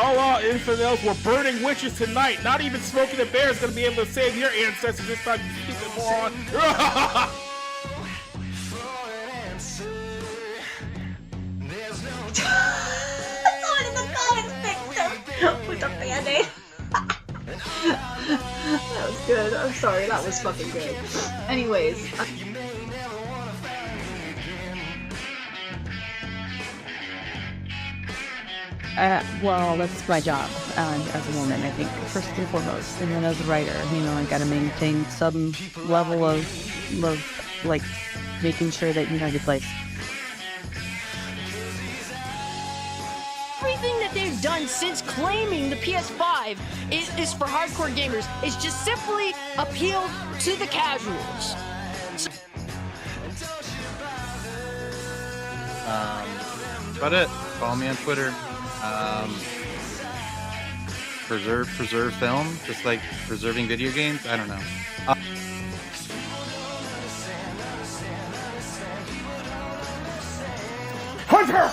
y'all infidels were burning witches tonight. Not even Smoking the Bear is going to be able to save your ancestors this time, you stupid moron. Someone in the comments picked him with a Band-Aid. That was good. I'm sorry, that was fucking good. Anyways. Well, that's my job as a woman, I think, first and foremost. And then as a writer, I gotta maintain some level of like, making sure that you know your place. Everything that they've done since claiming the PS5 is for hardcore gamers. It's just simply appealed to the casuals. That's about it. Follow me on Twitter. Preserve film, just like preserving video games. I don't know. Hunter!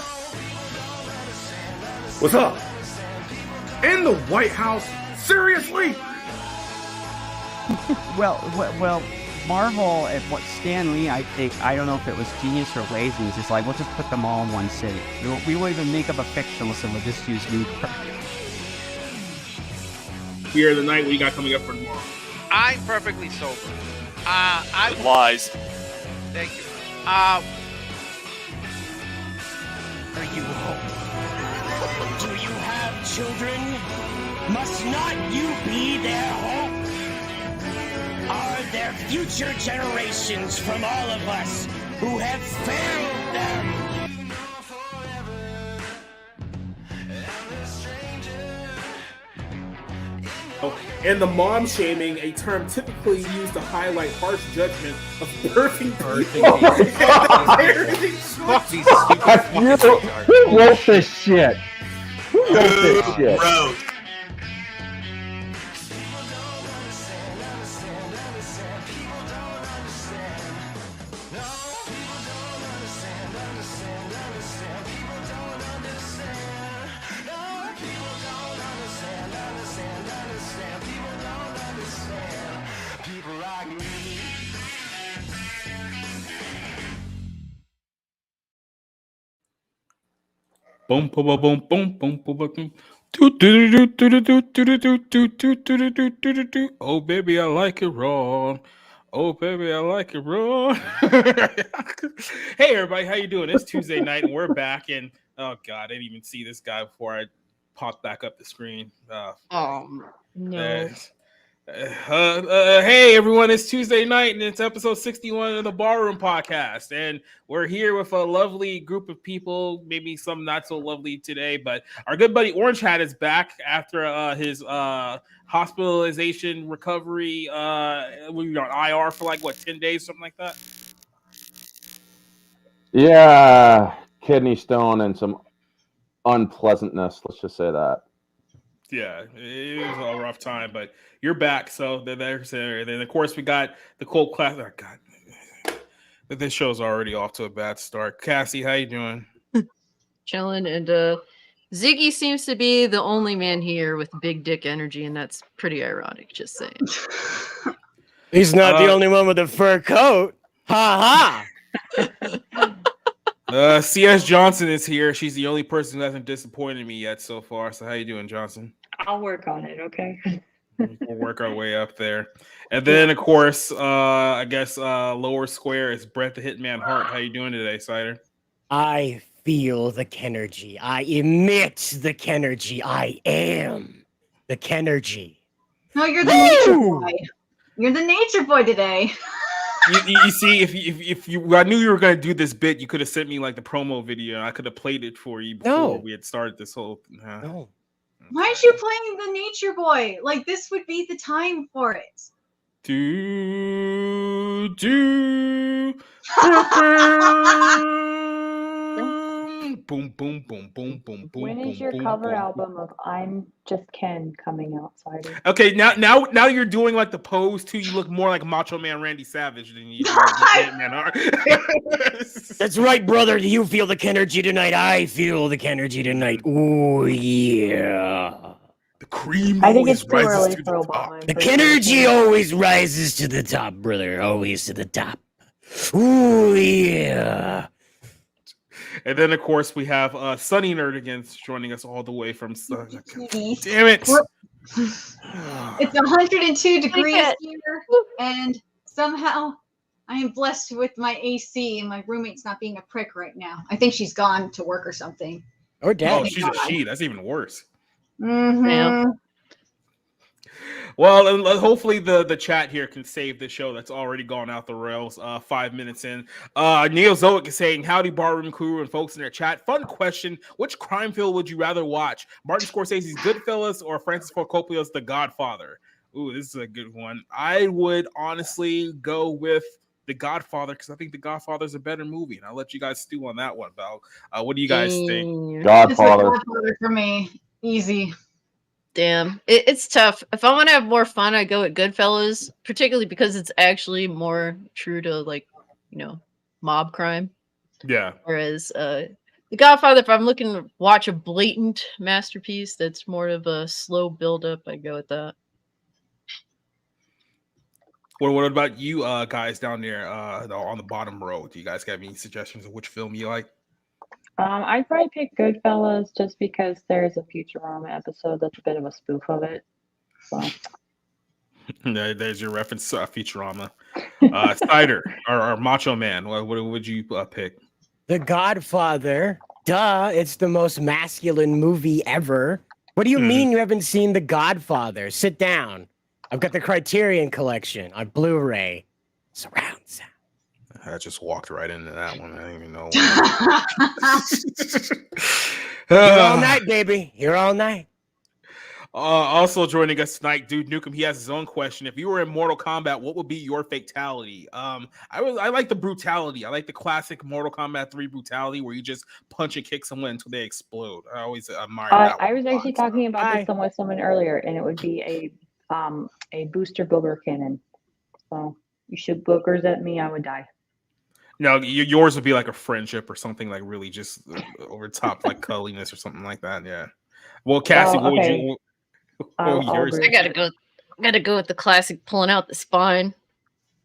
What's up? In the White House? Seriously? well, Marvel and what Stan Lee, I think, I don't know if it was genius or laziness. It's like, we'll just put them all in one city. We won't even make up a fiction. Listen, we'll just use New York. Fear of the night, what you got coming up for tomorrow? I'm perfectly sober. Lies. Thank you. Are you home? Do you have children? Must not you be their hope? Are there future generations from all of us who have failed them? And the mom shaming, a term typically used to highlight harsh judgment of birthing people. Fuck these stupid Who wrote this shit? Who wrote this shit? Road. Boom, boom, boom, boom, boom, boom, boom, boom. Oh baby, I like it raw. Oh baby, I like it raw. Hey everybody, how you doing? It's Tuesday night and we're back. And oh god, I didn't even see this guy before I popped back up the screen. No. Hey everyone, it's Tuesday night and it's episode 61 of the Barroom Podcast, and we're here with a lovely group of people, maybe some not so lovely today, but our good buddy Orange Hat is back after his hospitalization recovery. We were on IR for like 10 days, something like that. Yeah, kidney stone and some unpleasantness, let's just say that. Yeah, it was a rough time, but you're back. So then of course we got the Cold Class. Oh, God, this show's already off to a bad start. Cassie, how you doing? Chilling, and Ziggy seems to be the only man here with big dick energy, and that's pretty ironic. Just saying. He's not the only one with a fur coat. Ha ha. CS Johnson is here. She's the only person who hasn't disappointed me yet so far. So how you doing, Johnson? I'll work on it, okay? We'll work our way up there. And then, of course, I guess lower square is Brett the Hitman Hart. How you doing today, Cider? I feel the Kenergy. I emit the Kenergy. I am the Kenergy. No, you're the nature boy. You're the nature boy today. You see, if you, I knew you were going to do this bit, you could have sent me like the promo video, and I could have played it for you before we had started this whole. No. Why aren't you playing the nature boy? Like, this would be the time for it. Boom, boom, boom, boom, boom, boom. When is your cover album of I'm Just Ken coming out, Cider? Okay, now you're doing like the pose too. You look more like Macho Man Randy Savage than you do Hitman Hart. That's right, brother. Do you feel the Kenergy tonight? I feel the Kenergy tonight. Oh yeah. The cream I think it's always too rises early to for the top. Obama. The Kinergy always rises to the top, brother. Always to the top. Ooh, yeah. And then, of course, we have Sunny Nerdigans joining us all the way from. Damn it! It's 102 degrees here, and somehow I am blessed with my AC, and my roommate's not being a prick right now. I think she's gone to work or something. Or dead. Oh, she's a she. That's even worse. Mm-hmm. Well, and hopefully the chat here can save the show that's already gone out the rails 5 minutes in. Neozoic is saying, howdy, Barroom crew and folks in their chat. Fun question. Which crime film would you rather watch? Martin Scorsese's Goodfellas or Francis Ford Coppola's The Godfather? Ooh, this is a good one. I would honestly go with The Godfather because I think The Godfather is a better movie. And I'll let you guys stew on that one, Val. What do you guys think? Godfather. Godfather for me. Easy. Damn, it's tough. If I want to have more fun, I go with Goodfellas, particularly because it's actually more true to, like, you know, mob crime. Yeah. Whereas The Godfather, if I'm looking to watch a blatant masterpiece that's more of a slow build-up, I go with that. What about you guys down there on the bottom row? Do you guys have any suggestions of which film you like? I'd probably pick Goodfellas just because there's a Futurama episode that's a bit of a spoof of it. So there's your reference to Futurama. Cider or Macho Man. What would you pick? The Godfather. Duh, it's the most masculine movie ever. What do you mean you haven't seen The Godfather? Sit down. I've got the Criterion Collection on Blu-ray. Surround sound. I just walked right into that one. I didn't even know. Here all night, baby. Here all night. Also joining us tonight, Dude Nukem. He has his own question. If you were in Mortal Kombat, what would be your fatality? I like the brutality. I like the classic Mortal Kombat 3 brutality where you just punch and kick someone until they explode. I always admire that. I was actually talking about this with someone earlier, and it would be a booster booger cannon. So you shoot boogers at me, I would die. No, yours would be like a friendship or something, like really just over top, like cuddliness or something like that. Yeah. Well, Cassie, what would you? Yours? I gotta go with the classic, pulling out the spine.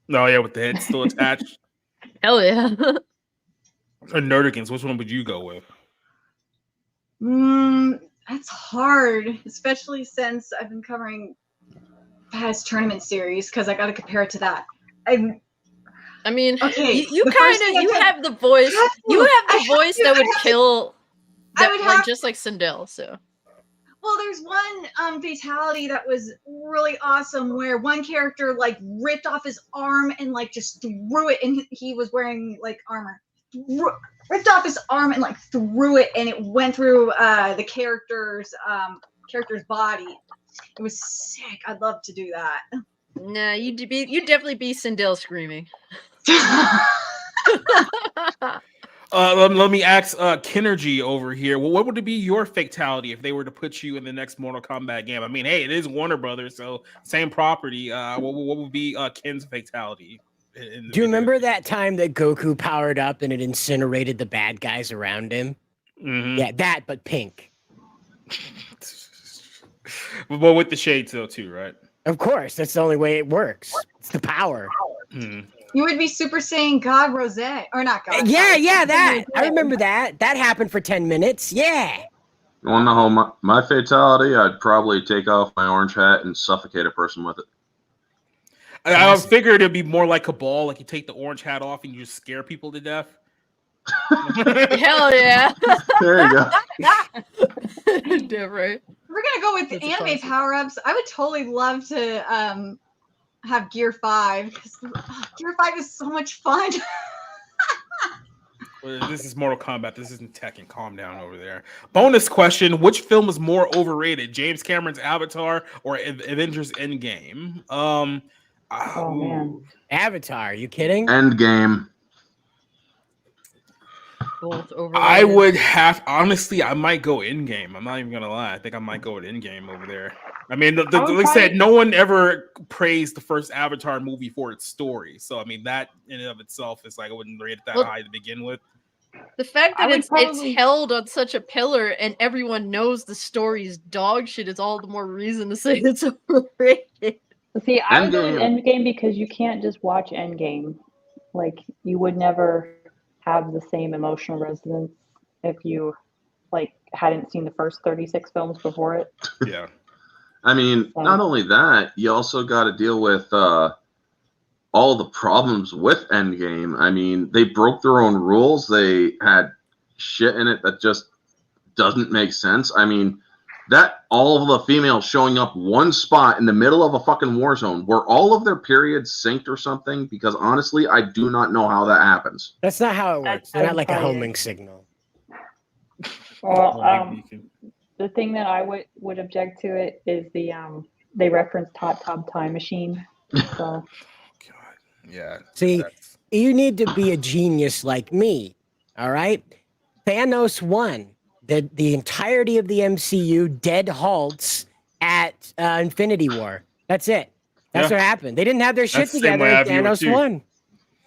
No, yeah, with the head still attached. Hell yeah. Or Nerdigans, which one would you go with? That's hard, especially since I've been covering past tournament series because I got to compare it to that. I mean, okay, you have the voice. You have the voice that would kill. Just like Sindel. So. Well, there's one fatality that was really awesome where one character like ripped off his arm and like just threw it, and he was wearing like armor. Ripped off his arm and like threw it, and it went through the character's body. It was sick. I'd love to do that. Nah, you'd definitely be Sindel screaming. Let me ask Kinergy over here. Well, what would it be your fatality if they were to put you in the next Mortal Kombat game? I mean, hey, it is Warner Brothers, so same property. What would be Ken's fatality? Do you remember that time that Goku powered up and it incinerated the bad guys around him? Mm-hmm. Yeah, that, but pink. But with the shades, though, too, right? Of course, that's the only way it works. It's the power. Mm. You would be Super Saiyan God Rose, or not God? Yeah, that. I remember that. That happened for 10 minutes. Yeah. You want to know my fatality? I'd probably take off my orange hat and suffocate a person with it. I figured it'd be more like a ball, like you take the orange hat off and you just scare people to death. Hell yeah. There you go. Different. We're gonna go with the anime power-ups. I would totally love to have Gear 5 because Gear 5 is so much fun. This is Mortal Kombat. This isn't Tekken. Calm down over there. Bonus question: which film is more overrated, James Cameron's Avatar or Avengers Endgame? Oh man, Avatar. Are you kidding? Endgame. Both overrated. I would have honestly. I might go Endgame. I'm not even gonna lie. I think I might go with Endgame over there. I mean, like I said, no one ever praised the first Avatar movie for its story. So I mean, that in and of itself is like I wouldn't rate it that high to begin with. The fact I that would probably- it's held on such a pillar and everyone knows the story's dog shit is all the more reason to say it's overrated. See, I would go with Endgame. Endgame because you can't just watch Endgame. Like, you would never have the same emotional resonance if you, like, hadn't seen the first 36 films before it. Yeah. I mean, not only that, you also got to deal with all the problems with Endgame. I mean, they broke their own rules. They had shit in it that just doesn't make sense. I mean, that all of the females showing up one spot in the middle of a fucking war zone, were all of their periods synced or something? Because honestly, I do not know how that happens. That's not how it works. They're not like a probably homing signal. Well, the thing that I would object to it is they referenced Hot Tub Time Machine. So Yeah. See, you need to be a genius like me. All right. Thanos won. The entirety of the MCU dead halts at Infinity War. That's it. That's Yeah. what happened. They didn't have their shit That's the same together way I and view it, Thanos too. won.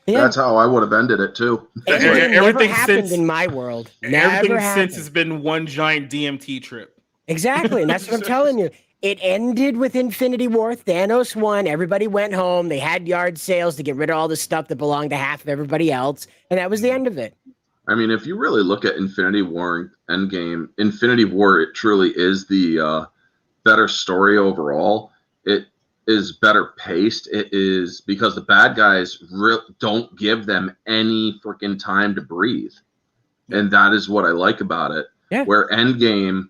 Yeah. That's how I would have ended it too. Everything never Everything happened since- in my world. Everything Never since happened. has been one giant DMT trip. Exactly, and that's what I'm telling you. It ended with Infinity War. Thanos won. Everybody went home. They had yard sales to get rid of all the stuff that belonged to half of everybody else, and that was the end of it. I mean, if you really look at Infinity War and Endgame, Infinity War, it truly is the better story overall. It is better paced. It is because the bad guys don't give them any freaking time to breathe. And that is what I like about it. Yeah. Where Endgame,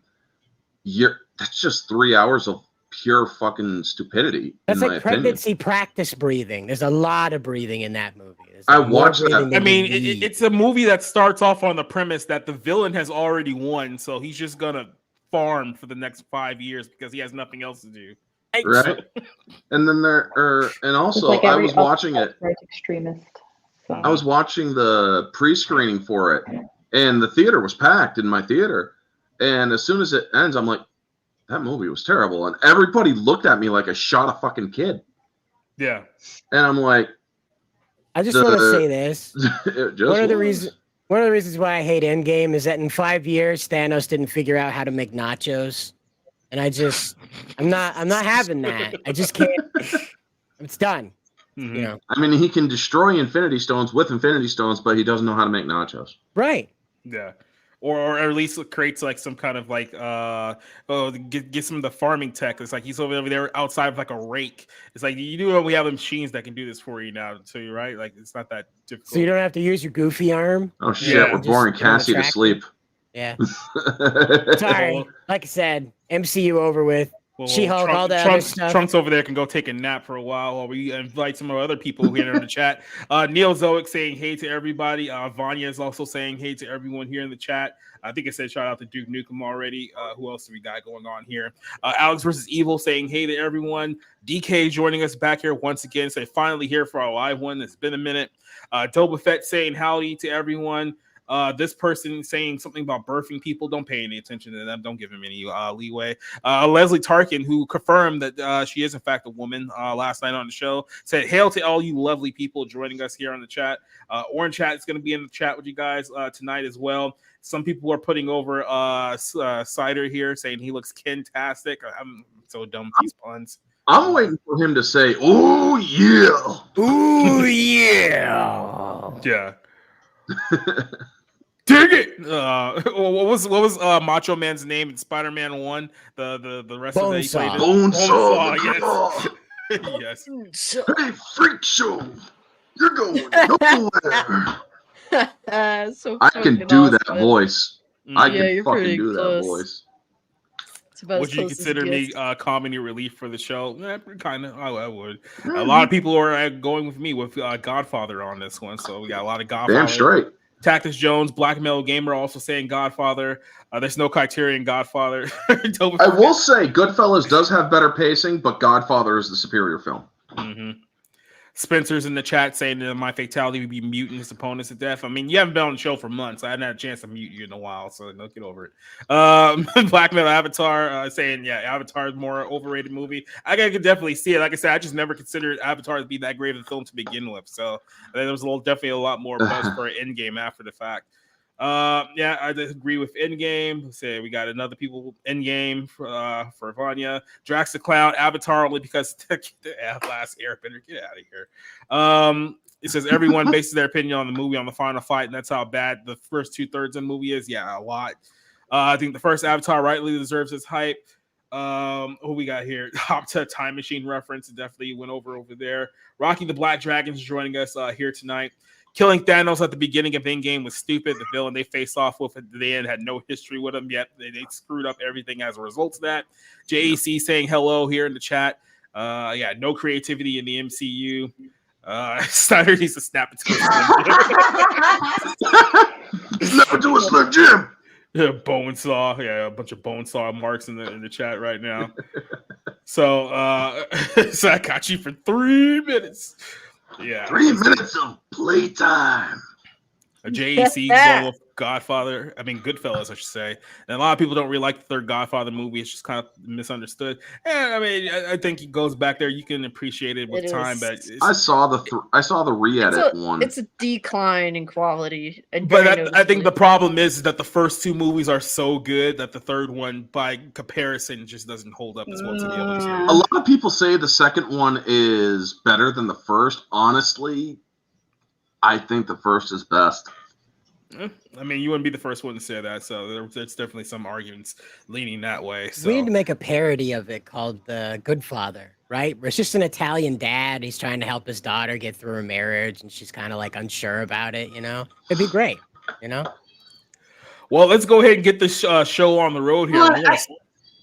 that's just 3 hours of pure fucking stupidity. That's in my like opinion. pregnancy practice breathing. There's a lot of breathing in that movie. There's I like more watched that. breathing I than mean, you need. it's a movie that starts off on the premise that the villain has already won, so he's just gonna farm for the next 5 years because he has nothing else to do. Right. And then and also like I every was watching it. right extremist. So. I was watching the pre-screening for it, and the theater was packed in my theater. And as soon as it ends, I'm like, that movie was terrible. And everybody looked at me like I shot a fucking kid. Yeah. And I'm like, I just want to say this. it just One of the was. reasons why I hate Endgame is that in 5 years Thanos didn't figure out how to make nachos, and I'm not having that. I just can't. It's done. Mm-hmm. You know. I mean, he can destroy Infinity Stones with Infinity Stones, but he doesn't know how to make nachos. Right. Yeah. Or at least it creates like some kind of like get some of the farming tech. It's like he's over there outside of like a rake. It's like you do we have machines that can do this for you now too, right? Like it's not that difficult. So you don't have to use your goofy arm. Oh shit, we're boring Cassie to sleep. Yeah. Sorry. Like I said, MCU over with. She-Hulk, all that other stuff. Trunks over there can go take a nap for a while we invite some of our other people who are in the chat. Neil Zoic saying hey to everybody. Vanya is also saying hey to everyone here in the chat. I think it said shout out to Duke Nukem already. Who else do we got going on here? Alex versus Evil saying hey to everyone. DK joining us back here once again. Say finally here for our live one. It's been a minute. Doba Fett saying howdy to everyone. This person saying something about birthing people. Don't pay any attention to them. Don't give him any leeway. Leslie Tarkin, who confirmed that she is in fact a woman last night on the show, said hail to all you lovely people joining us here on the chat. Orange Chat is going to be in the chat with you guys tonight as well. Some people are putting over Cider here saying he looks Ken-tastic. I'm so dumb with these puns. I'm waiting for him to say, "Ooh yeah, ooh yeah, yeah." Dig it! What was Macho Man's name in Spider-Man 1? The wrestler that he played in? Bonesaw, yes. Yes. Hey, freak show, you're going nowhere. So I can fucking do that awesome. voice. I Yeah, can you're fucking pretty do close. that voice. It's about as Would you close as it consider me gets. comedy relief for the show? Kind of. I would. A lot of people are going with me with Godfather on this one, so we got a lot of Godfather. Damn straight. Tactics Jones, Black Metal Gamer also saying Godfather. There's no Criterion Godfather. I will say Goodfellas does have better pacing, but Godfather is the superior film. Mm-hmm. Spencer's in the chat saying that my fatality would be muting his opponents to death. I mean, you haven't been on the show for months. I hadn't had a chance to mute you in a while, so no, get over it. Black Metal Avatar saying, yeah, Avatar is more overrated movie. I could definitely see it. Like I said, I just never considered Avatar to be that great of a film to begin with. So there was definitely a lot more buzz for Endgame after the fact. Yeah, I agree with Endgame. Say we got another people Endgame for Vanya. Drax the Clown, Avatar only because the last Airbender. Get out of here. It says everyone bases their opinion on the movie on the final fight, and that's how bad the first 2/3 of the movie is. Yeah, a lot. I think the first Avatar rightly deserves its hype. Who we got here? Opta Time Machine reference definitely went over there. Rocky the Black Dragon's joining us here tonight. Killing Thanos at the beginning of Endgame was stupid. The villain they faced off with at the end had no history with him yet. They screwed up everything as a result of that. JAC saying hello here in the chat. Yeah, no creativity in the MCU. Snyder needs to snap it to a Slim Jim. Yeah, bone saw. Yeah, a bunch of bone saw marks in the chat right now. So, so I got you for 3 minutes. Yeah, 3 minutes of playtime. A JEC going with Goodfellas, I should say. And a lot of people don't really like the third Godfather movie. It's just kind of misunderstood. And I mean, I think it goes back there. You can appreciate it with time, but I saw the re-edit one. It's a decline in quality. But I think the problem is that the first two movies are so good that the third one, by comparison, just doesn't hold up as well to the other two. A lot of people say the second one is better than the first. Honestly, I think the first is best. I mean, you wouldn't be the first one to say that, so there's definitely some arguments leaning that way. So. We need to make a parody of it called The Good Father, right? Where it's just an Italian dad. He's trying to help his daughter get through her marriage, and she's kind of like unsure about it, you know? It'd be great, you know? Well, let's go ahead and get this show on the road here.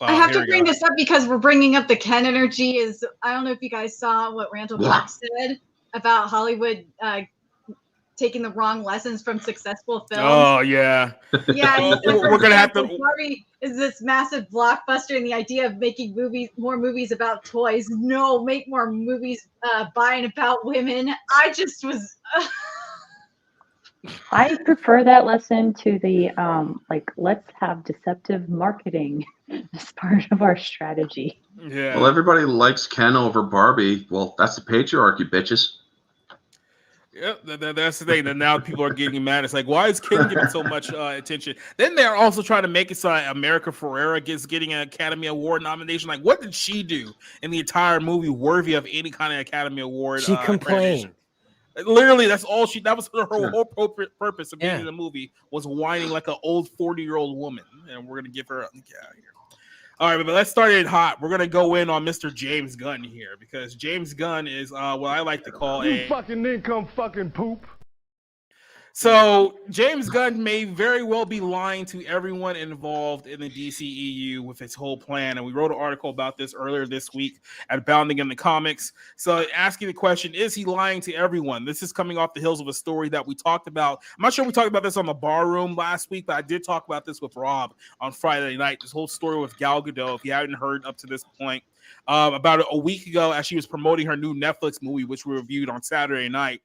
I have to bring this up because we're bringing up the Ken energy. I don't know if you guys saw what Randall Block said about Hollywood taking the wrong lessons from successful films. Oh yeah, yeah. We're gonna have to. Barbie is this massive blockbuster, and the idea of making more movies about toys. No, make more movies by and about women. I just was. I prefer that lesson to the let's have deceptive marketing as part of our strategy. Yeah. Well, everybody likes Ken over Barbie. Well, that's the patriarchy, bitches. Yep, that's the thing. That now people are getting mad. It's like, why is Ken getting so much attention? Then they're also trying to make it so America Ferrera getting an Academy Award nomination. Like, what did she do in the entire movie worthy of any kind of Academy Award? She complained. Literally, that's all she. That was her whole purpose of being in the movie, was whining like an old 40-year-old woman. And we're gonna give her. Get out of here. All right, but let's start it hot. We're gonna go in on Mr. James Gunn here because James Gunn is what I like to call a fucking income fucking poop. So James Gunn may very well be lying to everyone involved in the DCEU with his whole plan. And we wrote an article about this earlier this week at Bounding in the Comics. So asking the question, is he lying to everyone? This is coming off the heels of a story that we talked about. I'm not sure we talked about this on the Bar Room last week, but I did talk about this with Rob on Friday night. This whole story with Gal Gadot, if you haven't heard up to this point, about a week ago as she was promoting her new Netflix movie, which we reviewed on Saturday night.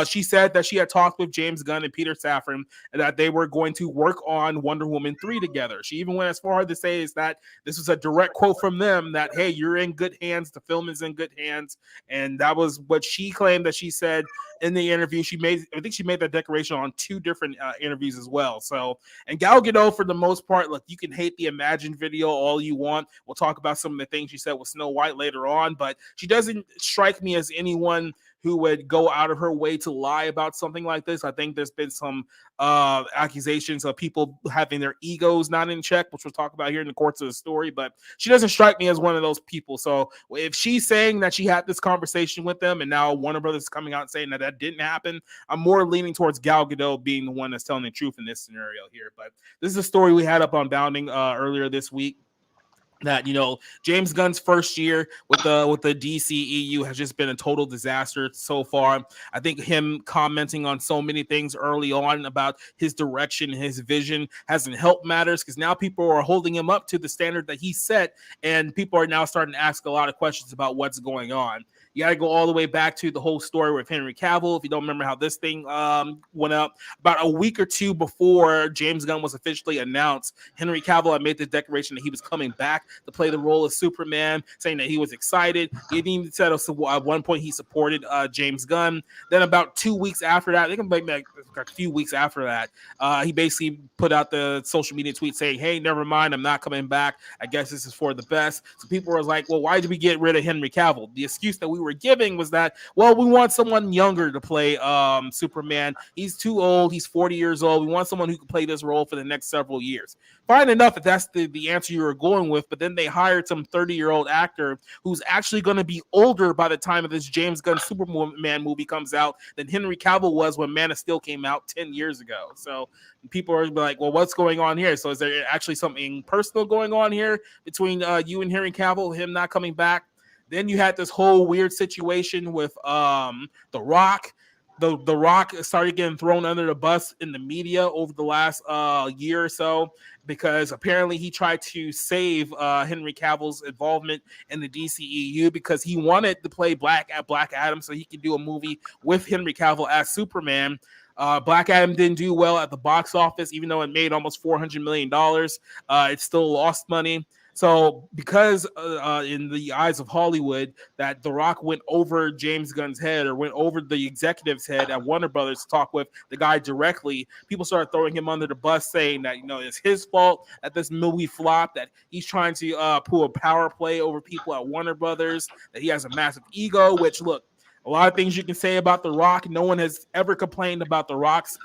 She said that she had talked with James Gunn and Peter Safran and that they were going to work on Wonder Woman 3 together. She even went as far as to say is that this was a direct quote from them that, hey, you're in good hands. The film is in good hands. And that was what she claimed that she said in the interview. I think she made that declaration on 2 different interviews as well. So, and Gal Gadot, for the most part, look, you can hate the Imagine video all you want. We'll talk about some of the things she said with Snow White later on, but she doesn't strike me as anyone who would go out of her way to lie about something like this. I think there's been some accusations of people having their egos not in check, which we'll talk about here in the course of the story, but she doesn't strike me as one of those people. So if she's saying that she had this conversation with them and now Warner Brothers is coming out and saying that didn't happen, I'm more leaning towards Gal Gadot being the one that's telling the truth in this scenario here. But this is a story we had up on Bounding earlier this week. That, you know, James Gunn's first year with the DCEU has just been a total disaster so far. I think him commenting on so many things early on about his direction, his vision hasn't helped matters because now people are holding him up to the standard that he set, and people are now starting to ask a lot of questions about what's going on. You got to go all the way back to the whole story with Henry Cavill. If you don't remember how this thing went up, about a week or two before James Gunn was officially announced, Henry Cavill had made the declaration that he was coming back to play the role of Superman, saying that he was excited. He even said at one point he supported James Gunn. Then about 2 weeks after that, they can make like a few weeks after that, he basically put out the social media tweet saying, "Hey, never mind, I'm not coming back. I guess this is for the best." So people were like, "Well, why did we get rid of Henry Cavill?" The excuse that we were giving was that, well, we want someone younger to play Superman. He's too old. He's 40 years old. We want someone who can play this role for the next several years. Fine enough if that's the answer you were going with, but then they hired some 30-year-old actor who's actually going to be older by the time of this James Gunn Superman movie comes out than Henry Cavill was when Man of Steel came out 10 years ago. So people are like, well, what's going on here? So is there actually something personal going on here between you and Henry Cavill, him not coming back? Then you had this whole weird situation with The Rock. The Rock started getting thrown under the bus in the media over the last year or so because apparently he tried to save Henry Cavill's involvement in the DCEU because he wanted to play Black Adam so he could do a movie with Henry Cavill as Superman. Black Adam didn't do well at the box office, even though it made almost $400 million. It still lost money. So because in the eyes of Hollywood that The Rock went over James Gunn's head or went over the executive's head at Warner Brothers to talk with the guy directly, people started throwing him under the bus saying that, it's his fault that this movie flopped, that he's trying to pull a power play over people at Warner Brothers, that he has a massive ego, which, look, a lot of things you can say about The Rock. No one has ever complained about The Rock's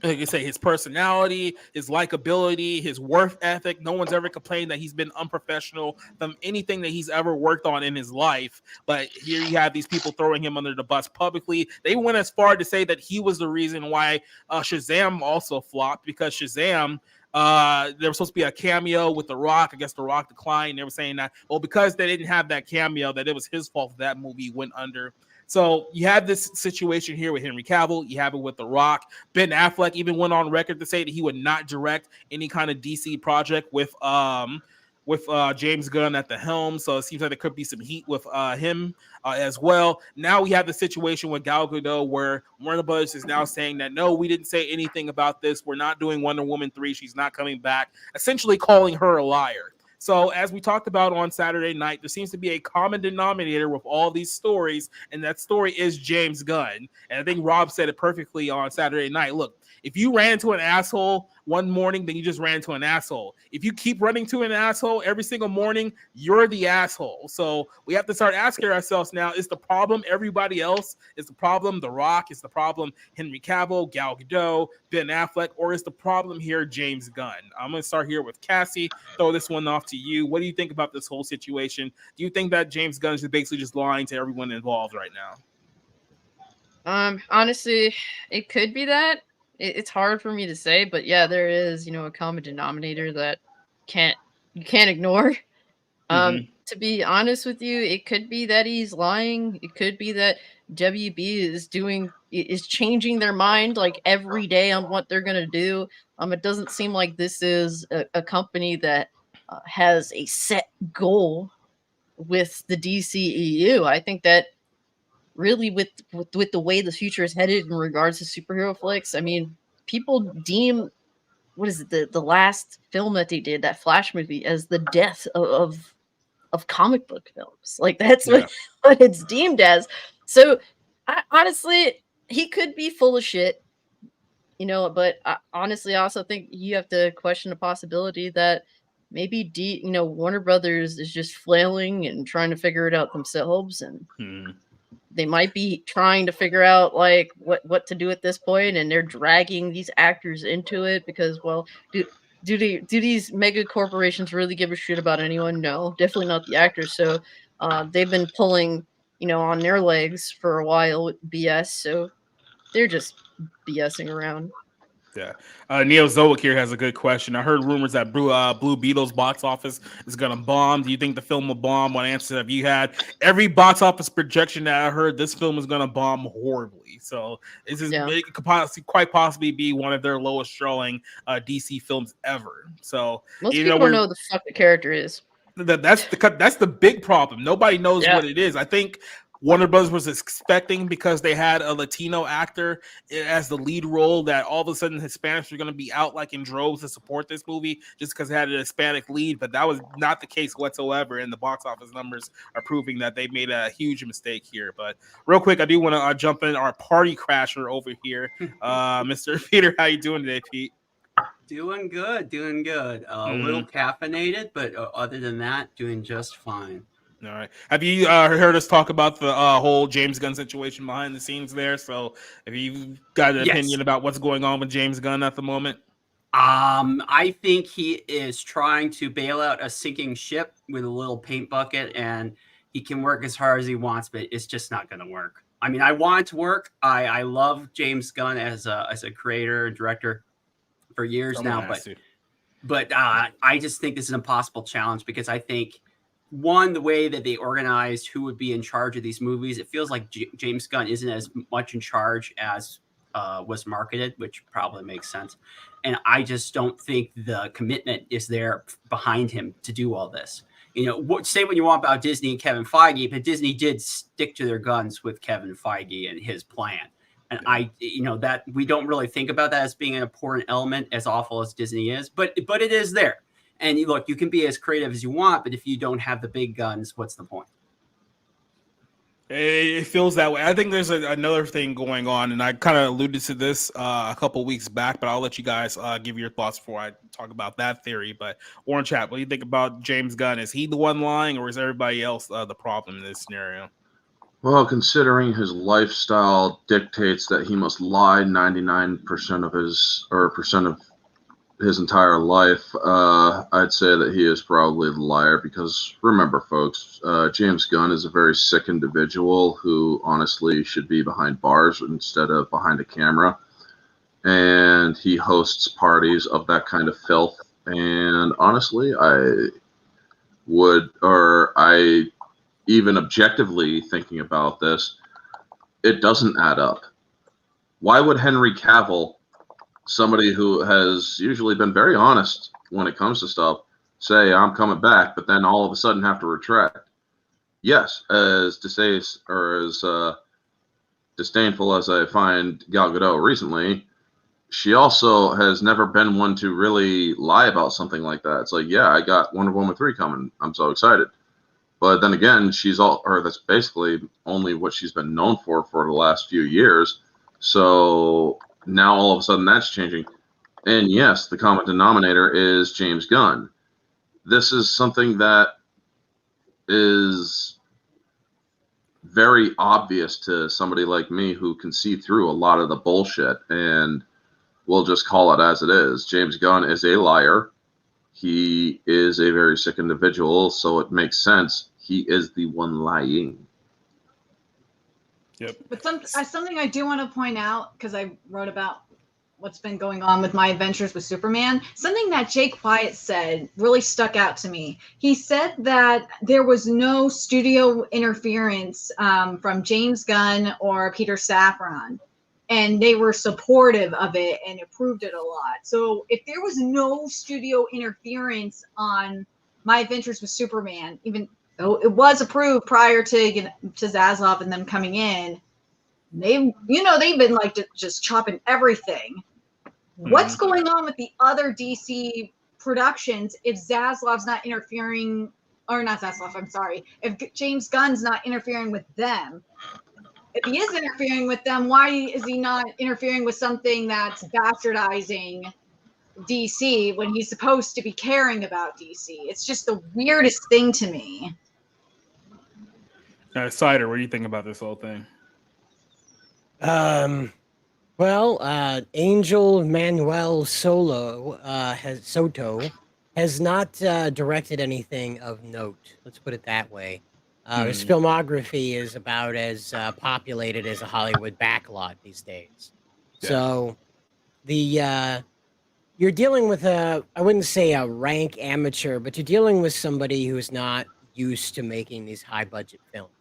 like I say, his personality, his likability, his work ethic. No one's ever complained that he's been unprofessional from anything that he's ever worked on in his life. But here you have these people throwing him under the bus publicly. They went as far to say that he was the reason why Shazam also flopped, because Shazam, there was supposed to be a cameo with The Rock. I guess The Rock declined. They were saying that, well, because they didn't have that cameo, that it was his fault that movie went under. So you have this situation here with Henry Cavill. You have it with The Rock. Ben Affleck even went on record to say that he would not direct any kind of DC project with James Gunn at the helm. So it seems like there could be some heat with him as well. Now we have the situation with Gal Gadot where Warner Brothers is now saying that, no, we didn't say anything about this. We're not doing Wonder Woman 3. She's not coming back, essentially calling her a liar. So as we talked about on Saturday night, there seems to be a common denominator with all these stories, and that story is James Gunn. And I think Rob said it perfectly on Saturday night. Look, if you ran into an asshole one morning, then you just ran into an asshole. If you keep running to an asshole every single morning, you're the asshole. So we have to start asking ourselves now, is the problem everybody else? Is the problem The Rock? Is the problem Henry Cavill, Gal Gadot, Ben Affleck? Or is the problem here James Gunn? I'm going to start here with Cassie. Throw this one off to you. What do you think about this whole situation? Do you think that James Gunn is basically just lying to everyone involved right now? Honestly, it could be that. It's hard for me to say, but yeah, there is, a common denominator that you can't ignore. To be honest with you, it could be that he's lying. It could be that WB is changing their mind like every day on what they're gonna do. It doesn't seem like this is a company that has a set goal with the DCEU. I think that really with the way the future is headed in regards to superhero flicks, I mean, people deem, what is it, the last film that they did, that Flash movie, as the death of comic book films. Like that's what it's deemed as. So honestly, he could be full of shit, but I honestly also think you have to question the possibility that maybe Warner Brothers is just flailing and trying to figure it out themselves, and they might be trying to figure out like what to do at this point, and they're dragging these actors into it because, well, do these mega corporations really give a shit about anyone? No, definitely not the actors. So they've been pulling, on their legs for a while with BS. So they're just BSing around. Yeah. Neo Zoic here has a good question. I heard rumors that Blue Beetle's box office is going to bomb. Do you think the film will bomb? What answer have you had? Every box office projection that I heard, this film is going to bomb horribly. So this is it could quite possibly be one of their lowest showing DC films ever. So most people don't know who the fuck the character is. That's the big problem. Nobody knows what it is. I think Warner Brothers was expecting, because they had a Latino actor as the lead role, that all of a sudden Hispanics were going to be out like in droves to support this movie just because it had a Hispanic lead, but that was not the case whatsoever, and the box office numbers are proving that they made a huge mistake here. But real quick, I do want to jump in our party crasher over here. Mr. Peter, how you doing today, Pete? Doing good. A little caffeinated, but other than that, doing just fine. All right. Have you heard us talk about the whole James Gunn situation behind the scenes there? So have you got an opinion about what's going on with James Gunn at the moment? I think he is trying to bail out a sinking ship with a little paint bucket, and he can work as hard as he wants, but it's just not going to work. I mean, I want it to work. I love James Gunn as a creator and director for years now, but I just think this is an impossible challenge, because I think, one, the way that they organized who would be in charge of these movies, it feels like James Gunn isn't as much in charge as was marketed, which probably makes sense. And I just don't think the commitment is there behind him to do all this. You know, say what you want about Disney and Kevin Feige, but Disney did stick to their guns with Kevin Feige and his plan. And that we don't really think about that as being an important element, as awful as Disney is, but it is there. And look, you can be as creative as you want, but if you don't have the big guns, what's the point? It feels that way. I think there's another thing going on, and I kind of alluded to this a couple weeks back, but I'll let you guys give your thoughts before I talk about that theory. But Orange Hat, what do you think about James Gunn? Is he the one lying, or is everybody else the problem in this scenario? Well, considering his lifestyle dictates that he must lie 99% of his entire life, I'd say that he is probably the liar, because remember, folks, James Gunn is a very sick individual who honestly should be behind bars instead of behind a camera. And he hosts parties of that kind of filth. And honestly, even objectively thinking about this, it doesn't add up. Why would Henry Cavill, somebody who has usually been very honest when it comes to stuff, say, I'm coming back, but then all of a sudden have to retract? Yes, as disdainful as I find Gal Gadot recently, she also has never been one to really lie about something like that. It's like, yeah, I got Wonder Woman 3 coming. I'm so excited. But then again, that's basically only what she's been known for the last few years. So now all of a sudden that's changing. And yes, the common denominator is James Gunn. This is something that is very obvious to somebody like me who can see through a lot of the bullshit, and we'll just call it as it is. James Gunn is a liar. He is a very sick individual, so it makes sense. He is the one lying. Yep. But something I do want to point out, because I wrote about what's been going on with my adventures with Superman, something that Jake Wyatt said really stuck out to me. He said that there was no studio interference from James Gunn or Peter Safran, and they were supportive of it and approved it a lot. So if there was no studio interference on my adventures with Superman, even though it was approved prior to Zaslav and them coming in, they've been like just chopping everything. Mm-hmm. What's going on with the other DC productions if Zaslav's not interfering, or not Zaslav, I'm sorry, if James Gunn's not interfering with them? If he is interfering with them, why is he not interfering with something that's bastardizing DC when he's supposed to be caring about DC? It's just the weirdest thing to me. Cider, what do you think about this whole thing? Angel Manuel Soto has not directed anything of note. Let's put it that way. His filmography is about as populated as a Hollywood backlot these days. Yeah. So you're dealing with I wouldn't say a rank amateur, but you're dealing with somebody who's not used to making these high budget films.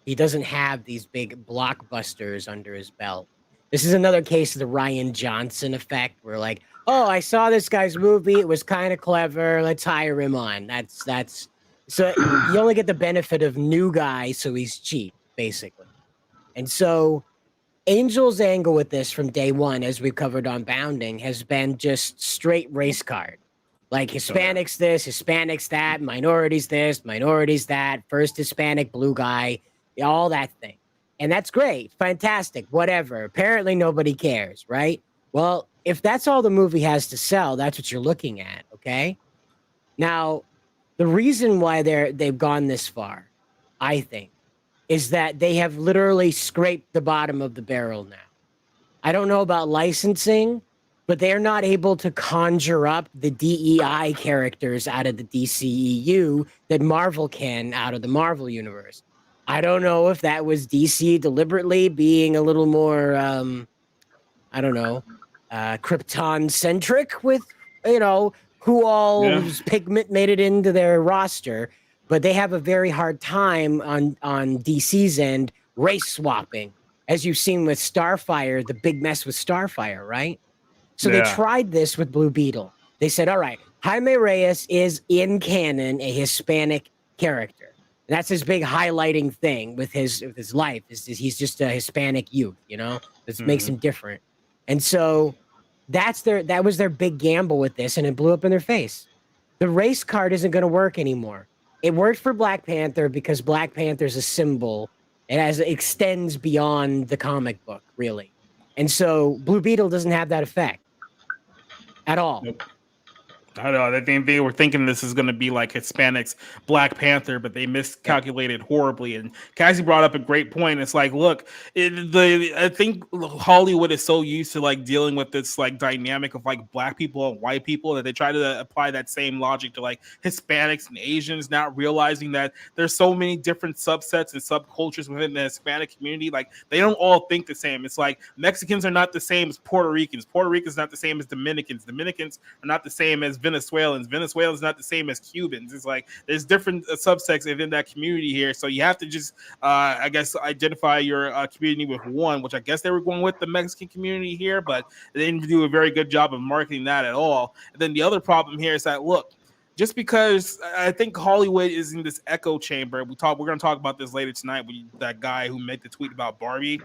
He doesn't have these big blockbusters under his belt. This is another case of the Rian Johnson effect, where like, oh, I saw this guy's movie, it was kind of clever, let's hire him on. That's so you only get the benefit of new guy, so he's cheap. basically. And so Angel's angle with this from day one, as we've covered on Bounding, has been just straight race card. Like Hispanics this, Hispanics that, minorities this, minorities that, first Hispanic blue guy, all that thing. And that's great, fantastic, whatever. Apparently nobody cares, right? Well, if that's all the movie has to sell, that's what you're looking at, okay? Now, the reason why they've gone this far, I think, is that they have literally scraped the bottom of the barrel now. I don't know about licensing, but they're not able to conjure up the DEI characters out of the DCEU that Marvel can out of the Marvel universe. I don't know if that was DC deliberately being a little more, Krypton-centric with, who all pigment made it into their roster, but they have a very hard time on DC's end race swapping, as you've seen with Starfire, the big mess with Starfire, right? So they tried this with Blue Beetle. They said, all right, Jaime Reyes is in canon a Hispanic character. That's his big highlighting thing with his life is he's just a Hispanic youth, this makes him different. And so that was their big gamble with this, and it blew up in their face. The race card isn't going to work anymore. It worked for Black Panther because Black Panther's a symbol. It extends beyond the comic book, really. And so Blue Beetle doesn't have that effect at all. Nope. I don't know. I think they were thinking this is going to be like Hispanics, Black Panther, but they miscalculated horribly. And Cassie brought up a great point. It's like, look, I think Hollywood is so used to like dealing with this like dynamic of like Black people and white people that they try to apply that same logic to like Hispanics and Asians, not realizing that there's so many different subsets and subcultures within the Hispanic community. Like they don't all think the same. It's like Mexicans are not the same as Puerto Ricans. Puerto Ricans not the same as Dominicans. Dominicans are not the same as Venezuelans. Venezuelans not the same as Cubans. It's like there's different subsects within that community here. So you have to just, I guess, identify your community with one, which I guess they were going with the Mexican community here, but they didn't do a very good job of marketing that at all. And then the other problem here is that, look, just because I think Hollywood is in this echo chamber, we're going to talk about this later tonight with that guy who made the tweet about Barbie,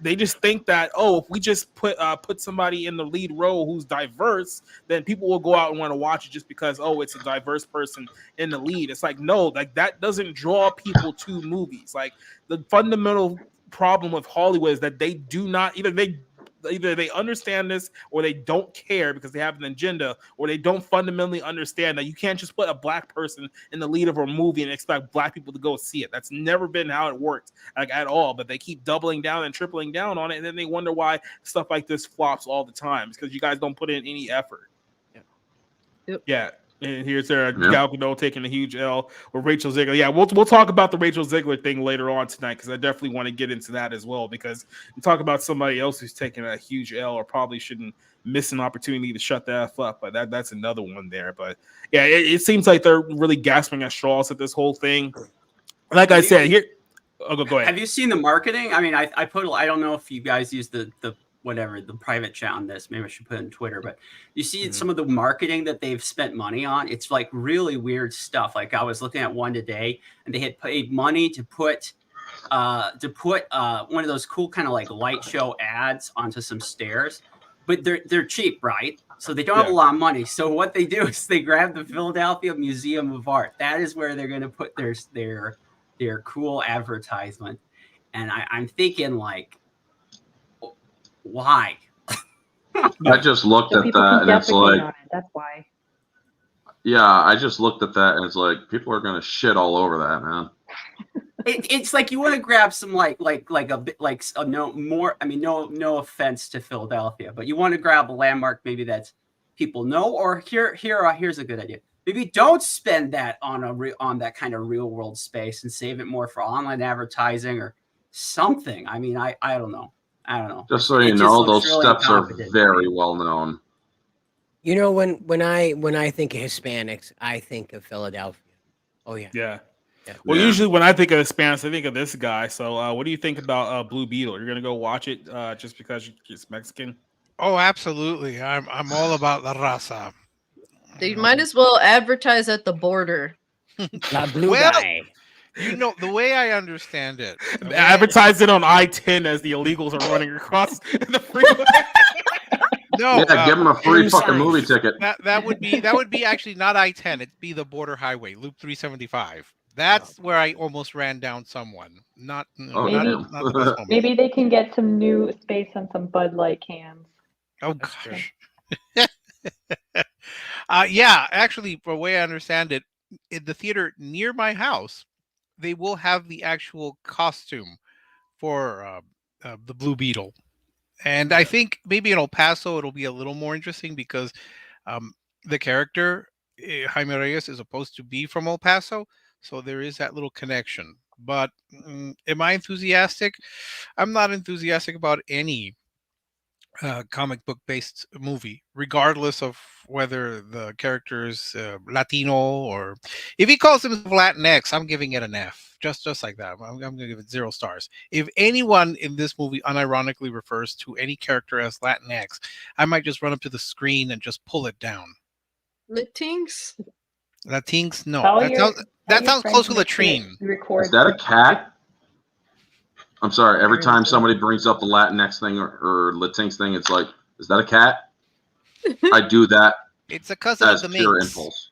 they just think that, if we just put somebody in the lead role who's diverse, then people will go out and want to watch it just because, it's a diverse person in the lead. It's like, no, like that doesn't draw people to movies. Like the fundamental problem with Hollywood is that they do not, either they understand this or they don't care because they have an agenda, or they don't fundamentally understand that you can't just put a Black person in the lead of a movie and expect Black people to go see it. That's never been how it worked, like at all. But they keep doubling down and tripling down on it, and then they wonder why stuff like this flops all the time. It's because you guys don't put in any effort. Yeah. And here's Gal Gadot taking a huge L with Rachel Zegler. Yeah, we'll talk about the Rachel Zegler thing later on tonight because I definitely want to get into that as well, because you talk about somebody else who's taking a huge L or probably shouldn't miss an opportunity to shut the F up, but that's another one there. But yeah, it seems like they're really gasping at straws at this whole thing. Like I said, here. Oh, go ahead. Have you seen the marketing? I mean, I don't know if you guys use the private chat on this. Maybe I should put it on Twitter, but you see some of the marketing that they've spent money on. It's like really weird stuff. Like I was looking at one today and they had paid money to put one of those cool kind of like light show ads onto some stairs, but they're cheap, right? So they don't have a lot of money. So what they do is they grab the Philadelphia Museum of Art. That is where they're going to put their cool advertisement. And I'm thinking like, why? I just looked at that and it's like, that's why. Yeah, I just looked at that and it's like people are gonna shit all over that, man. It's like you want to grab some no offense to Philadelphia, but you want to grab a landmark maybe that's people know, or here's a good idea. Maybe don't spend that on that kind of real world space and save it more for online advertising or something. I mean, I don't know. Just so you know, those really steps are very well known. You know, when I think of Hispanics, I think of Philadelphia. Oh yeah. Yeah. Well, usually when I think of Hispanics, I think of this guy. So, what do you think about Blue Beetle? You're gonna go watch it just because it's Mexican? Oh, absolutely. I'm all about la raza. They might as well advertise at the border. La blue guy. You know, the way I understand it, Advertise it on I-10 as the illegals are running across the freeway. No, yeah, give them a free fucking movie ticket. That would be actually not I-10. It'd be the border highway, Loop 375. That's where I almost ran down someone. Not the best moment. Maybe they can get some new space on some Bud Light cans. Oh gosh. Yeah, actually, the way I understand it, in the theater near my house, they will have the actual costume for the Blue Beetle. And I think maybe in El Paso it'll be a little more interesting because the character Jaime Reyes is supposed to be from El Paso, so there is that little connection. But am I enthusiastic? I'm not enthusiastic about any comic book based movie, regardless of whether the character is Latino or if he calls himself Latinx, I'm giving it an F, just like that. I'm going to give it 0 stars. If anyone in this movie unironically refers to any character as Latinx, I might just run up to the screen and just pull it down. Latinx? Latinx? No. Tell That sounds close to your friends latrine. Is that a cat? I'm sorry. Every time somebody brings up the Latinx thing or Latinx thing, it's like, is that a cat? I do that. It's a cousin as of the pure minx. impulse.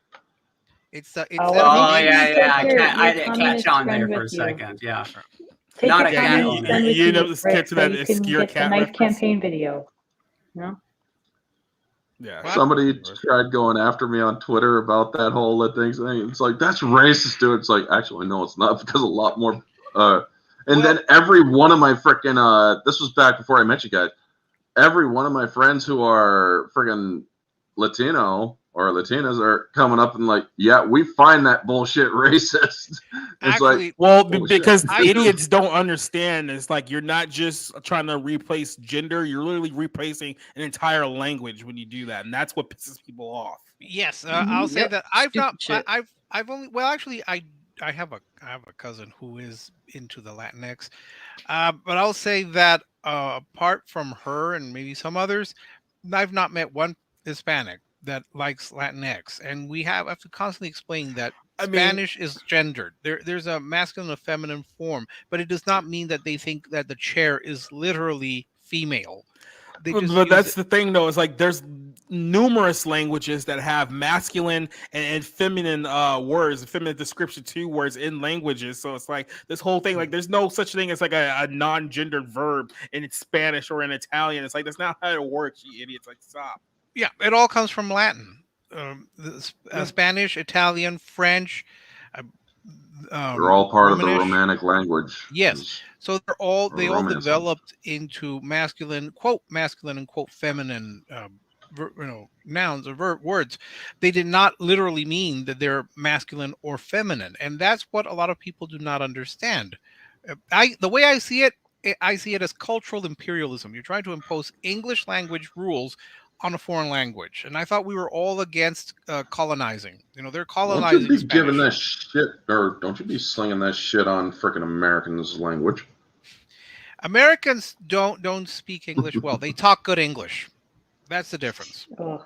It's yeah. I didn't catch on there for a second. Yeah. Take Not a a cat owner. You know, this Rick, get to so that you can obscure get the cat nice reference. campaign video. No? Yeah. Somebody tried going after me on Twitter about that whole Latinx thing. It's like, that's racist, dude. It's like, actually, no, it's not, because a lot more. And then every one of my freaking this was back before I met you guys. Every one of my friends who are freaking Latino or Latinas are coming up and like, yeah, we find that bullshit racist. It's Actually, like, well, bullshit. because idiots don't understand. It's like you're not just trying to replace gender; you're literally replacing an entire language when you do that, and that's what pisses people off. Yes, I'll say that I've only actually I have a cousin who is into the Latinx, but I'll say that apart from her and maybe some others, I've not met one Hispanic that likes Latinx, and we have to constantly explain that Spanish is gendered. There's a masculine and feminine form, but it does not mean that they think that the chair is literally female. But that's the thing, though. Is like there's numerous languages that have masculine and feminine words, feminine description to words in languages. So it's like this whole thing. Like there's no such thing as like a non-gendered verb in Spanish or in Italian. It's like that's not how it works, you idiots. Like stop. Yeah, it all comes from Latin, Spanish, Italian, French. They're all part of the Romanic language. Yes, so they all Romanism. developed into masculine and quote feminine, nouns or words. They did not literally mean that they're masculine or feminine, and that's what a lot of people do not understand. The way I see it as cultural imperialism. You're trying to impose English language rules on a foreign language, and I thought we were all against colonizing. They're colonizing. Don't you be Spanish. giving that shit, or don't you be slinging that shit on freaking Americans' language? Americans don't speak English well. They talk good English. That's the difference. Ugh.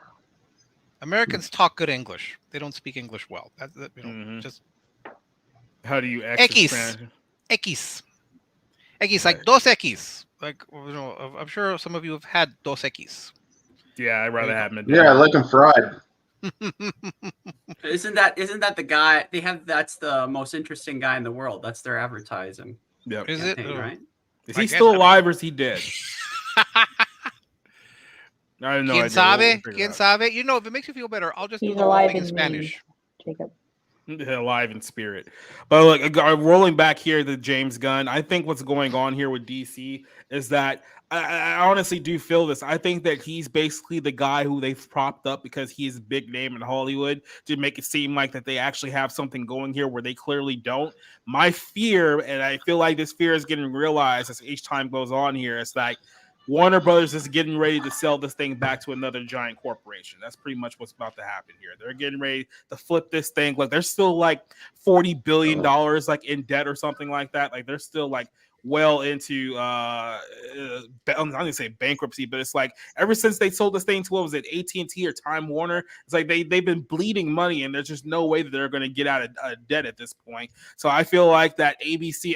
Americans talk good English. They don't speak English well. Just how do you X? X, like dos X. Like I'm sure some of you have had dos X. Yeah, I'd rather have them. Yeah, I like them fried. Isn't that the guy they have? That's the most interesting guy in the world. That's their advertising. Yeah, is it right? Is he still alive or is he dead? I don't know. ¿Quién sabe? If it makes you feel better, I'll just do the whole thing in Spanish. Jacob. Alive in spirit. But look, rolling back here to James Gunn, I think what's going on here with DC is that I honestly do feel this. I think that he's basically the guy who they've propped up because he's a big name in Hollywood to make it seem like that they actually have something going here where they clearly don't. My fear, and I feel like this fear is getting realized as each time goes on here, is like Warner Brothers is getting ready to sell this thing back to another giant corporation. That's pretty much what's about to happen here. They're getting ready to flip this thing. Like they're still like $40 billion like in debt or something like that. Like they're still like well into I'm not gonna say bankruptcy, but it's like ever since they sold this thing to, what was it, AT&T or Time Warner, it's like they've been bleeding money, and there's just no way that they're going to get out of debt at this point. So I feel like that NBC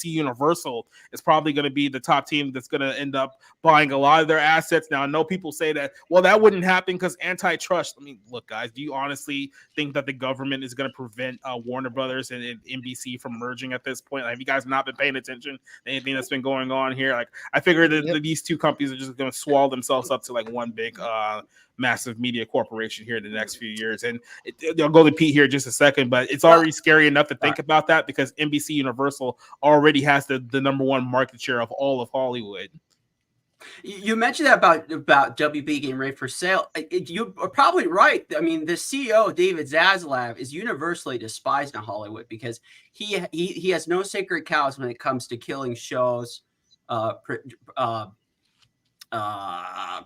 Universal is probably going to be the top team that's going to end up buying a lot of their assets. Now I know people say that, well, that wouldn't happen because antitrust. I mean, look, guys, do you honestly think that the government is going to prevent Warner Brothers and NBC from merging at this point? Like, have you guys not been paying attention to anything that's been going on here? Like, I figured that these two companies are just going to swallow themselves up to like one big massive media corporation here in the next few years. And I'll go to Pete here in just a second, but it's already scary enough to think about that because NBC Universal already has the number one market share of all of Hollywood. You mentioned that about WB getting ready for sale. You are probably right. I mean, the CEO, David Zaslav, is universally despised in Hollywood because he has no sacred cows when it comes to killing shows,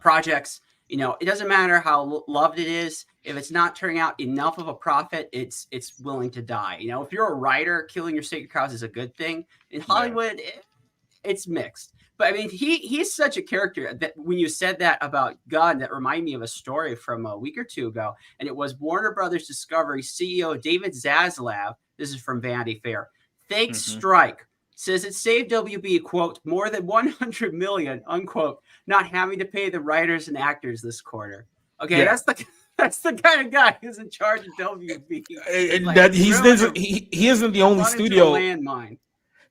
projects. You know, it doesn't matter how loved it is. If it's not turning out enough of a profit, it's willing to die. You know, if you're a writer, killing your sacred cows is a good thing. In Hollywood, it's mixed. But I mean, he's such a character that when you said that about Gunn, that reminded me of a story from a week or two ago. And it was Warner Brothers Discovery CEO David Zaslav. This is from Vanity Fair. Thanks strike. Says it saved WB, quote, more than 100 million, unquote, not having to pay the writers and actors this quarter. Okay, that's the kind of guy who's in charge of WB. Like, he isn't the only studio. Landmine.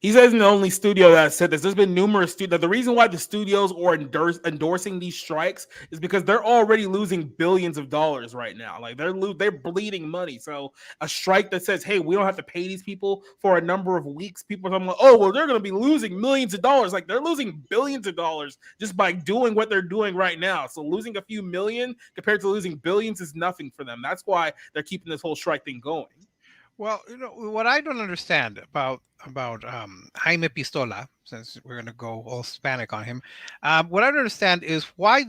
He says in the only studio that said this. There's been numerous studios. The reason why the studios are endorsing these strikes is because they're already losing billions of dollars right now. Like they're bleeding money. So a strike that says, "Hey, we don't have to pay these people for a number of weeks," people are like, "Oh, well, they're going to be losing millions of dollars." Like they're losing billions of dollars just by doing what they're doing right now. So losing a few million compared to losing billions is nothing for them. That's why they're keeping this whole strike thing going. Well, you know what I don't understand about Jaime Pistola, since we're going to go all Hispanic on him. What I don't understand is why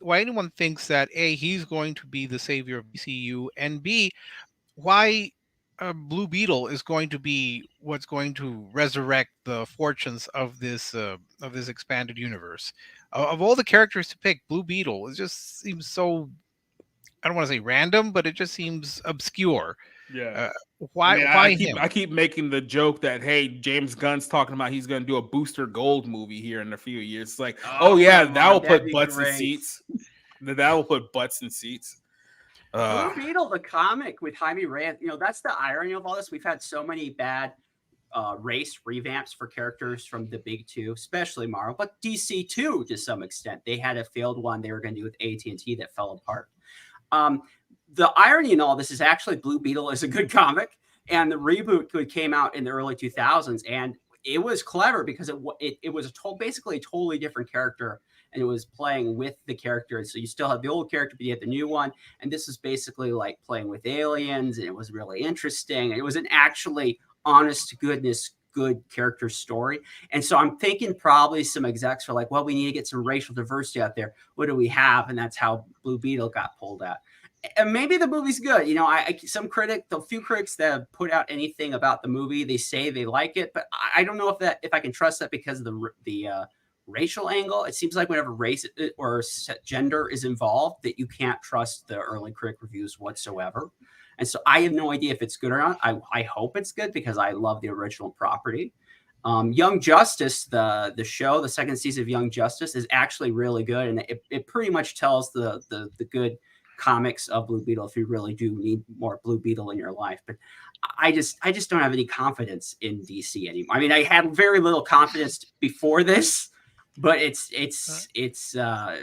anyone thinks that A, he's going to be the savior of DCU, and B, why Blue Beetle is going to be what's going to resurrect the fortunes of this expanded universe. Of all the characters to pick, Blue Beetle, it just seems so, I don't want to say random, but it just seems obscure. Yeah. Why I keep making the joke that, hey, James Gunn's talking about he's going to do a Booster Gold movie here in a few years. It's like, that will put butts in seats. That will put butts in seats. Blue Beetle, the comic with Jaime Reyes, you know, that's the irony of all this. We've had so many bad race revamps for characters from the big two, especially Marvel, but DC too, to some extent. They had a failed one they were going to do with AT&T that fell apart. The irony in all this is actually Blue Beetle is a good comic, and the reboot came out in the early 2000s, and it was clever because it was basically a totally different character, and it was playing with the character. So you still have the old character, but you had the new one, and this is basically like playing with aliens, and it was really interesting. It was an actually honest to goodness good character story. And so I'm thinking probably some execs are like, well, we need to get some racial diversity out there. What do we have? And that's how Blue Beetle got pulled out. And maybe the movie's good. You know, the few critics that have put out anything about the movie, they say they like it, but I don't know if I can trust that because of the racial angle. It seems like whenever race or gender is involved, that you can't trust the early critic reviews whatsoever. And so I have no idea if it's good or not. I hope it's good because I love the original property. Young Justice, the show, the second season of Young Justice is actually really good, and it pretty much tells the good comics of Blue Beetle if you really do need more Blue Beetle in your life. But I just don't have any confidence in DC anymore. I mean, I had very little confidence before this, but it's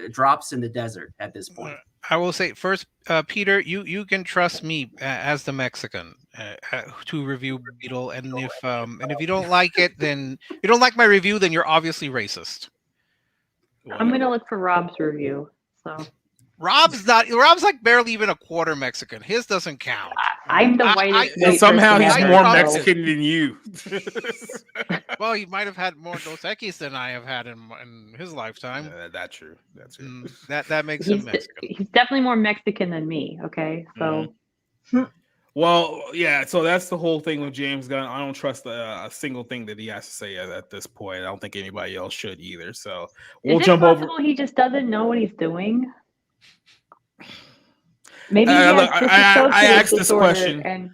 drops in the desert at this point. I will say first, Peter, you can trust me as the Mexican to review Beetle, and if you don't like it, then you don't like my review, then you're obviously racist. I'm gonna look for Rob's review. So Rob's like barely even a quarter Mexican. His doesn't count. I'm the whitest. And somehow he's more Mexican than you. Well, he might have had more Dos Equis than I have had in his lifetime. That's true. That's true. That makes him Mexican. He's definitely more Mexican than me. Okay, so. Well, yeah, so that's the whole thing with James Gunn. I don't trust a single thing that he has to say at this point. I don't think anybody else should either. So we'll Is it jump over. possible he just doesn't know what he's doing? Maybe he has Look, I asked this disorder question and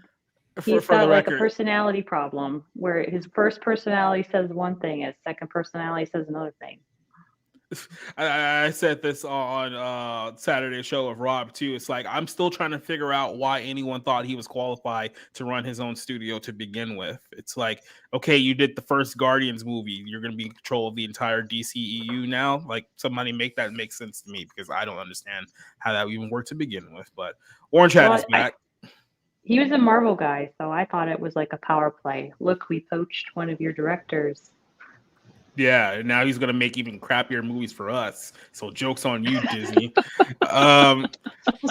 for he's the got like a record. personality problem where his first personality says one thing, his second personality says another thing. I said this on Saturday show of Rob too. It's like I'm still trying to figure out why anyone thought he was qualified to run his own studio to begin with. It's like, okay, you did the first Guardians movie, you're going to be in control of the entire DCEU now. Like, somebody make that make sense to me, because I don't understand how that even worked to begin with. But Orange Hat is back. He was a Marvel guy, so I thought it was like a power play. Look, we poached one of your directors. Yeah, and now he's gonna make even crappier movies for us. So joke's on you, Disney. Something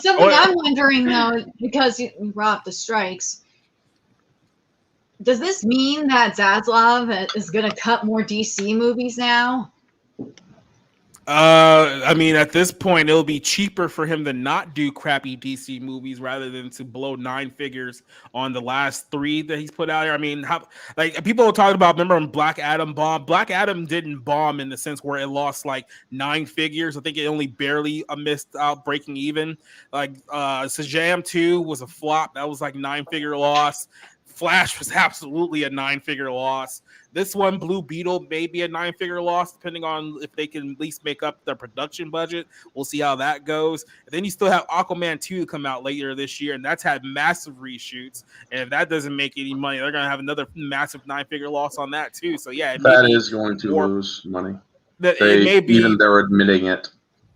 I'm wondering though, because you brought up the strikes, does this mean that Zaslav is gonna cut more DC movies now? I mean, at this point, it'll be cheaper for him to not do crappy DC movies rather than to blow 9 figures on the last 3 that he's put out here. I mean, like people are talking about, remember when Black Adam bombed? Black Adam didn't bomb in the sense where it lost like 9 figures. I think it only barely missed out breaking even. Like Shazam 2 was a flop. That was like 9-figure loss. Flash was absolutely a 9-figure loss. This one, Blue Beetle, may be a 9-figure loss, depending on if they can at least make up their production budget. We'll see how that goes. And then you still have Aquaman 2 come out later this year, and that's had massive reshoots. And if that doesn't make any money, they're going to have another massive 9-figure loss on that too. So yeah, that is going to lose money. It may be, even they're admitting it.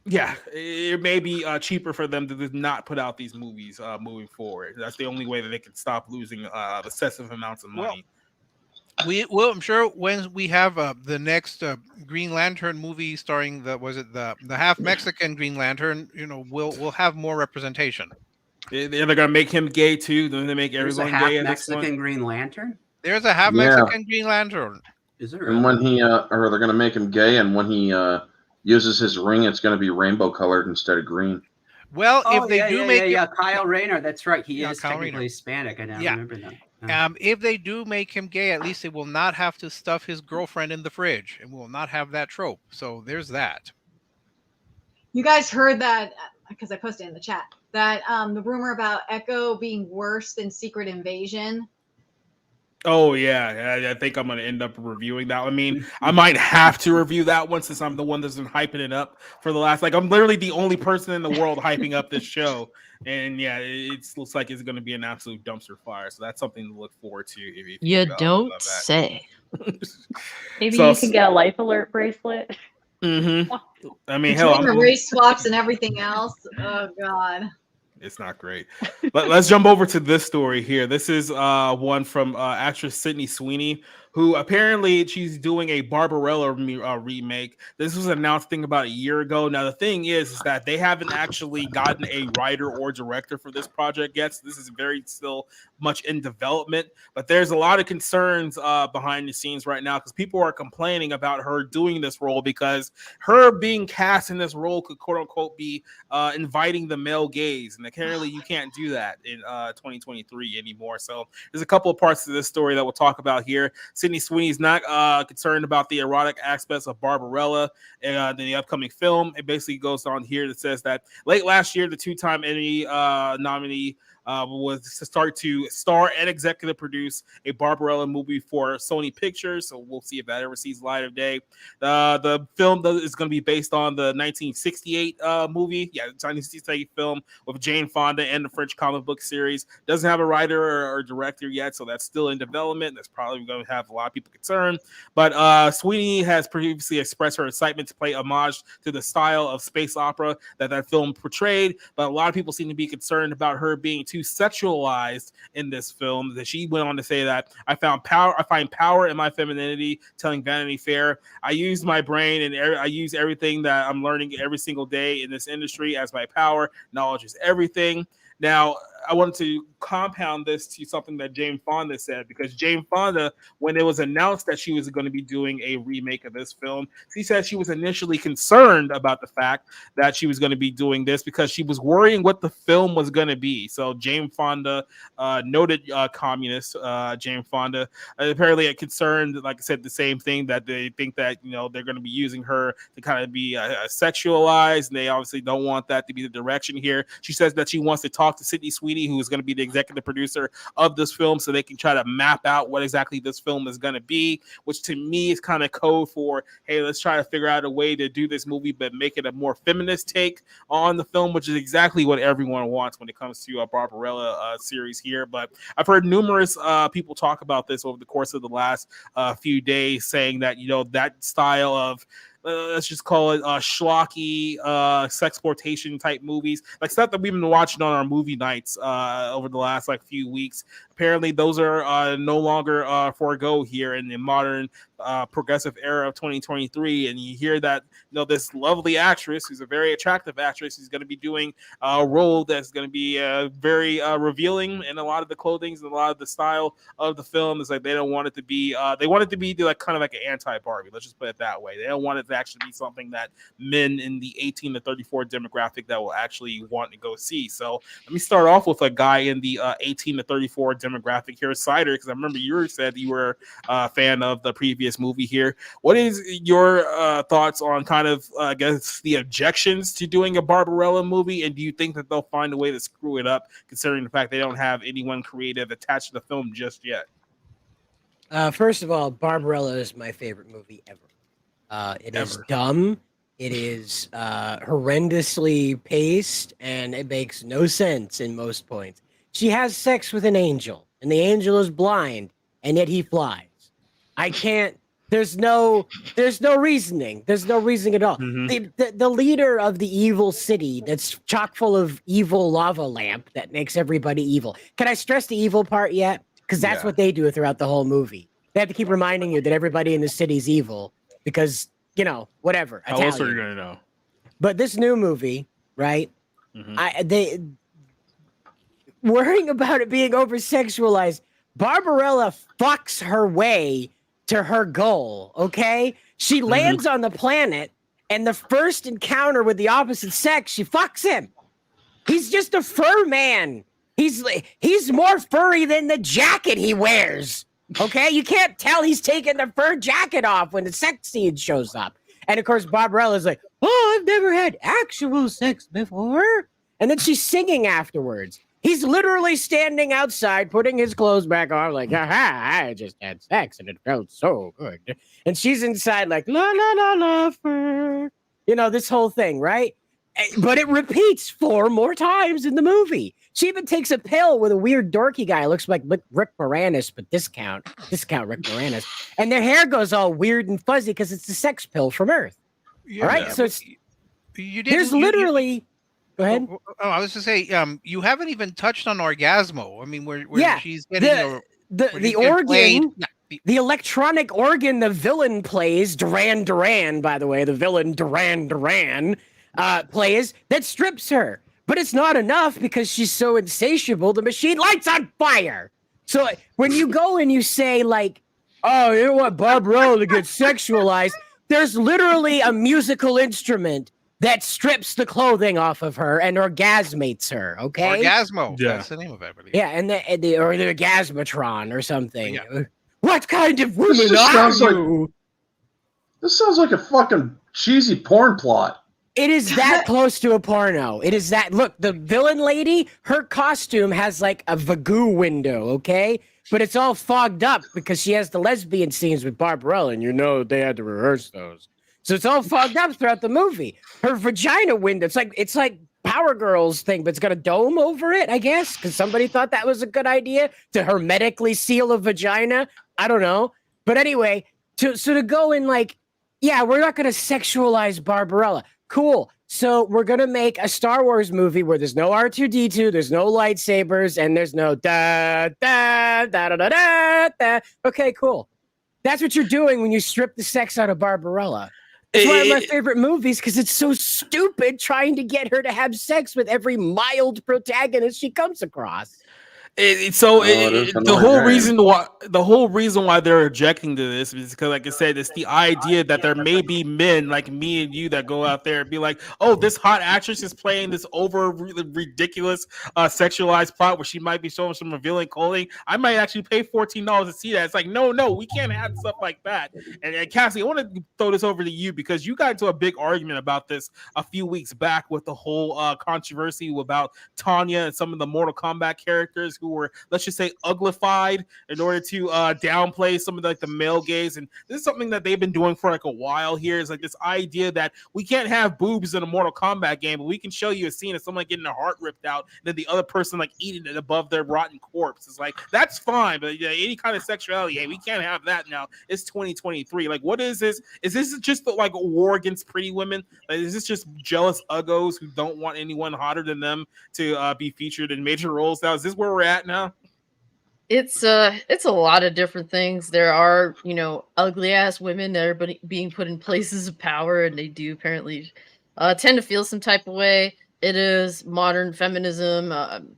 Yeah, it may be cheaper for them to not put out these movies moving forward. That's the only way that they can stop losing excessive amounts of money. I'm sure when we have the next Green Lantern movie starring the half Mexican Green Lantern, we'll have more representation. They're gonna make him gay too. Then they make everyone gay. Half Mexican Green Lantern. There's a half Mexican Green Lantern. Is there? And when he or they're gonna make him gay, and when he uses his ring, it's gonna be rainbow colored instead of green. Well, if they do make Kyle Rayner, that's right. He is Kyle technically Rayner. Hispanic. I now remember that. If they do make him gay, at least they will not have to stuff his girlfriend in the fridge, and we will not have that trope. So there's that. You guys heard that, because I posted in the chat, that the rumor about Echo being worse than Secret Invasion. Oh yeah, I think I'm gonna end up reviewing that. I mean, I might have to review that one since I'm the one that's been hyping it up for the last. Like, I'm literally the only person in the world hyping up this show, and yeah, it looks like it's gonna be an absolute dumpster fire. So that's something to look forward to. If you don't say. Maybe you can get a Life Alert bracelet. Mm-hmm. I mean, Between the race swaps and everything else. Oh God. It's not great. Let's jump over to this story here. This is one from actress Sydney Sweeney, who apparently she's doing a Barbarella remake. This was announced about a year ago. Now, the thing is that they haven't actually gotten a writer or director for this project yet. So this is very still much in development. But there's a lot of concerns behind the scenes right now because people are complaining about her doing this role because her being cast in this role could, quote unquote, be inviting the male gaze. And apparently you can't do that in 2023 anymore. So there's a couple of parts of this story that we'll talk about here. Sydney Sweeney's not concerned about the erotic aspects of Barbarella in the upcoming film. It basically goes on here that says that late last year, the 2-time Emmy nominee was to start to star and executive produce a Barbarella movie for Sony Pictures. So we'll see if that ever sees light of day. The film is going to be based on the 1968 movie. Yeah, the 1968 film with Jane Fonda and the French comic book series. Doesn't have a writer or director yet, so that's still in development. That's probably going to have a lot of people concerned. But Sweeney has previously expressed her excitement to play homage to the style of space opera that film portrayed. But a lot of people seem to be concerned about her being too sexualized in this film. That she went on to say that I find power in my femininity, telling Vanity Fair. I use my brain and I use everything that I'm learning every single day in this industry as my power. Knowledge is everything. Now, I wanted to compound this to something that Jane Fonda said, because Jane Fonda, when it was announced that she was going to be doing a remake of this film, she said she was initially concerned about the fact that she was going to be doing this because she was worrying what the film was going to be. So Jane Fonda, noted communist Jane Fonda, apparently concerned, like I said, the same thing, that they think that, you know, they're going to be using her to kind of be sexualized, and they obviously don't want that to be the direction here. She says that she wants to talk to Sydney Sweeney, who is going to be the executive producer of this film, so they can try to map out what exactly this film is going to be, which to me is kind of code for, hey, let's try to figure out a way to do this movie but make it a more feminist take on the film, which is exactly what everyone wants when it comes to a Barbarella series here. But I've heard numerous people talk about this over the course of the last few days, saying that, you know, that style of let's just call it schlocky sexploitation type movies, like stuff that we've been watching on our movie nights over the last like few weeks. Apparently those are no longer forego here in the modern progressive era of 2023. And you hear that, you know, this lovely actress, who's a very attractive actress, is going to be doing a role that's going to be very revealing in a lot of the clothing and a lot of the style of the film. Is like they don't want it to be they want it to be like kind of like an anti-Barbie, let's just put it that way. They don't want it to actually be something that men in the 18 to 34 demographic that will actually want to go see. So let me start off with a guy in the 18 to 34 demographic here, Cider, because I remember you said you were a fan of the previous movie here. What is your thoughts on kind of I guess the objections to doing a Barbarella movie, and do you think that they'll find a way to screw it up, considering the fact they don't have anyone creative attached to the film just yet? First of all, Barbarella is my favorite movie ever. It is dumb. It is horrendously paced, and it makes no sense in most points. She has sex with an angel, and the angel is blind, and yet he flies. I can't. There's no reasoning. There's no reasoning at all. The leader of the evil city that's chock full of evil lava lamp that makes everybody evil. Can I stress the evil part yet? Because that's what they do throughout the whole movie. They have to keep reminding you that everybody in the city's evil because, you know, whatever. How else are you gonna know? But this new movie, right? They worrying about it being over sexualized. Barbarella fucks her way to her goal. Okay, she lands on the planet, and the first encounter with the opposite sex, she fucks him. He's just a fur man. He's more furry than the jacket he wears. Okay, you can't tell he's taking the fur jacket off when the sex scene shows up. And of course, Barbarella's like, "Oh, I've never had actual sex before," and then she's singing afterwards. He's literally standing outside, putting his clothes back on, like, "Aha, I just had sex and it felt so good." And she's inside, like, "La la la la, fur." You know, this whole thing, right? But it repeats 4 more times in the movie. She even takes a pill with a weird dorky guy. Looks like Rick Moranis, but discount Rick Moranis. And their hair goes all weird and fuzzy because it's the sex pill from Earth. Yeah, all right, so it's there's literally. Go ahead. Oh, I was to say, you haven't even touched on Orgasmo. I mean, where she's getting the organ, the electronic organ the villain plays, Duran Duran, by the way, the villain Duran Duran plays, that strips her. But it's not enough because she's so insatiable, the machine lights on fire. So when you go and you say, like, "Oh, you want Barbarella to get sexualized," there's literally a musical instrument that strips the clothing off of her and orgasmates her, okay? Orgasmo. Yeah. That's the name of it, I believe. Yeah, and the Orgasmatron or something. Yeah. What kind of woman are you? This sounds like a fucking cheesy porn plot. It is that close to a porno. It is that. Look, the villain lady, her costume has like a Vagoo window, okay? But it's all fogged up because she has the lesbian scenes with Barbarella, and you know they had to rehearse those. So it's all fogged up throughout the movie. Her vagina window, it's like Power Girls thing, but it's got a dome over it, I guess, because somebody thought that was a good idea to hermetically seal a vagina. I don't know. But anyway, to go in like, yeah, we're not going to sexualize Barbarella. Cool. So we're going to make a Star Wars movie where there's no R2-D2, there's no lightsabers, and there's no da da da da da da da. Okay, cool. That's what you're doing when you strip the sex out of Barbarella. It's one of my favorite movies because it's so stupid trying to get her to have sex with every mild protagonist she comes across. The whole reason why they're objecting to this is because, like I said, it's the idea that there may be men like me and you that go out there and be like, "Oh, this hot actress is playing this ridiculous sexualized plot where she might be showing some revealing clothing. I might actually pay $14 to see that." It's like, no, we can't have stuff like that. And Cassie, I want to throw this over to you because you got into a big argument about this a few weeks back with the whole controversy about Tanya and some of the Mortal Kombat characters who were, let's just say, uglified in order to downplay some of the male gaze. And this is something that they've been doing for like a while here. Is like this idea that we can't have boobs in a Mortal Kombat game, but we can show you a scene of someone getting their heart ripped out and then the other person like eating it above their rotten corpse. It's like, that's fine, but any kind of sexuality, hey, we can't have that now. It's 2023. Like, what is this? Is this just like a war against pretty women? Like, is this just jealous uggos who don't want anyone hotter than them to be featured in major roles now? Is this where we're at now? It's a lot of different things. There are, ugly ass women that are being put in places of power, and they do apparently tend to feel some type of way. It is modern feminism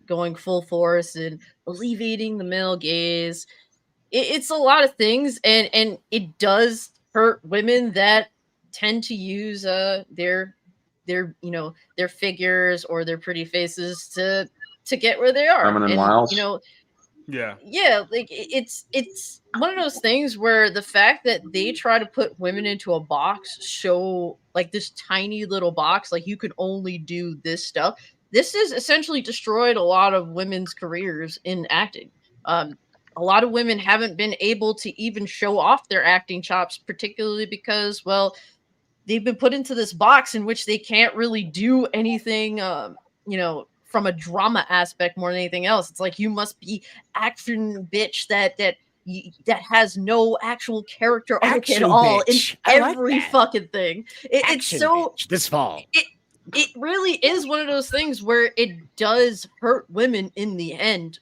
going full force and alleviating the male gaze. It's a lot of things, and it does hurt women that tend to use their figures or their pretty faces to get where they are. Feminine wiles. Yeah, like it's one of those things where the fact that they try to put women into a box, show like this tiny little box, like you can only do this stuff. This has essentially destroyed a lot of women's careers in acting. A lot of women haven't been able to even show off their acting chops, particularly because, well, they've been put into this box in which they can't really do anything, from a drama aspect more than anything else. It's like, you must be action bitch that has no actual character arc at all bitch. In every fucking thing. It's so bitch. This fall. It really is one of those things where it does hurt women in the end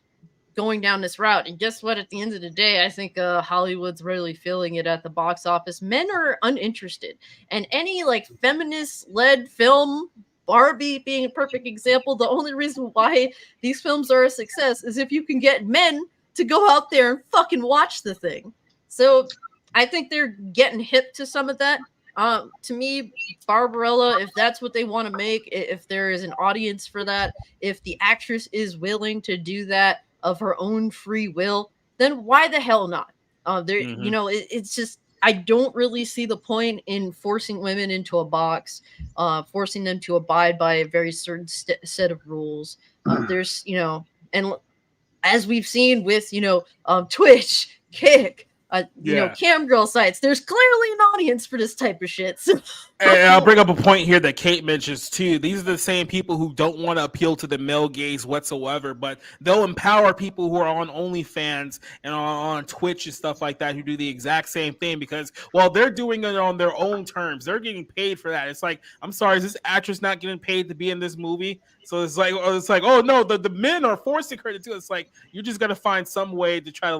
going down this route. And guess what? At the end of the day, I think Hollywood's really feeling it at the box office. Men are uninterested, and any like feminist-led film, Barbie being a perfect example, the only reason why these films are a success is if you can get men to go out there and fucking watch the thing. So I think they're getting hip to some of that. To me, Barbarella, if that's what they want to make, if there is an audience for that, if the actress is willing to do that of her own free will, then why the hell not? It's just, I don't really see the point in forcing women into a box, forcing them to abide by a very certain set of rules. There's, and as we've seen with, Twitch, Kick, cam girl sites, there's clearly an audience for this type of shit. So. And I'll bring up a point here that Kate mentions too. These are the same people who don't want to appeal to the male gaze whatsoever, but they'll empower people who are on OnlyFans and on Twitch and stuff like that who do the exact same thing because, well, they're doing it on their own terms. They're getting paid for that. It's like, I'm sorry, is this actress not getting paid to be in this movie? So it's like, oh no, the men are forcing her to do it. It's like, you just got to find some way to try to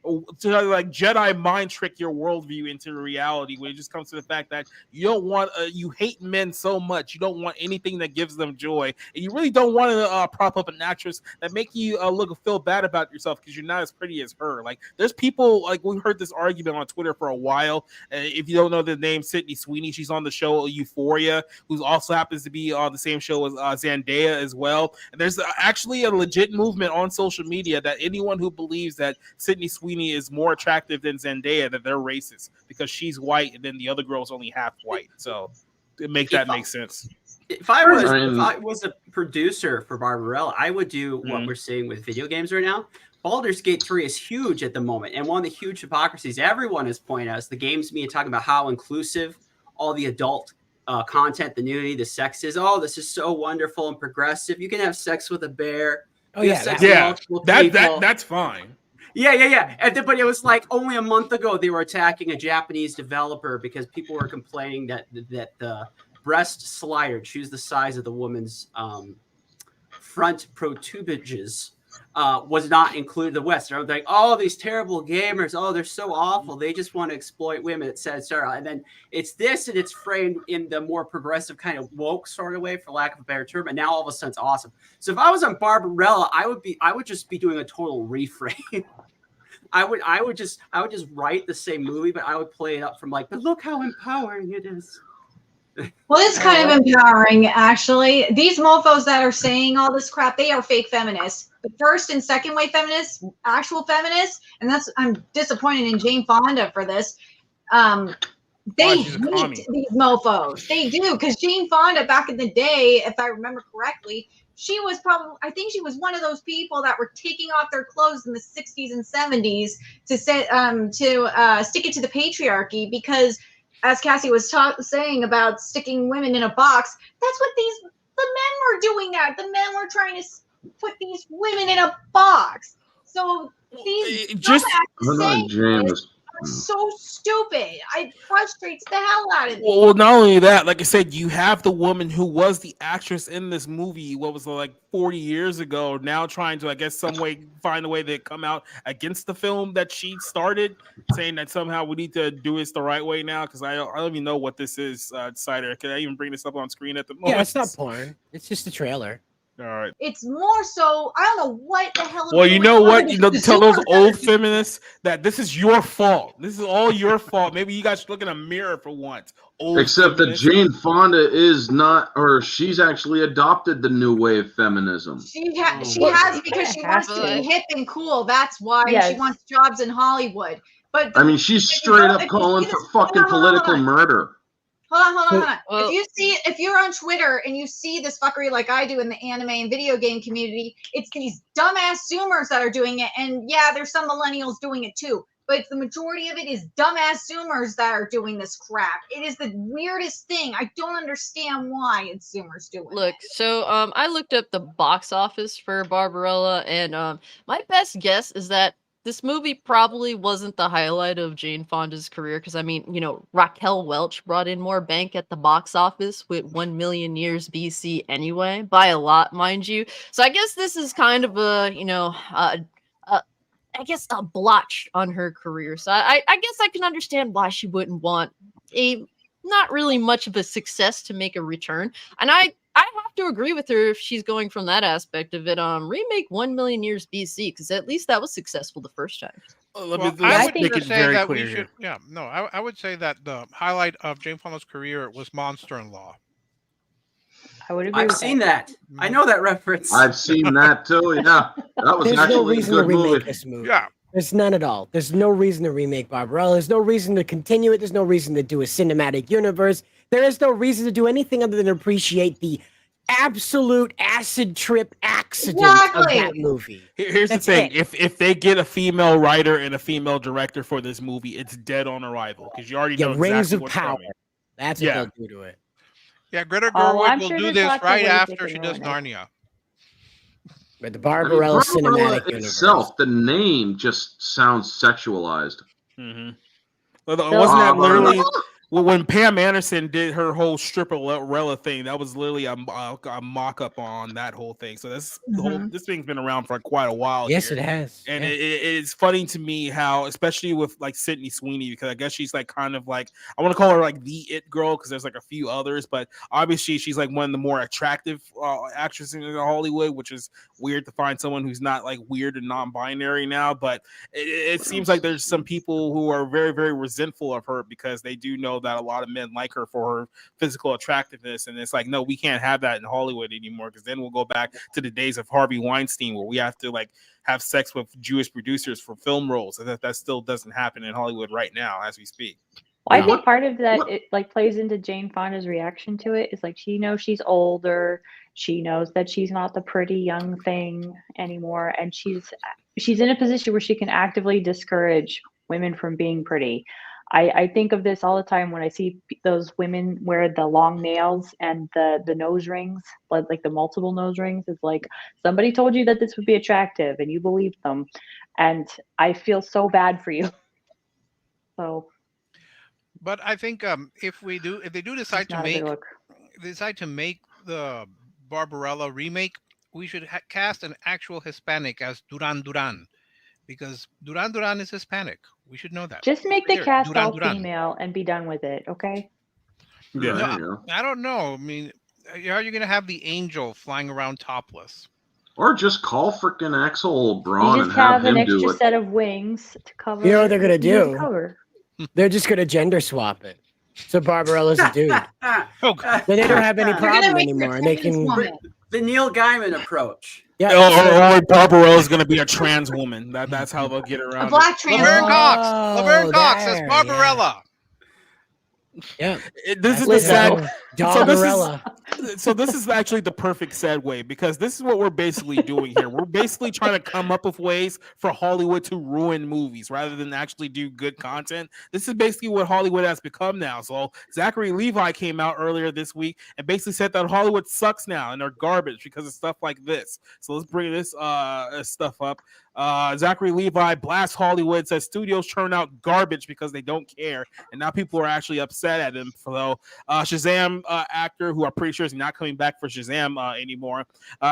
Jedi mind trick your worldview into reality when it just comes to the fact that you don't want you hate men so much, you don't want anything that gives them joy, and you really don't want to prop up an actress that make you feel bad about yourself because you're not as pretty as her. Like, there's people, like, we've heard this argument on Twitter for a while. If you don't know the name Sydney Sweeney, she's on the show Euphoria, who also happens to be on the same show as Zendaya as well. And there's actually a legit movement on social media that anyone who believes that Sydney Sweeney is more attractive than Zendaya, that they're racist because she's white and then the other girl's only half white. So make sense. If I was a producer for Barbarella, I would do what we're seeing with video games right now. Baldur's Gate 3 is huge at the moment, and one of the huge hypocrisies everyone is pointing out is the games media talking about how inclusive all the adult content, the nudity, the sex is. Oh, this is so wonderful and progressive. You can have sex with a bear. Oh yeah, that's fine. Yeah. But it was like only a month ago they were attacking a Japanese developer because people were complaining that the breast slider, choose the size of the woman's front protuberances, was not included in the West. I was like, oh, these terrible gamers, oh, they're so awful. They just want to exploit women, etc. And then it's this, and it's framed in the more progressive kind of woke sort of way, for lack of a better term. And now all of a sudden it's awesome. So if I was on Barbarella, I would just be doing a total reframe. I would just write the same movie, but I would play it up from like, but look how empowering it is. Well, it's kind of empowering, actually. These mofos that are saying all this crap, they are fake feminists. The first and second wave feminists, actual feminists, and I'm disappointed in Jane Fonda for this. They hate these mofos. They do, because Jane Fonda back in the day, if I remember correctly, I think she was one of those people that were taking off their clothes in the 60s and 70s to stick it to the patriarchy, because as Cassie was saying about sticking women in a box, that's what the men were doing that. The men were trying to put these women in a box. So these dumbasses are so stupid. It frustrates the hell out of me. Well, not only that, like I said, you have the woman who was the actress in this movie, what was it, like 40 years ago, now trying to, I guess, find a way to come out against the film that she started, saying that somehow we need to do this the right way now, because I don't even know what this is, Cider. Can I even bring this up on screen at the moment? Yeah, it's not porn. It's just a trailer. All right. It's more so, I don't know what the hell. Well, you know what? Tell those old feminists that this is your fault. This is all your fault. Maybe you guys should look in a mirror for once. Except that Jane Fonda is not, or she's actually adopted the new wave feminism. She has, because she wants to be hip and cool. That's why she wants jobs in Hollywood. But I mean, she's straight up calling for fucking political murder. Hold on. Well, if you're on Twitter and you see this fuckery like I do in the anime and video game community, it's these dumbass Zoomers that are doing it. And yeah, there's some millennials doing it too. But the majority of it is dumbass Zoomers that are doing this crap. It is the weirdest thing. I don't understand why it's Zoomers doing it. Look, so I looked up the box office for Barbarella, and my best guess is that this movie probably wasn't the highlight of Jane Fonda's career, because, I mean, you know, Raquel Welch brought in more bank at the box office with 1 million years BC anyway, by a lot, mind you. So I guess this is kind of a, you know, I guess a blotch on her career. So I guess I can understand why she wouldn't want a not really much of a success to make a return. And I have to agree with her if she's going from that aspect of it. Remake 1 million years BC, because at least that was successful the first time. I would say that we should. Yeah, no, I would say that the highlight of Jane Fonda's career was Monster in Law. I would agree. I've seen that. I know that reference. I've seen that too. Yeah, that was There's no reason to remake this movie. Yeah. There's none at all. There's no reason to remake Barbarella. There's no reason to continue it. There's no reason to do a cinematic universe. There is no reason to do anything other than appreciate the absolute acid trip accident of that movie. Here's the thing: if they get a female writer and a female director for this movie, it's dead on arrival, because you already know Rings exactly of what's Power. coming. That's what they'll do to it. Yeah, Greta Gerwig will sure do there's this lots of right ways after they she can does ruin Narnia. But the Barbarella cinematic universe itself, the name just sounds sexualized. Mm-hmm. Wasn't that literally when Pam Anderson did her whole Stripperella thing? That was literally a mock-up on that whole thing. So this this thing's been around for quite a while. Yes, here. it has. And it's funny to me how, especially with like Sydney Sweeney, because I guess she's like kind of like, I want to call her like the it girl, because there's like a few others, but obviously she's like one of the more attractive actresses in Hollywood, which is weird to find someone who's not like weird and non-binary now. But it seems like there's some people who are very, very resentful of her, because they do know that a lot of men like her for her physical attractiveness, and it's like, no, we can't have that in Hollywood anymore, because then we'll go back to the days of Harvey Weinstein, where we have to like have sex with Jewish producers for film roles, and that still doesn't happen in Hollywood right now as we speak. Well, I think part of that it like plays into Jane Fonda's reaction to it. Is like, she knows she's older, she knows that she's not the pretty young thing anymore, and she's in a position where she can actively discourage women from being pretty. I think of this all the time when I see those women wear the long nails and the nose rings, like the multiple nose rings. It's like, somebody told you that this would be attractive and you believed them, and I feel so bad for you. So, but I think if they do decide to make the Barbarella remake, we should cast an actual Hispanic as Duran Duran, because Duran Duran is Hispanic. We should know that. Just make the Here, cast Duran all Duran. female and be done with it, okay? Yeah. No, I don't know. I mean, how are you going to have the angel flying around topless? Or just call freaking Axel You Braun and just have have an him do extra it. set of wings to cover. You know what they're gonna you need to do? cover. They're just gonna gender swap it. So Barbarella's a dude. Oh, Then they don't have any They're problem gonna make her anymore. a And they trans can. woman. The Neil Gaiman approach. Yeah. Or Barbarella is going to be a trans woman. That's how they'll get around A black trans Laverne woman. Cox. Laverne Cox as there, Barbarella. Yeah. This is the Lizzo. sad. Barbarella. So this is actually the perfect segue, because this is what we're basically doing here. We're basically trying to come up with ways for Hollywood to ruin movies rather than actually do good content. This is basically what Hollywood has become now. So Zachary Levi came out earlier this week and basically said that Hollywood sucks now and they're garbage because of stuff like this. So let's bring this stuff up. Zachary Levi blasts Hollywood, says studios churn out garbage because they don't care, and now people are actually upset at him. So Shazam actor, who I'm pretty sure is not coming back for Shazam anymore,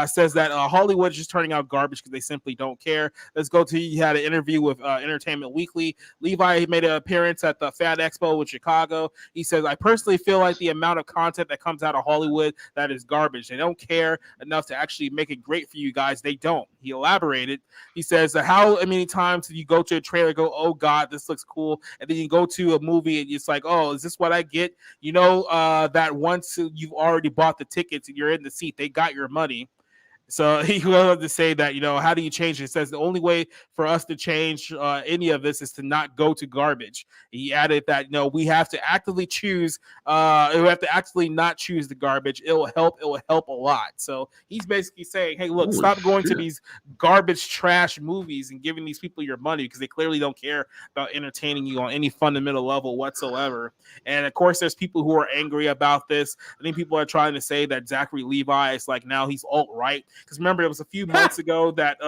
says that Hollywood is just turning out garbage because they simply don't care. Let's go to, he had an interview with Entertainment Weekly. Levi made an appearance at the Fan Expo in Chicago. He says, I personally feel like the amount of content that comes out of Hollywood, that is garbage. They don't care enough to actually make it great for you guys. They don't. He elaborated. He says, how many times do you go to a trailer, go, oh God, this looks cool, and then you go to a movie and it's like, oh, is this what I get? You know, that once you've already bought the tickets and you're in the seat, they got your money. So he wanted to say that, you know, how do you change it? He says the only way for us to change any of this is to not go to garbage. He added that, you know, we have to actively choose. We have to actually not choose the garbage. It will help a lot. So he's basically saying, hey, look, stop going to these garbage trash movies and giving these people your money because they clearly don't care about entertaining you on any fundamental level whatsoever. And of course, there's people who are angry about this. I think people are trying to say that Zachary Levi is like, now he's alt-right. Because remember, it was a few months ago that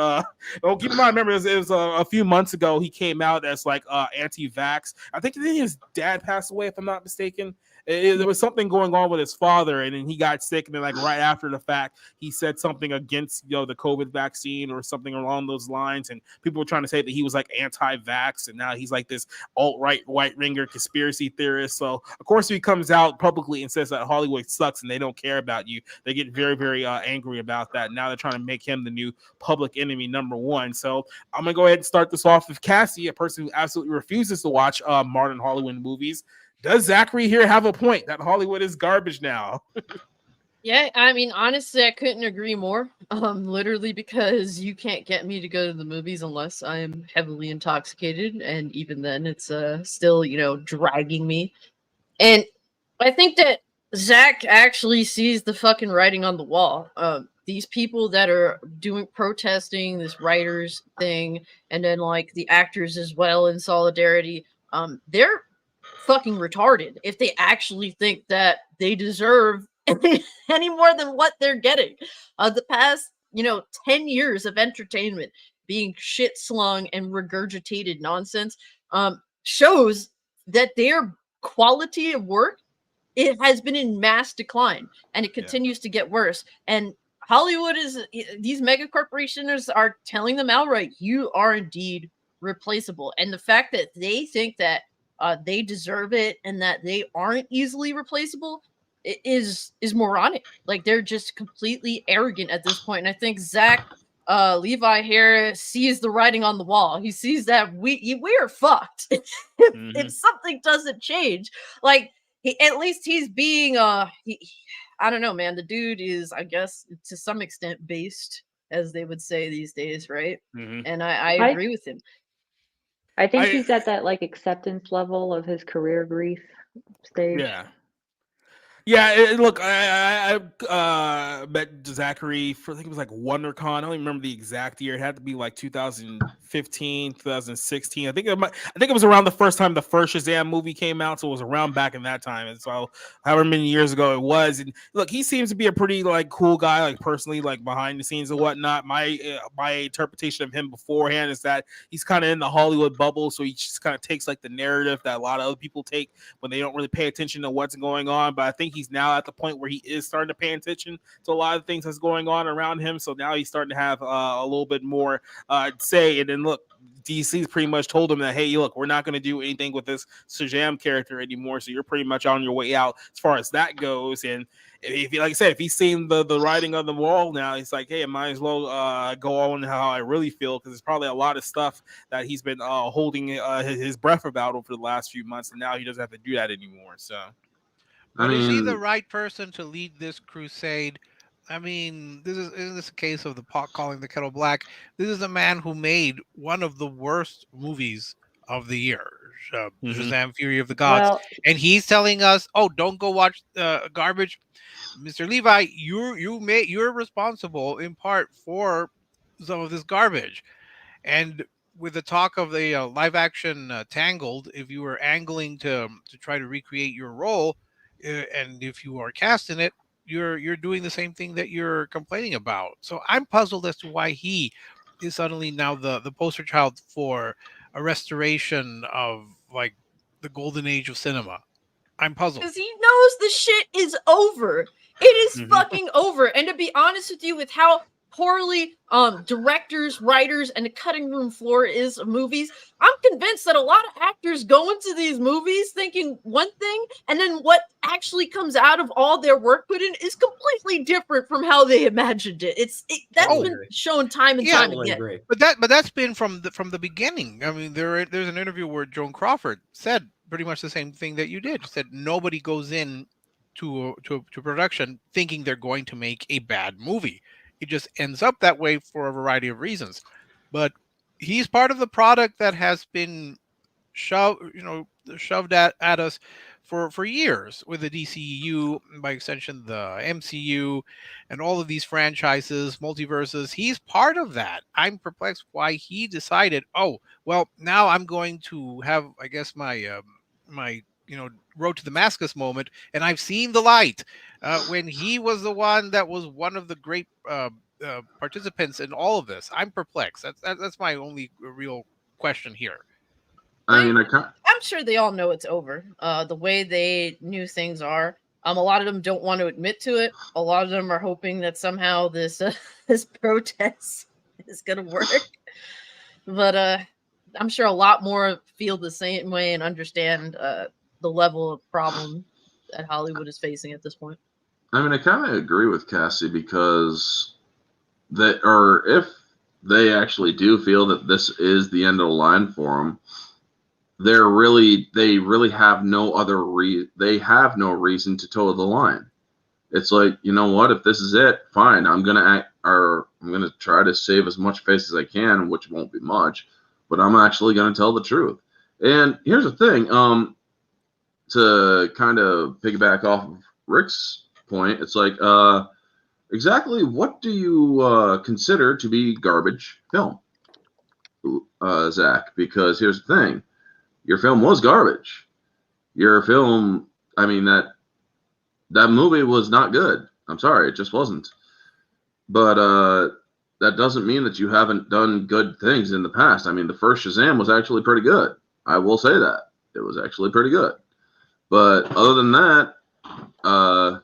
keep in mind, remember, it was a few months ago he came out as like anti-vax. I think his dad passed away, if I'm not mistaken. There was something going on with his father, and then he got sick, and then like right after the fact, he said something against, you know, the COVID vaccine or something along those lines, and people were trying to say that he was like anti-vax, and now he's like this alt-right white ringer conspiracy theorist. So of course, if he comes out publicly and says that Hollywood sucks and they don't care about you, they get very, very angry about that. Now they're trying to make him the new public enemy number one. So I'm gonna go ahead and start this off with Cassie, a person who absolutely refuses to watch modern Hollywood movies. Does Zachary here have a point that Hollywood is garbage now? Yeah, I mean, honestly, I couldn't agree more. Literally, because you can't get me to go to the movies unless I am heavily intoxicated, and even then, it's still, you know, dragging me. And I think that Zach actually sees the fucking writing on the wall. These people that are doing protesting this writers thing, and then like the actors as well in solidarity, they're fucking retarded if they actually think that they deserve any more than what they're getting. The past, you know, 10 years of entertainment being shit slung and regurgitated nonsense shows that their quality of work, it has been in mass decline, and it continues to get worse. And Hollywood is, these mega corporations are telling them outright, you are indeed replaceable. And the fact that they think that they deserve it and that they aren't easily replaceable is moronic. Like, they're just completely arrogant at this point. And I think Zach Levi here sees the writing on the wall. He sees that we are fucked if something doesn't change. Like, at least he's being I don't know, man. The dude is, I guess, to some extent based, as they would say these days, right? And I agree with him. I think he's at that like acceptance level of his career grief stage. Yeah, look, I met Zachary for, I think it was like WonderCon. I don't even remember the exact year. It had to be like 2015, 2016. I think it was around the first time the first Shazam movie came out, so it was around back in that time. And so however many years ago it was. And look, he seems to be a pretty like cool guy, like personally, like behind the scenes and whatnot. My interpretation of him beforehand is that he's kind of in the Hollywood bubble, so he just kind of takes like the narrative that a lot of other people take when they don't really pay attention to what's going on. But I think he's now at the point where he is starting to pay attention to a lot of things that's going on around him. So now he's starting to have a little bit more say. And then look, DC's pretty much told him that, hey, look, we're not going to do anything with this Shazam character anymore. So you're pretty much on your way out as far as that goes. And if, like I said, if he's seen the writing on the wall now, he's like, hey, I might as well go on how I really feel, because there's probably a lot of stuff that he's been holding his breath about over the last few months, and now he doesn't have to do that anymore. So, but is he the right person to lead this crusade? I mean, isn't this a case of the pot calling the kettle black? This is a man who made one of the worst movies of the year, Shazam: Fury of the Gods, and he's telling us, "Oh, don't go watch garbage." Mr. Levi, you're responsible in part for some of this garbage, and with the talk of the live action Tangled, if you were angling to try to recreate your role, and if you are cast in it, you're doing the same thing that you're complaining about. So I'm puzzled as to why he is suddenly now the poster child for a restoration of like the golden age of cinema. I'm puzzled. Because he knows the shit is over. It is fucking over. And to be honest with you, with how poorly directors, writers, and the cutting room floor is of movies, I'm convinced that a lot of actors go into these movies thinking one thing, and then what actually comes out of all their work put in is completely different from how they imagined it. That's been shown time and time again. But that's been from the beginning. I mean, there's an interview where Joan Crawford said pretty much the same thing that you did. She said nobody goes in to production thinking they're going to make a bad movie. It just ends up that way for a variety of reasons. But he's part of the product that has been shoved at us for years with the DCEU, by extension the MCU, and all of these franchises, multiverses. He's part of that. I'm perplexed why he decided, oh, well, now I'm going to have, I guess, my road to Damascus moment, and I've seen the light when he was the one that was one of the great participants in all of this. I'm perplexed. That's my only real question here. I mean, I'm sure they all know it's over. The way they knew things are. A lot of them don't want to admit to it. A lot of them are hoping that somehow this protest is going to work. But I'm sure a lot more feel the same way and understand the level of problem that Hollywood is facing at this point. I mean, I kind of agree with Cassie, because if they actually do feel that this is the end of the line for them, they really have no other they have no reason to toe the line. It's like, you know what, if this is it, fine, I'm gonna try to save as much face as I can, which won't be much, but I'm actually gonna tell the truth. And here's the thing, to kind of piggyback off of Rick's point, it's like, exactly what do you consider to be garbage film, Zach? Because here's the thing, your film was garbage. Your film, I mean, that movie was not good. I'm sorry, it just wasn't. But that doesn't mean that you haven't done good things in the past. I mean, the first Shazam was actually pretty good. I will say that. It was actually pretty good. But other than that, I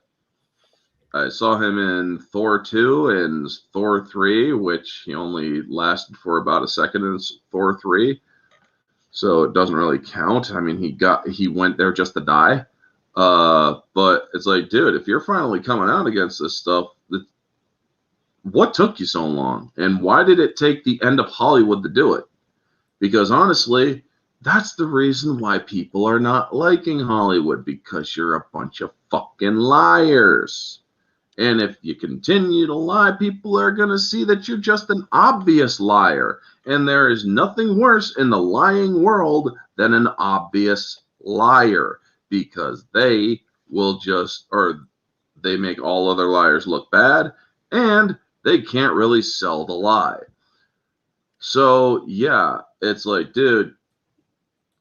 saw him in Thor 2 and Thor 3, which he only lasted for about a second in Thor 3. So it doesn't really count. I mean, he went there just to die. But it's like, dude, if you're finally coming out against this stuff, what took you so long? And why did it take the end of Hollywood to do it? Because honestly, that's the reason why people are not liking Hollywood, because you're a bunch of fucking liars. And if you continue to lie, people are going to see that you're just an obvious liar. And there is nothing worse in the lying world than an obvious liar, because they make all other liars look bad, and they can't really sell the lie. So, yeah, it's like, dude,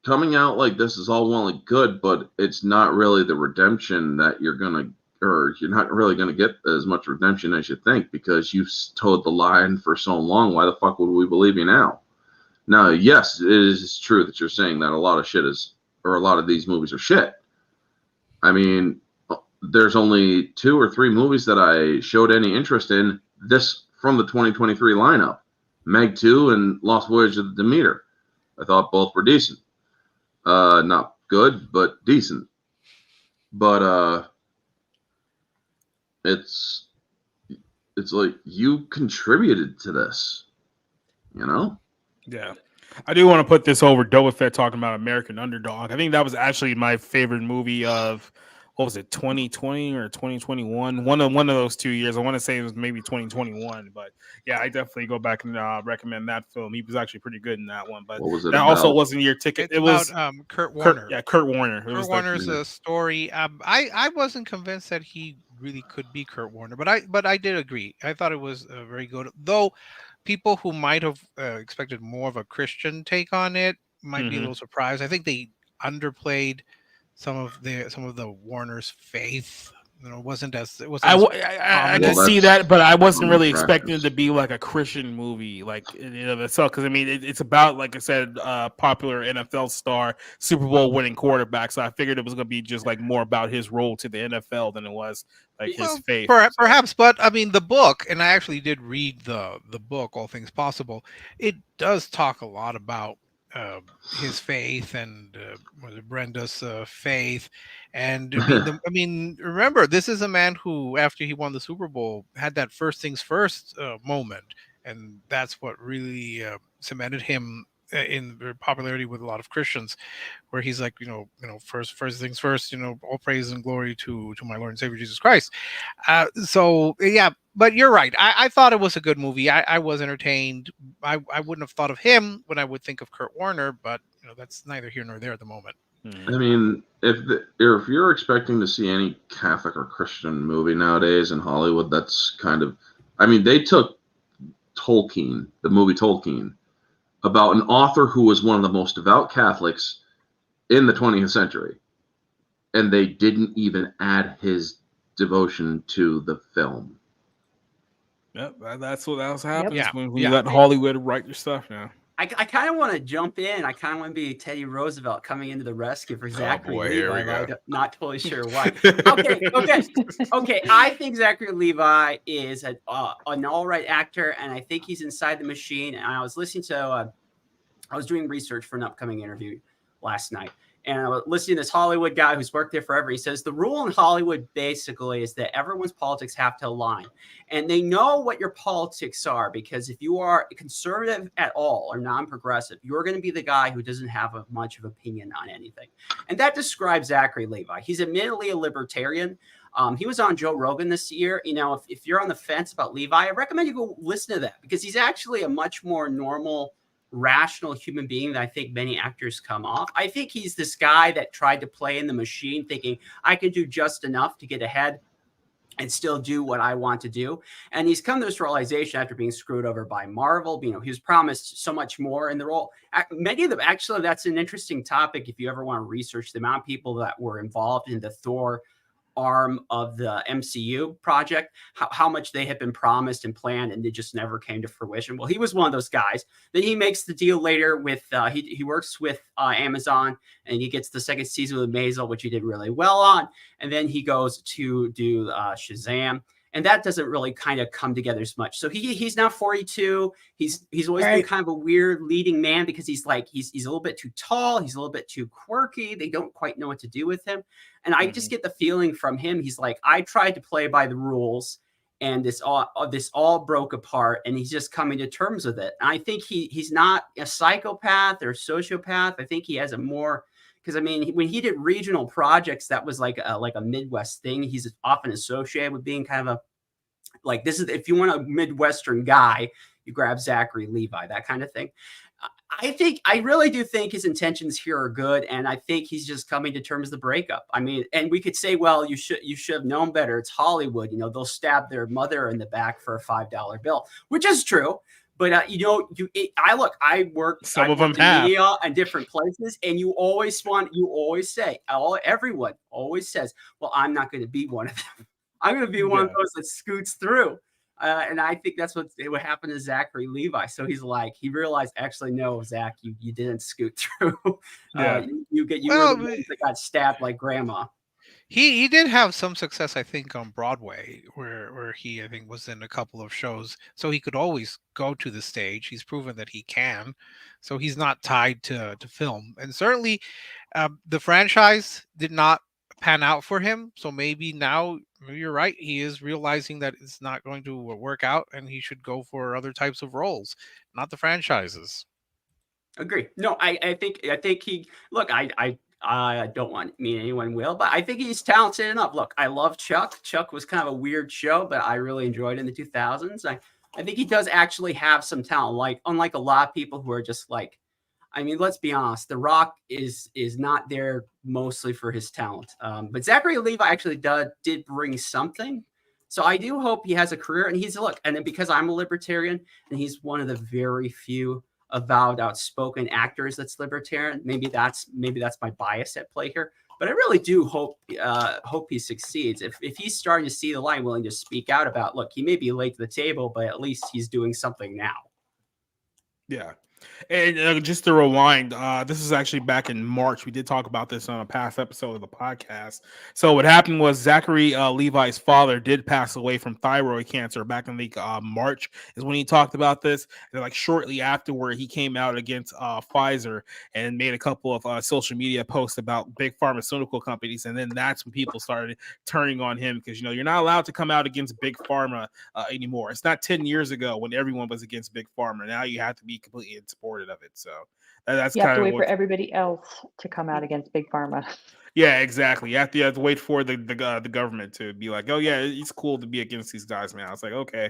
coming out like this is all well and good, but it's not really the redemption that you're not really going to get as much redemption as you think, because you've toed the line for so long. Why the fuck would we believe you now? Now, yes, it is true that you're saying that a lot of these movies are shit. I mean, there's only 2 or 3 movies that I showed any interest in this from the 2023 lineup. Meg 2 and Lost Voyage of the Demeter. I thought both were decent. Not good, but decent. But it's like you contributed to this, you know? Yeah. I do want to put this over Doba Fett talking about American Underdog. I think that was actually my favorite movie of, what was it, 2020 or 2021? One of those 2 years. I want to say it was maybe 2021, but yeah, I definitely go back and recommend that film. He was actually pretty good in that one, but what was it that about? also wasn't your ticket. It's it was about Kurt Warner. Kurt Warner. Kurt Warner's a story. I wasn't convinced that he really could be Kurt Warner, but I did agree. I thought it was very good, though. People who might have expected more of a Christian take on it might be a little surprised. I think they underplayed some of the Warner's faith. You know, it wasn't as I can see that, but I wasn't really expecting it to be like a Christian movie, like in of itself. Because I mean, it's about, like I said, popular NFL star, Super Bowl winning quarterback. So I figured it was going to be just like more about his role to the NFL than it was like his faith. Perhaps, but I mean, the book, and I actually did read the book, All Things Possible. It does talk a lot about his faith and Brenda's faith, and I mean, remember, this is a man who, after he won the Super Bowl, had that first things first moment, and that's what really cemented him in popularity with a lot of Christians, where he's like, first things first, all praise and glory to my Lord and Savior Jesus Christ. So yeah, but you're right. I thought it was a good movie. I was entertained. I wouldn't have thought of him when I would think of Kurt Warner, but that's neither here nor there at the moment. I mean, if you're expecting to see any Catholic or Christian movie nowadays in Hollywood, that's kind of, I mean, they took Tolkien, the movie Tolkien, about an author who was one of the most devout Catholics in the 20th century, and they didn't even add his devotion to the film. Yep, that's what else happens when you Yeah. let Hollywood write your stuff now. I kind of want to jump in. I kind of want to be Teddy Roosevelt coming into the rescue for Zachary Levi. I'm not totally sure why. Okay. I think Zachary Levi is an all right actor, and I think he's inside the machine. And I was listening to, I was doing research for an upcoming interview last night, and I was listening to this Hollywood guy who's worked there forever. He says the rule in Hollywood basically is that everyone's politics have to align, and they know what your politics are, because if you are conservative at all or non-progressive, you're going to be the guy who doesn't have much of opinion on anything. And that describes Zachary Levi. He's admittedly a libertarian. He was on Joe Rogan this year. If you're on the fence about Levi, I recommend you go listen to that, because he's actually a much more normal, rational human being that I think many actors come off. I think he's this guy that tried to play in the machine, thinking I can do just enough to get ahead and still do what I want to do. And he's come to this realization after being screwed over by Marvel. He was promised so much more in the role. Many of them, actually, that's an interesting topic if you ever want to research the amount of people that were involved in the Thor arm of the MCU project, how much they had been promised and planned, and it just never came to fruition. Well, he was one of those guys. Then he makes the deal later with he works with Amazon, and he gets the second season with Maisel, which he did really well on. And then he goes to do Shazam, and that doesn't really kind of come together as much. So he's now 42. He's always been kind of a weird leading man, because he's a little bit too tall. He's a little bit too quirky. They don't quite know what to do with him. And I just get the feeling from him, he's like, I tried to play by the rules, and this all broke apart, and he's just coming to terms with it. And I think he's not a psychopath or a sociopath. I think he has a more, because I mean, when he did regional projects, that was like a Midwest thing. He's often associated with being kind of this is, if you want a Midwestern guy, you grab Zachary Levi, that kind of thing. I really do think his intentions here are good, and I think he's just coming to terms with the breakup. I mean, and we could say, well, you should have known better. It's Hollywood. They'll stab their mother in the back for a $5 bill, which is true. But I work. Some of them have media and different places, and everyone always says, well, I'm not going to be one of them. I'm going to be one of those that scoots through. And I think that's what happened to Zachary Levi. So he realized, actually, no, Zach, you didn't scoot through. You were the ones that got stabbed like grandma. He did have some success, I think, on Broadway, where he, I think, was in a couple of shows. So he could always go to the stage. He's proven that he can. So he's not tied to film. And certainly, the franchise did not pan out for him. So maybe now you're right. He is realizing that it's not going to work out, and he should go for other types of roles, not the franchises. Agree. No, I think he look. I don't want me anyone will, but I think he's talented enough. Look, I love Chuck. Chuck was kind of a weird show, but I really enjoyed it in the 2000s. I think he does actually have some talent. Like unlike a lot of people who are just like, I mean, let's be honest. The Rock is not there mostly for his talent. But Zachary Levi actually did bring something. So I do hope he has a career. And and then because I'm a libertarian, and he's one of the very few avowed outspoken actors that's libertarian. Maybe that's my bias at play here. But I really do hope he succeeds. If he's starting to see the line, willing to speak out about, look, he may be late to the table, but at least he's doing something now. Yeah. And just to rewind, this is actually back in March. We did talk about this on a past episode of the podcast. So what happened was Zachary Levi's father did pass away from thyroid cancer back in March is when he talked about this. And like shortly afterward, he came out against Pfizer and made a couple of social media posts about big pharmaceutical companies. And then that's when people started turning on him because, you're not allowed to come out against big pharma anymore. It's not 10 years ago when everyone was against big pharma. Now you have to be completely supported of it. So that's you have kind to of wait for everybody else to come out against big pharma. Yeah, exactly. You have to wait for the government to be like, oh yeah, it's cool to be against these guys, man. It's like, okay,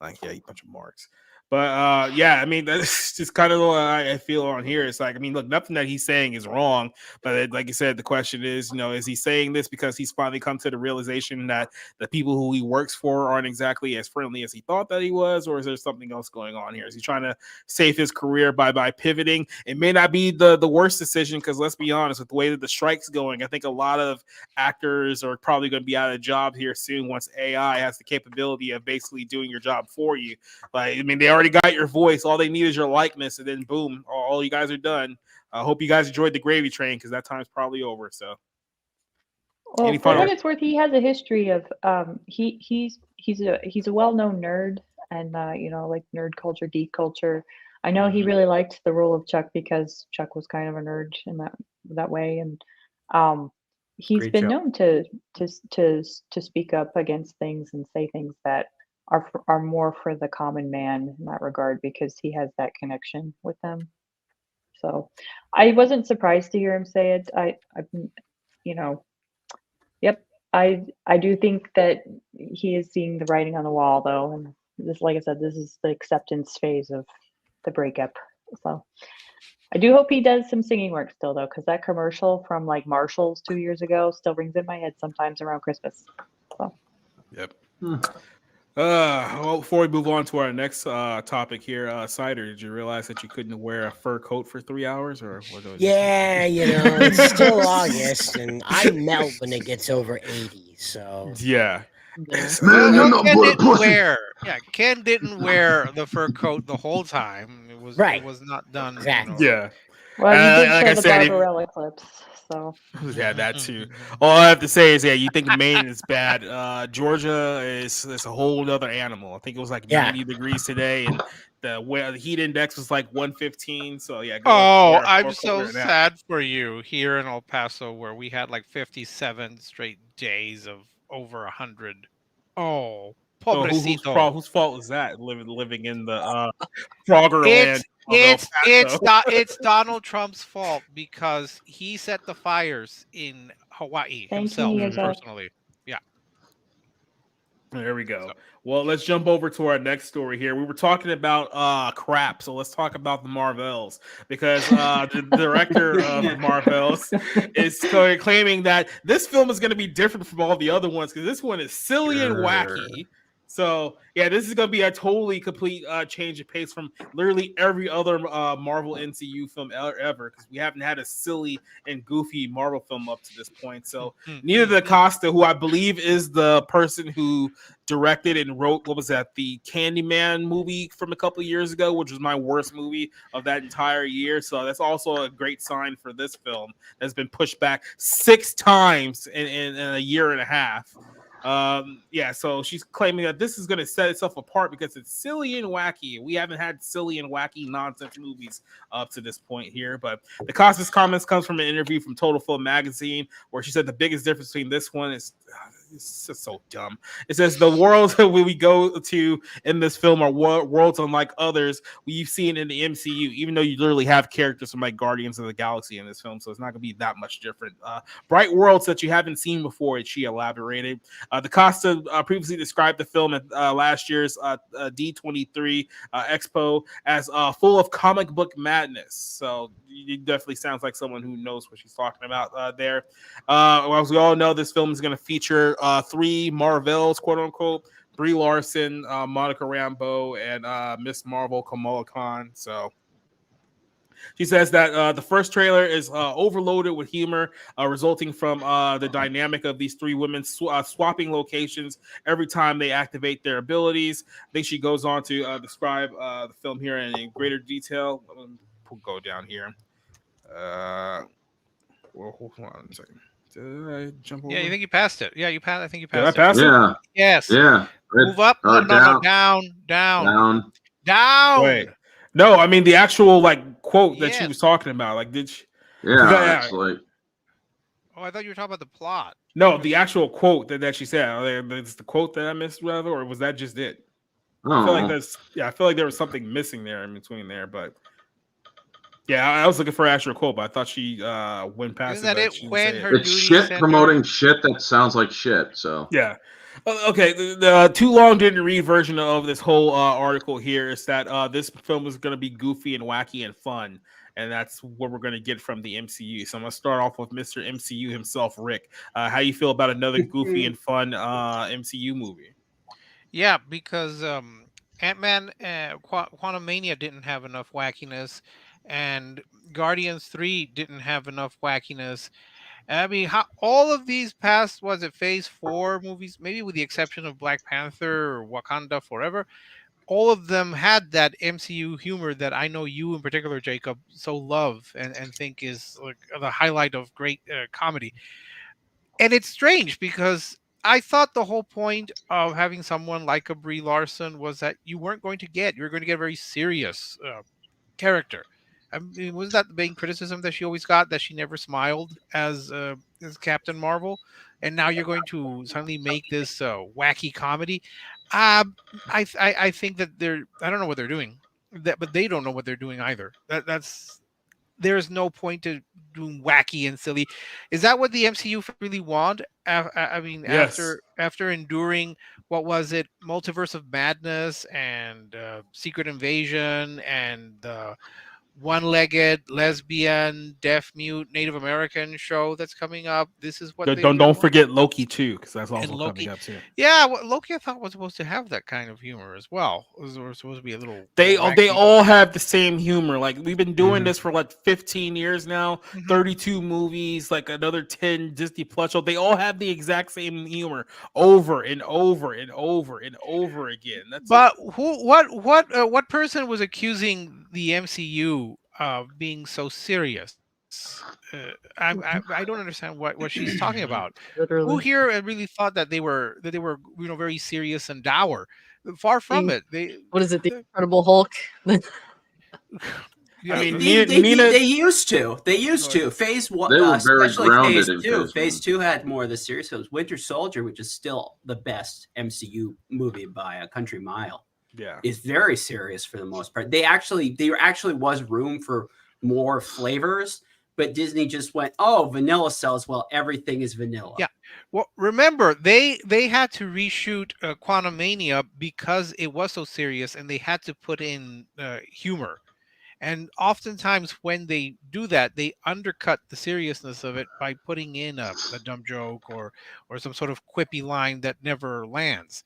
like, yeah, you bunch of marks. But yeah, I mean, that's just kind of what I feel on here. It's like, I mean, look, nothing that he's saying is wrong. But like you said, the question is, is he saying this because he's finally come to the realization that the people who he works for aren't exactly as friendly as he thought that he was? Or is there something else going on here? Is he trying to save his career by pivoting? It may not be the worst decision because let's be honest, with the way that the strike's going, I think a lot of actors are probably going to be out of job here soon once AI has the capability of basically doing your job for you. Like, I mean, they already got your voice. All they need is your likeness, and then boom, all you guys are done. I hope you guys enjoyed the gravy train because that time's probably over. So, well, for what it's worth, he has a history of he's a well-known nerd, and like nerd culture, geek culture. I know he really liked the role of Chuck because Chuck was kind of a nerd in that way, and he's been known to speak up against things and say things that are more for the common man in that regard because he has that connection with them. So I wasn't surprised to hear him say it. Yep. I do think that he is seeing the writing on the wall though. And this, like I said, this is the acceptance phase of the breakup. So I do hope he does some singing work still though, because that commercial from like Marshall's 2 years ago still rings in my head sometimes around Christmas. So. Yep. Well, before we move on to our next topic here, Cider, did you realize that you couldn't wear a fur coat for 3 hours? Or what? Yeah, it's still August, and I melt when it gets over 80. So yeah. Ken didn't wear the fur coat the whole time. It was not done. Exactly. Yeah. Well, you did show the Barbarella clips. So. Yeah, that too. All I have to say is, you think Maine is bad. Georgia is a whole other animal. I think it was like 90 degrees today, and the heat index was like 115. So yeah. I'm so sad for you here in El Paso, where we had like 57 straight days of over 100. Oh, pobrecito. Whose fault was that? Living in the Frogger land. It's Donald Trump's fault because he set the fires in Hawaii himself personally. Yeah. There we go. So, well, let's jump over to our next story here. We were talking about crap, so let's talk about the Marvels because the director of the Marvels is claiming that this film is going to be different from all the other ones because this one is silly and wacky. So yeah, this is gonna be a totally complete change of pace from literally every other Marvel MCU film ever, because we haven't had a silly and goofy Marvel film up to this point. So neither DaCosta, who I believe is the person who directed and wrote, what was that, the Candyman movie from a couple of years ago, which was my worst movie of that entire year. So that's also a great sign for this film that's been pushed back 6 times in a year and a half. So she's claiming that this is going to set itself apart because it's silly and wacky. We haven't had silly and wacky nonsense movies up to this point here. But DaCosta's comments comes from an interview from Total Film Magazine, where she said the biggest difference between this one is it's just so dumb. It says the worlds we go to in this film are worlds unlike others we've seen in the MCU, even though you literally have characters from like Guardians of the Galaxy in this film, so it's not going to be that much different. Bright worlds that you haven't seen before, she elaborated. DaCosta previously described the film at last year's D23 Expo as full of comic book madness. So it definitely sounds like someone who knows what she's talking about there. As we all know, this film is going to feature 3 Marvels, quote unquote: Brie Larson, Monica Rambeau, and Miss Marvel Kamala Khan. So she says that the first trailer is overloaded with humor, resulting from the dynamic of these 3 women swapping locations every time they activate their abilities. I think she goes on to describe the film here in greater detail. We'll go down here. Well, hold on a second. Did I jump over? Yeah, you think you passed it? Yeah, you passed. I think you Did passed I pass it? Yeah. Yes. Yeah. Move up. No, down. Wait. No, I mean the actual like quote that she was talking about. Like, did she? Yeah, actually. Oh, I thought you were talking about the plot. No, the actual quote that she said. It's the quote that I missed, rather, or was that just it? I feel like I feel like there was something missing there in between there, but yeah, I was looking for an actual quote, but I thought she went past Isn't that it? When her it's shit promoting shit that sounds like shit. So yeah. Okay, the too long didn't read version of this whole article here is that this film is going to be goofy and wacky and fun, and that's what we're going to get from the MCU. So I'm going to start off with Mr. MCU himself, Rick. How you feel about another goofy and fun MCU movie? Yeah, because Ant-Man Quantumania didn't have enough wackiness, and Guardians 3 didn't have enough wackiness. I mean, all of these past, was it Phase 4 movies, maybe with the exception of Black Panther or Wakanda Forever, all of them had that MCU humor that I know you in particular, Jacob, so love and think is like the highlight of great comedy. And it's strange because I thought the whole point of having someone like a Brie Larson was that you were going to get a very serious character. I mean, was that the main criticism that she always got, that she never smiled as Captain Marvel, and now you're going to suddenly make this wacky comedy? I think that I don't know what they're doing, but they don't know what they're doing either. There's no point to doing wacky and silly. Is that what the MCU really want? I mean, yes. after enduring, what was it, Multiverse of Madness and Secret Invasion and one-legged lesbian deaf mute Native American show that's coming up. This is what don't forget Loki too, because that's also coming up too. Yeah, Loki I thought was supposed to have that kind of humor as well. It was supposed to be a little. They all have the same humor. Like, we've been doing this for like 15 years now. 32 movies, like another 10 Disney Plus shows. They all have the exact same humor over and over and over and over again. What person was accusing the MCU of being so serious? I don't understand what she's talking about. Literally. Who here really thought that they were very serious and dour? Far from it. What is it? The Incredible Hulk. I mean, they used to. They used to. Phase 1, they were very especially grounded Phase in 2. Phase Phase 2 had more of the serious films. Winter Soldier, which is still the best MCU movie by a country mile, is very serious for the most part. There actually was room for more flavors, but Disney just went, oh, vanilla sells well. Everything is vanilla. Yeah. Well, remember, they had to reshoot Quantumania because it was so serious, and they had to put in humor. And oftentimes when they do that, they undercut the seriousness of it by putting in a dumb joke or some sort of quippy line that never lands.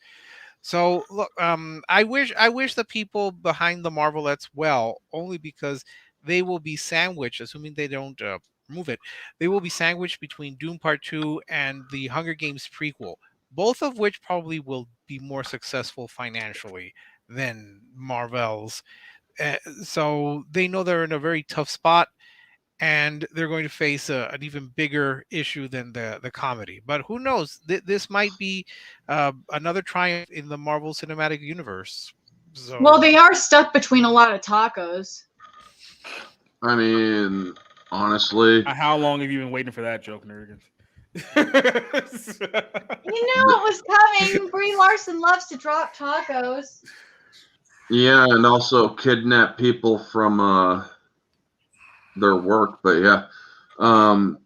So look, I wish the people behind the Marvelettes well, only because they will be sandwiched, assuming they don't remove it. They will be sandwiched between Doom Part 2 and the Hunger Games prequel, both of which probably will be more successful financially than Marvel's. So they know they're in a very tough spot, and they're going to face an even bigger issue than the comedy. But who knows? This might be another triumph in the Marvel Cinematic Universe. So, Well, they are stuck between a lot of tacos. I mean, honestly, How long have you been waiting for that joke, Nergans? You knew it was coming. Brie Larson loves to drop tacos. yeah, and also kidnap people from their work. But yeah, All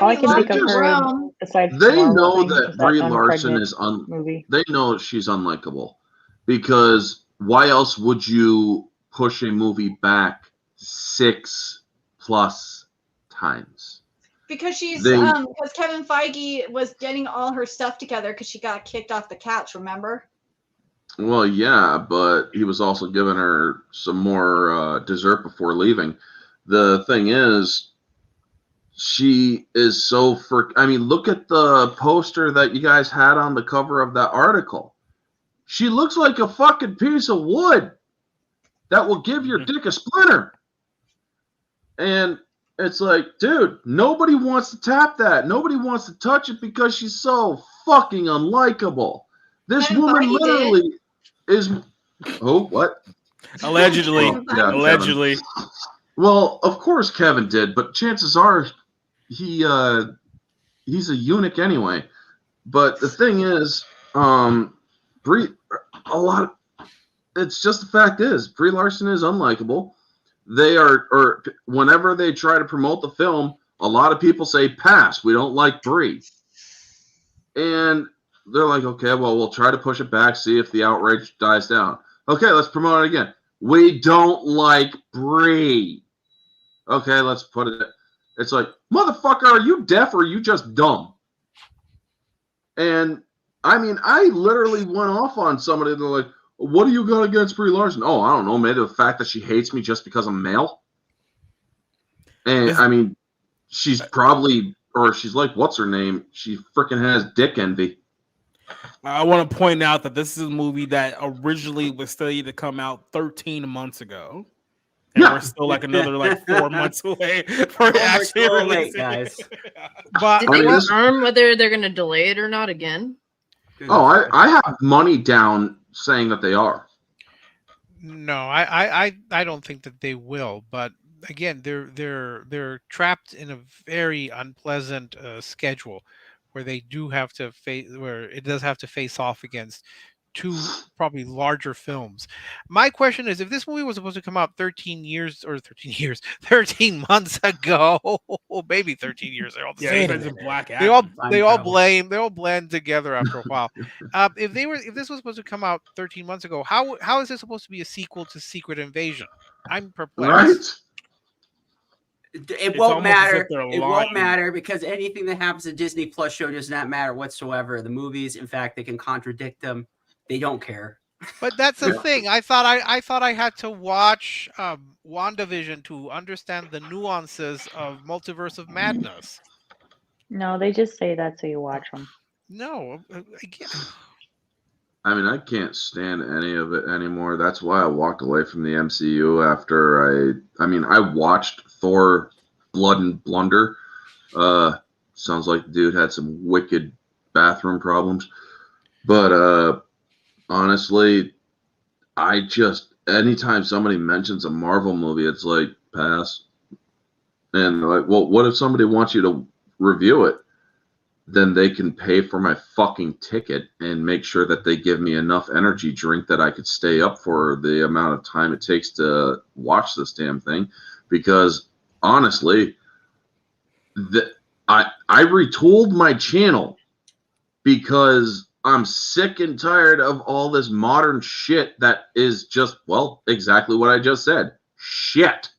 I can think of her besides they Marvel know thing that is Brie that Larson Unpregnant is movie. They know she's unlikable, because why else would you push a movie back 6+ times? Because she's They- because Kevin Feige was getting all her stuff together because she got kicked off the couch. Remember? Well, yeah, but he was also giving her some more dessert before leaving. The thing is, she is so I mean, look at the poster that you guys had on the cover of that article. She looks like a fucking piece of wood that will give your dick a splinter. And it's like, dude, nobody wants to tap that. Nobody wants to touch it because she's so fucking unlikable. This Kevin woman Feige literally is. Oh, what? Allegedly. Well, yeah, Allegedly. Kevin. Well, of course Kevin did, but chances are he's a eunuch anyway. But the thing is, Brie, it's just the fact is, Brie Larson is unlikable. Or whenever they try to promote the film, a lot of people say pass. We don't like Brie, and they're like, okay, well, we'll try to push it back, see if the outrage dies down. Okay, let's promote it again. We don't like Brie. Okay, let's put it. It's like, motherfucker, are you deaf or are you just dumb? And I mean, I literally went off on somebody. They're like, what do you got against Brie Larson? Oh, I don't know. Maybe the fact that she hates me just because I'm male. And I mean, she's probably, or she's like, what's her name? She freaking has dick envy. I want to point out that this is a movie that originally was slated to come out 13 months ago. And we're still like another 4 months away for actually releasing. Guys. But did they confirm whether they're going to delay it or not again? Oh, I have money down saying that they are. No, I don't think that they will. But again, they're trapped in a very unpleasant schedule where they do have to face off against two probably larger films. My question is, if this movie was supposed to come out 13 months ago, maybe 13 years, they're all the same. Black They all blend together after a while. If this was supposed to come out 13 months ago, how is this supposed to be a sequel to Secret Invasion? I'm perplexed. It won't matter. It won't matter because anything that happens to Disney Plus show does not matter whatsoever. The movies, in fact, they can contradict them. They don't care. But that's the thing. I thought I had to watch WandaVision to understand the nuances of Multiverse of Madness. No, they just say that so you watch them. No, again. I mean, I can't stand any of it anymore. That's why I walked away from the MCU after I watched Thor Blood and Blunder. Sounds like the dude had some wicked bathroom problems. But honestly, anytime somebody mentions a Marvel movie, it's like, pass. And like, well, what if somebody wants you to review it? Then they can pay for my fucking ticket and make sure that they give me enough energy drink that I could stay up for the amount of time it takes to watch this damn thing. Because honestly, I retooled my channel because I'm sick and tired of all this modern shit that is just, well, exactly what I just said. Shit.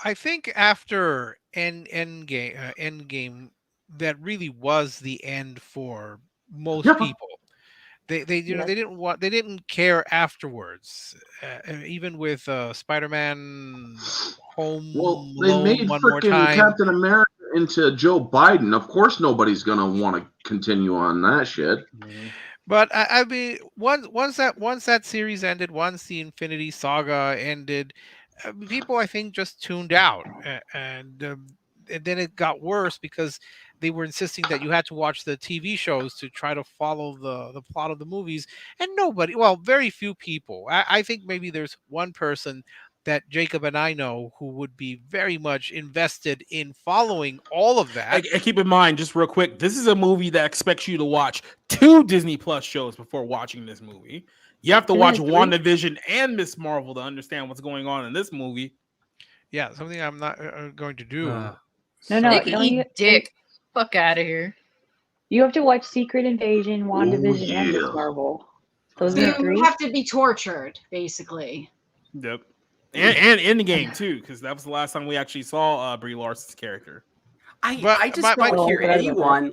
I think after Endgame, that really was the end for most people. They they didn't care afterwards. Even with Spider-Man Home Well, they Alone made one more freaking time. Captain America into Joe Biden. Of course, nobody's gonna want to continue on that shit. But I mean, once that series ended, once the Infinity Saga ended, people I think just tuned out, and then it got worse because they were insisting that you had to watch the TV shows to try to follow the plot of the movies, and nobody, well, very few people. I think maybe there's one person that Jacob and I know who would be very much invested in following all of that. And keep in mind, just real quick, this is a movie that expects you to watch 2 Disney Plus shows before watching this movie. You have to watch WandaVision and Miss Marvel to understand what's going on in this movie. Yeah, something I'm not going to do. Dick. Fuck out of here. You have to watch Secret Invasion, WandaVision, and Miss Marvel. Those are the 3. You have to be tortured, basically. Yep. And in the game too, because that was the last time we actually saw Brie Larson's character. I just don't hear anyone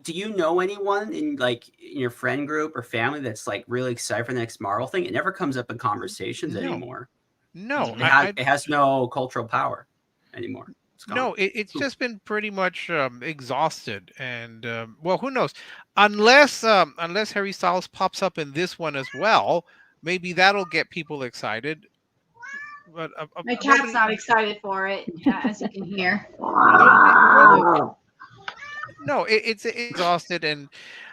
do you know anyone in your friend group or family that's like really excited for the next Marvel thing? It never comes up in conversations anymore. No, it has no cultural power anymore. No, it's just been pretty much exhausted, and well, who knows? Unless Harry Styles pops up in this one as well, maybe that'll get people excited. But my cat's not excited for it, as you can hear. No, it's exhausted, and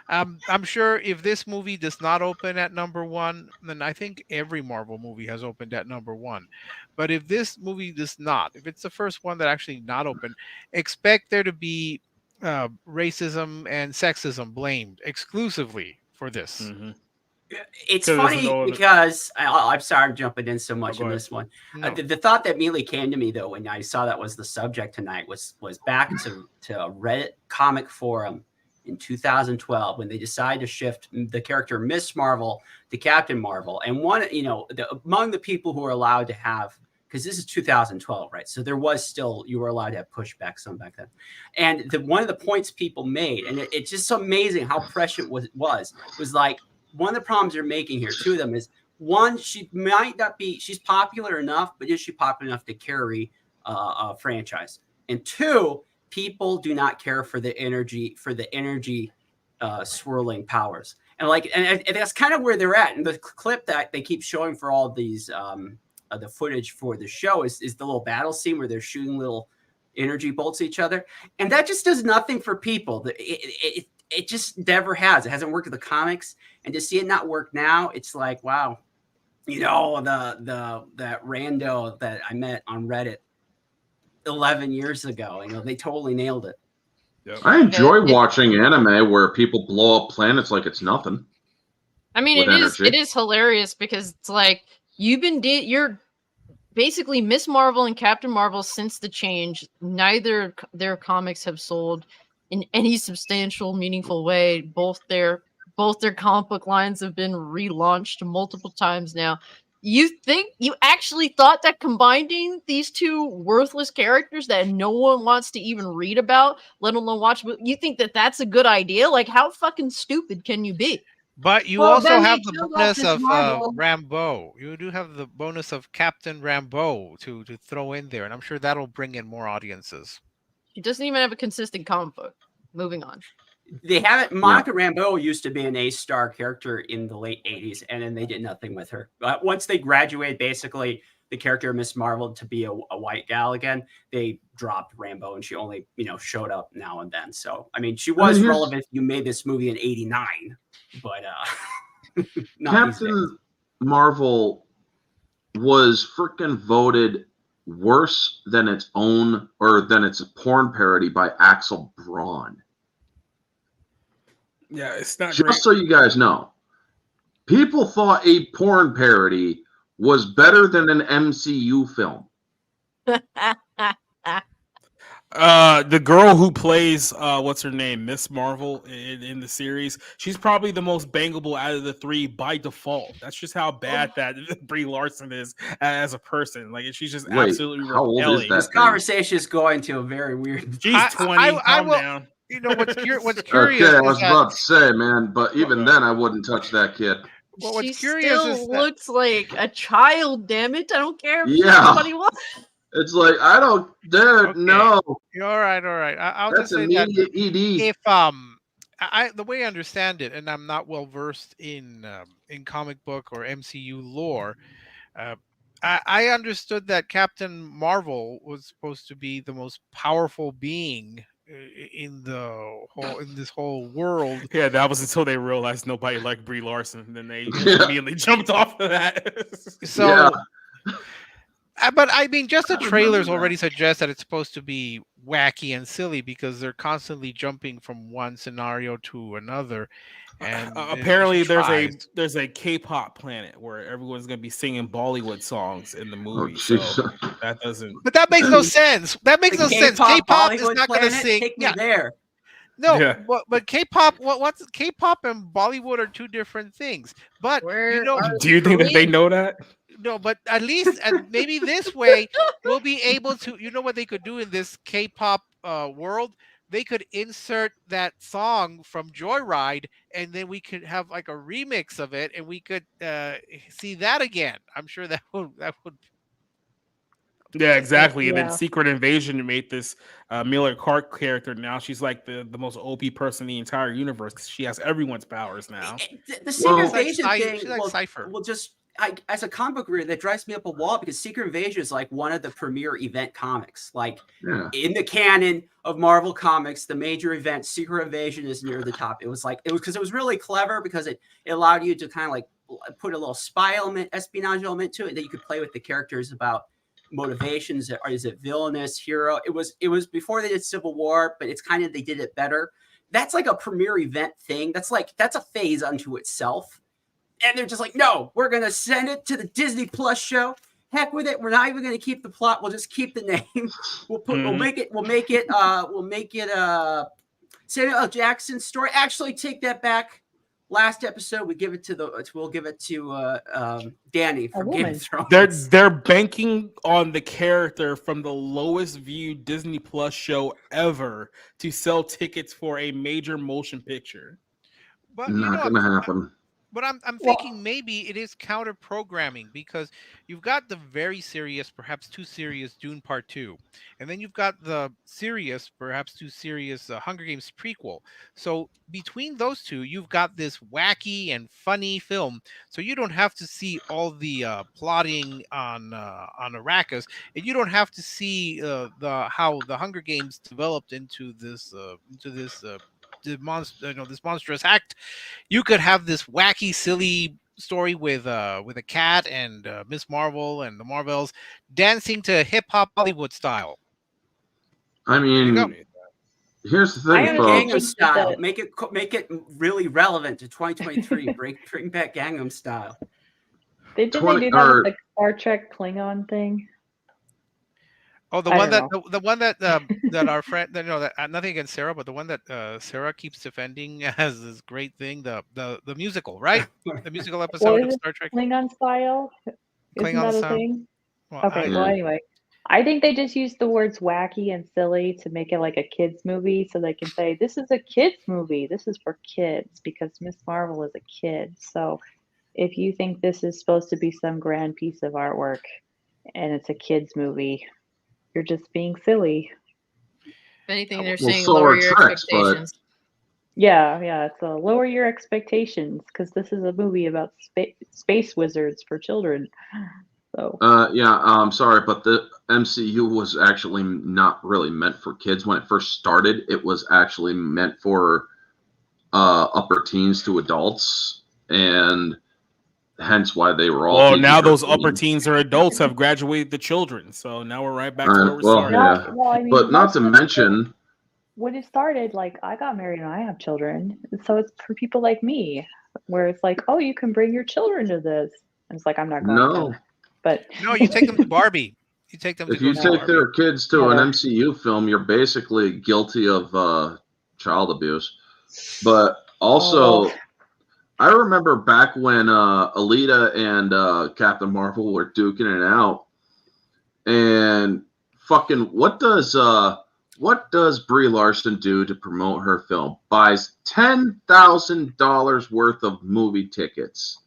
I'm sure if this movie does not open at number 1, then I think every Marvel movie has opened at number 1. But if this movie does not, if it's the first one that actually not open, expect there to be racism and sexism blamed exclusively for this. Mm-hmm. It's funny because I'm sorry I'm jumping in so much in this one. No. The thought that immediately came to me though when I saw that was the subject tonight was back to a Reddit comic forum in 2012 when they decided to shift the character Miss Marvel to Captain Marvel, and among the people who were allowed to have, because this is 2012, right? So there was still, you were allowed to have pushback some back then, and one of the points people made, and it's just amazing how prescient was like. One of the problems they're making here, 2 of them, is one, she might not be, she's popular enough, but is she popular enough to carry a franchise? And 2, people do not care for the energy swirling powers. And that's kind of where they're at. And the clip that they keep showing for all these, the footage for the show is the little battle scene where they're shooting little energy bolts at each other. And that just does nothing for people. It just never has. It hasn't worked in the comics, and to see it not work now, it's like, wow, that rando that I met on Reddit 11 years ago, they totally nailed it. Yep. I enjoy watching anime where people blow up planets like it's nothing. I mean, it is hilarious because it's like you're basically Miss Marvel and Captain Marvel since the change. Neither their comics have sold in any substantial, meaningful way. Both their comic book lines have been relaunched multiple times now. You actually thought that combining these 2 worthless characters that no one wants to even read about, let alone watch, you think that that's a good idea? Like, how fucking stupid can you be? But you also have the bonus of Rambeau. You do have the bonus of Captain Rambeau to throw in there, and I'm sure that'll bring in more audiences. She doesn't even have a consistent comic book. Moving on. They haven't. Monica Rambeau used to be an A-star character in the late 80s, and then they did nothing with her. But once they graduated, basically, the character of Miss Marvel to be a white gal again, they dropped Rambeau, and she only, showed up now and then. So, I mean, she was relevant. You made this movie in 89, but Captain Marvel was freaking voted worse than its own, or than its porn parody by Axel Braun. Yeah, it's not just great. So you guys know, people thought a porn parody was better than an MCU film. The girl who plays what's her name, Miss Marvel in the series, she's probably the most bangable out of the 3 by default. That's just how bad that Brie Larson is as a person. Like, she's just absolutely how old is this conversation is going to a very weird. She's 20. Calm down. You know what's Okay, curious I is was that about to say, man, but even then, I wouldn't touch that kid. well, She what's curious is still that looks like a child, damn it. I don't care if she's Yeah. 21. It's like I don't, dude. No, all right, all right. I'll that's just say that immediate ED. if the way I understand it, and I'm not well versed in comic book or MCU lore, I understood that Captain Marvel was supposed to be the most powerful being in this whole world. Yeah, that was until they realized nobody liked Brie Larson. And then they immediately jumped off of that. So, but I mean, just the trailers already suggest that it's supposed to be wacky and silly because they're constantly jumping from one scenario to another. And apparently, she there's a K-pop planet where everyone's gonna be singing Bollywood songs in the movie. jeez. So that doesn't. But that makes no sense. That makes The no sense. K-pop K-pop is Bollywood not going to planet? sing. Take me there. No, Yeah. but K-pop. What's K-pop and Bollywood are two different things. But you know, Do you think that they know that? no, but at least and maybe this way we'll be able to. You know what they could do in this K-pop world? They could insert that song from Joyride, and then we could have like a remix of it, and we could see that again. I'm sure that would. Yeah, exactly. And then Yeah. Secret Invasion made this Miller Clark character. Now she's like the most OP person in the entire universe because she has everyone's powers now. The Secret Well- Invasion thing she's like Cypher. will just as a comic book reader that drives me up a wall because Secret Invasion is like one of the premier event comics. Like Yeah. in the canon of Marvel Comics, the major event Secret Invasion is near the top. It was because it was really clever because it allowed you to kind of like put a little spy element, espionage element to it that you could play with the characters about motivations. Is it villainous, hero? It was before they did Civil War, but it's kind of they did it better. That's like a premier event thing. That's a phase unto itself. And they're just like, no, we're gonna send it to the Disney Plus show. Heck with it. We're not even gonna keep the plot. We'll just keep the name. We'll make it Samuel L. Jackson's story. Actually, take that back. Last episode, we'll give it to Danny from Game of Thrones. They're banking on the character from the lowest viewed Disney Plus show ever to sell tickets for a major motion picture. But Not gonna happen. But I'm thinking maybe it is counter programming because you've got the very serious, perhaps too serious Dune Part 2. And then you've got the serious, perhaps too serious Hunger Games prequel. So between those two, you've got this wacky and funny film. So you don't have to see all the plotting on Arrakis, and you don't have to see how the Hunger Games developed into this this monstrous act. You could have this wacky, silly story with a cat and Miss Marvel and the Marvels dancing to hip hop Hollywood style. I mean, here's the thing, Gangnam folks. Style. Make it really relevant to 2023. Bring back Gangnam Style. Didn't they do that with the Star Trek Klingon thing? Oh, the one that our friend, nothing against Sarah, but the one that Sarah keeps defending as this great thing, the musical, right? The musical episode of Star Trek. Klingon style? Isn't Klingon that a style. thing? Well, Okay, well, anyway. I think they just use the words wacky and silly to make it like a kid's movie so they can say, this is a kid's movie. This is for kids because Miss Marvel is a kid. So if you think this is supposed to be some grand piece of artwork and it's a kid's movie, you're just being silly. If anything, they're Well, saying so lower are your Treks, but- expectations. Yeah, it's a lower your expectations because this is a movie about space wizards for children. So I'm sorry, but the MCU was actually not really meant for kids when it first started. It was actually meant for upper teens to adults, and hence why they were all. Well, now those upper teens or adults have graduated the children, so now we're right back to where we started. Yeah. Well, I mean, but not to mention, when it started, like I got married and I have children, so it's for people like me, where it's like, oh, you can bring your children to this, and it's like I'm not going no. to. But no, you take them to Barbie. You take them. If to you go take Barbie. their kids to an MCU film, you're basically guilty of child abuse. But also, I remember back when Alita and Captain Marvel were duking it out, and fucking what does What does Brie Larson do to promote her film? Buys $10,000 worth of movie tickets,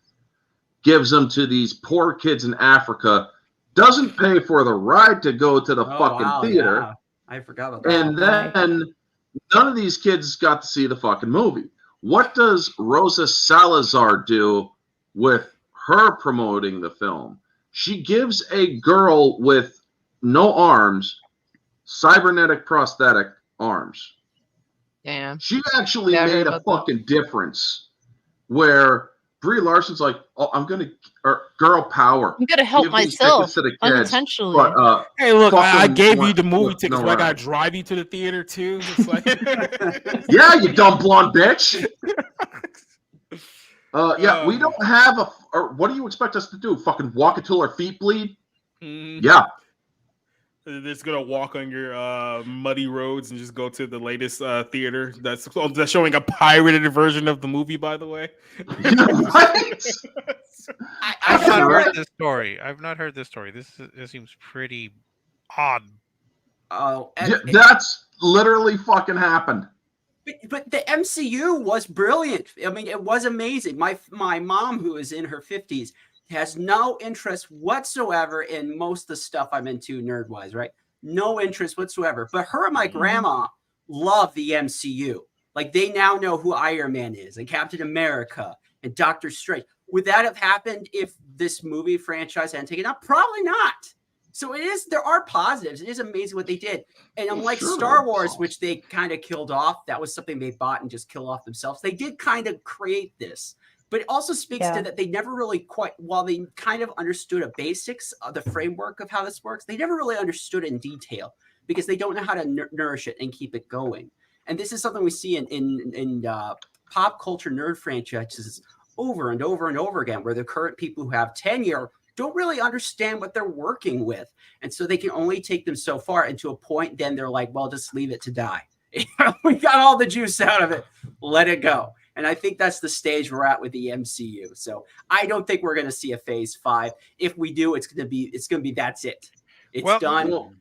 gives them to these poor kids in Africa, doesn't pay for the ride to go to the fucking theater. Yeah. I forgot about that. And then none of these kids got to see the fucking movie. What does Rosa Salazar do with her promoting the film? She gives a girl with no arms cybernetic prosthetic arms. Damn. She actually made a fucking difference where Brie Larson's like, oh, I'm going to, girl power. I'm going to help myself unintentionally. But, hey, look, I gave you the movie tickets, but I got to drive you to the theater too. It's like... yeah, you dumb blonde bitch. Yeah, we don't have a, or what do you expect us to do? Fucking walk until our feet bleed? Yeah. They're just gonna walk on your muddy roads and just go to the latest theater that's showing a pirated version of the movie. By the way, I've not heard this story. I've not heard this story. This seems pretty odd. Oh, yeah, that's literally fucking happened. But the MCU was brilliant. I mean, it was amazing. My mom, who is in her 50s, has no interest whatsoever in most of the stuff I'm into nerd-wise, right? No interest whatsoever. But her and my grandma love the MCU. Like, they now know who Iron Man is and Captain America and Doctor Strange. Would that have happened if this movie franchise hadn't taken up? Probably not. So it is. There are positives. It is amazing what they did. And unlike Star Wars, which they kind of killed off, that was something they bought and just killed off themselves. They did kind of create this. But it also speaks to that they never really quite, while they kind of understood the basics of the framework of how this works, they never really understood it in detail because they don't know how to nourish it and keep it going. And this is something we see in pop culture nerd franchises over and over and over again, where the current people who have tenure don't really understand what they're working with. And so they can only take them so far, and to a point, then they're like, well, just leave it to die. We got all the juice out of it. Let it go. And I think that's the stage we're at with the MCU. So I don't think we're going to see a Phase 5. If we do, it's going to be that's it. It's done.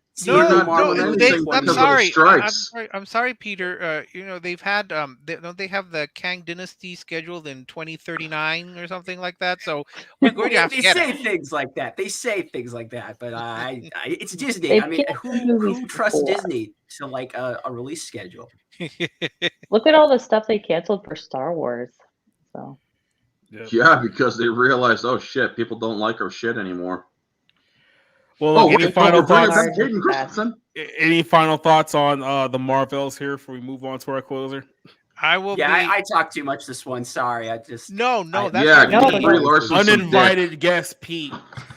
I'm sorry, Peter. They've had they have the Kang Dynasty scheduled in 2039 or something like that. So we're going to have to get it. Things like that. They say things like that, but it's Disney. I mean, who trusts Disney to like a release schedule? Look at all the stuff they canceled for Star Wars. So yeah, because they realized, oh shit, people don't like our shit anymore. Well, any final thoughts? Any final thoughts on the Marvels here before we move on to our closer? I talked too much this one. Sorry, I just that's uninvited guest Pete.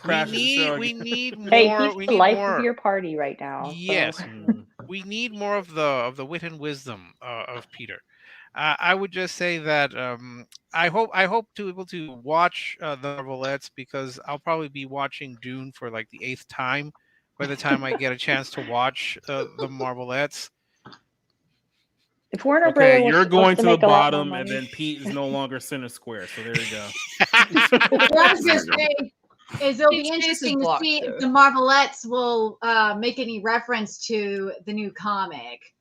We need more. Hey, he's the life of your party right now. Yes, so. We need more of the wit and wisdom of Peter. I would just say that I hope to be able to watch the Marvelettes, because I'll probably be watching Dune for like the 8th time by the time I get a chance to watch the Marvelettes. If Warner okay, you're going to the bottom, and then Pete is no longer center square. So there you go. What I was going to say is it'll be interesting to see if the Marvelettes will make any reference to the new comic.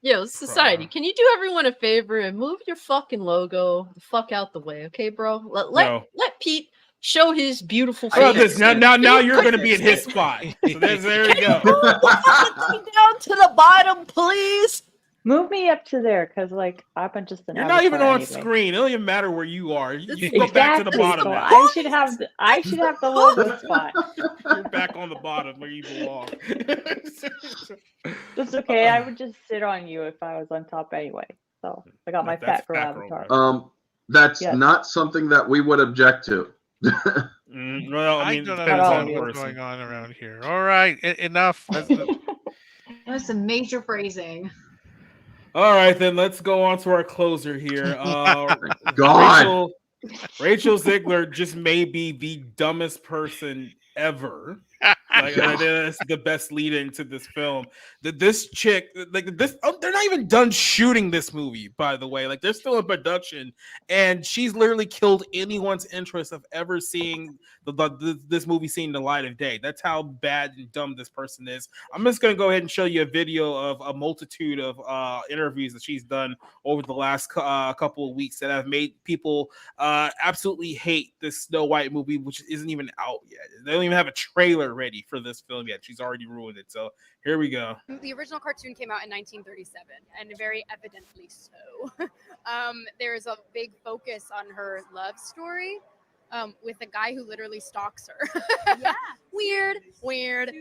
Yo, society, can you do everyone a favor and move your fucking logo the fuck out the way, okay, bro? Let Pete show his beautiful face. Now you're going to be in his spot. So there you go. Move down to the bottom, please. Move me up to there, because like I'm just an. You're not even on screen. It don't even matter where you are. You can go back to the bottom. So I should have the logo spot. You're back on the bottom where you belong. That's okay. I would just sit on you if I was on top anyway. So I got my fat girl avatar. That's not something that we would object to. Well, I mean, don't know what's going on around here. All right, enough. That's some major phrasing. All right, then let's go on to our closer here. Rachel Zegler just may be the dumbest person ever. Like that's the best lead into this film. This chick, like this, they're not even done shooting this movie, by the way. Like they're still in production, and she's literally killed anyone's interest of ever seeing this movie seeing the light of day. That's how bad and dumb this person is. I'm just gonna go ahead and show you a video of a multitude of interviews that she's done over the last couple of weeks that have made people absolutely hate this Snow White movie, which isn't even out yet. They don't even have a trailer ready for this film yet. She's already ruined it. So here we go. The original cartoon came out in 1937, and very evidently so. There's a big focus on her love story with a guy who literally stalks her. Yeah. Weird. Super weird.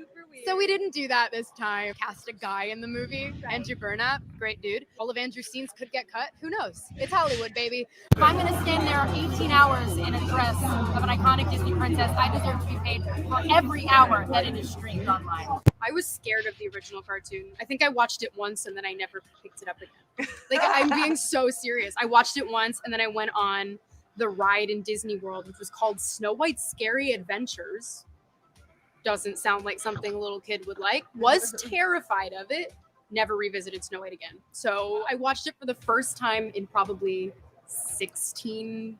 So we didn't do that this time. Cast a guy in the movie. Right. Andrew Burnap, great dude. All of Andrew's scenes could get cut. Who knows? It's Hollywood, baby. If I'm going to stand there 18 hours in a dress of an iconic Disney princess, I deserve to be paid for every hour that it is streamed online. I was scared of the original cartoon. I think I watched it once and then I never picked it up again. Like, I'm being so serious. I watched it once and then I went on the ride in Disney World, which was called Snow White's Scary Adventures. Doesn't sound like something a little kid would like. Was terrified of it. Never revisited Snow White again. So I watched it for the first time in probably 16,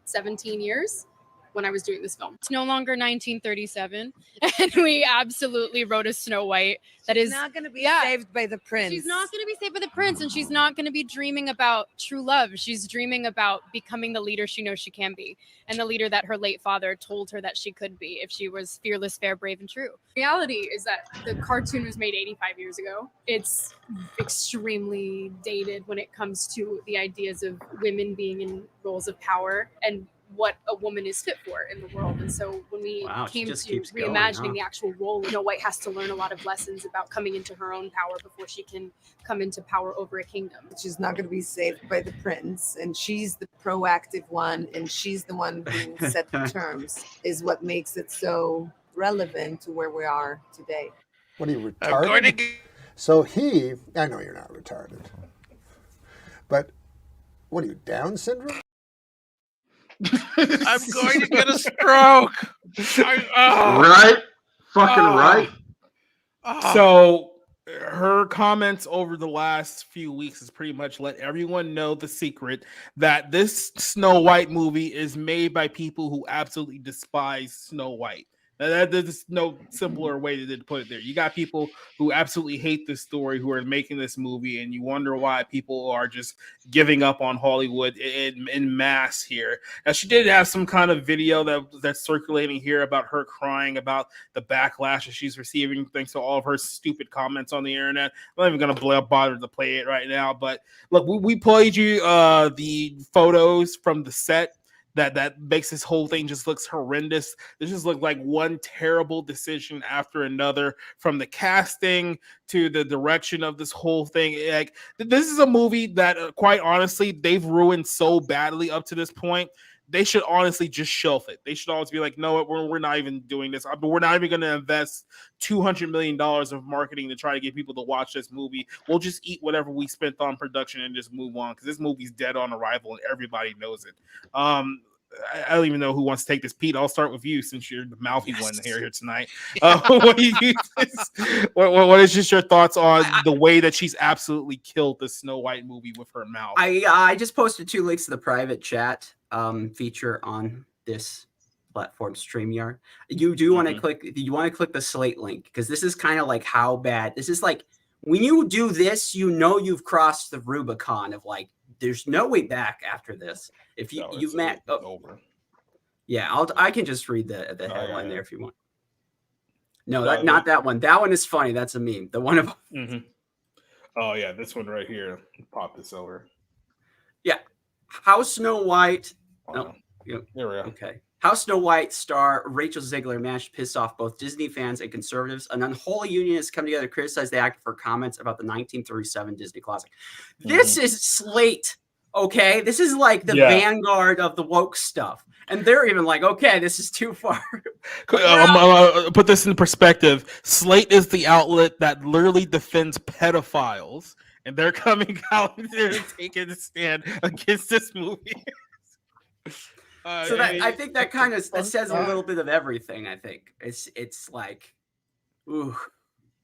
17 years when I was doing this film. It's no longer 1937, and we absolutely wrote a Snow White that is not going to be saved by the prince. She's not going to be saved by the prince, and she's not going to be dreaming about true love. She's dreaming about becoming the leader she knows she can be, and the leader that her late father told her that she could be if she was fearless, fair, brave, and true. Reality is that the cartoon was made 85 years ago. It's extremely dated when it comes to the ideas of women being in roles of power and what a woman is fit for in the world. And so when we came to reimagining the actual role, Snow White has to learn a lot of lessons about coming into her own power before she can come into power over a kingdom. She's not going to be saved by the prince, and she's the proactive one, and she's the one who set the terms, is what makes it so relevant to where we are today. What are you, retarded? So I know you're not retarded, but what are you, Down syndrome? I'm going to get a stroke. Right? Fucking right. So her comments over the last few weeks has pretty much let everyone know the secret that this Snow White movie is made by people who absolutely despise Snow White. There's no simpler way to put it there. You got people who absolutely hate this story who are making this movie, and you wonder why people are just giving up on Hollywood in mass here. Now, she did have some kind of video that's circulating here about her crying about the backlash that she's receiving thanks to all of her stupid comments on the internet. I'm not even going to bother to play it right now, but look, we played you the photos from the set. That makes this whole thing just looks horrendous. This just looked like one terrible decision after another, from the casting to the direction of this whole thing. Like, this is a movie that, quite honestly, they've ruined so badly up to this point. They should honestly just shelf it. They should always be like, no, we're not even doing this. We're not even going to invest $200 million of marketing to try to get people to watch this movie. We'll just eat whatever we spent on production and just move on, because this movie's dead on arrival and everybody knows it. I don't even know who wants to take this. Pete, I'll start with you since you're the mouthy one here tonight. What is just your thoughts on the way that she's absolutely killed the Snow White movie with her mouth? I just posted 2 links to the private chat feature on this platform, StreamYard. You do want to click. You want to click the Slate link, because this is kind of like how bad this is. Like, when you do this, you know you've crossed the Rubicon of, like, there's no way back after this. If you've met over. Yeah, I can just read the headline there if you want. No, not that one. That one is funny. That's a meme. The one of Oh yeah, this one right here. Pop this over. Yeah. How Snow White. There we go. Okay. How Snow White star Rachel Zegler managed to piss off both Disney fans and conservatives. An unholy union has come together to criticize the actor for comments about the 1937 Disney classic. This is Slate, okay? This is like the vanguard of the woke stuff. And they're even like, okay, this is too far. Put this in perspective. Slate is the outlet that literally defends pedophiles, and they're coming out and they're taking a stand against this movie. So I think that kind of says a little bit of everything. I think it's like Ooh.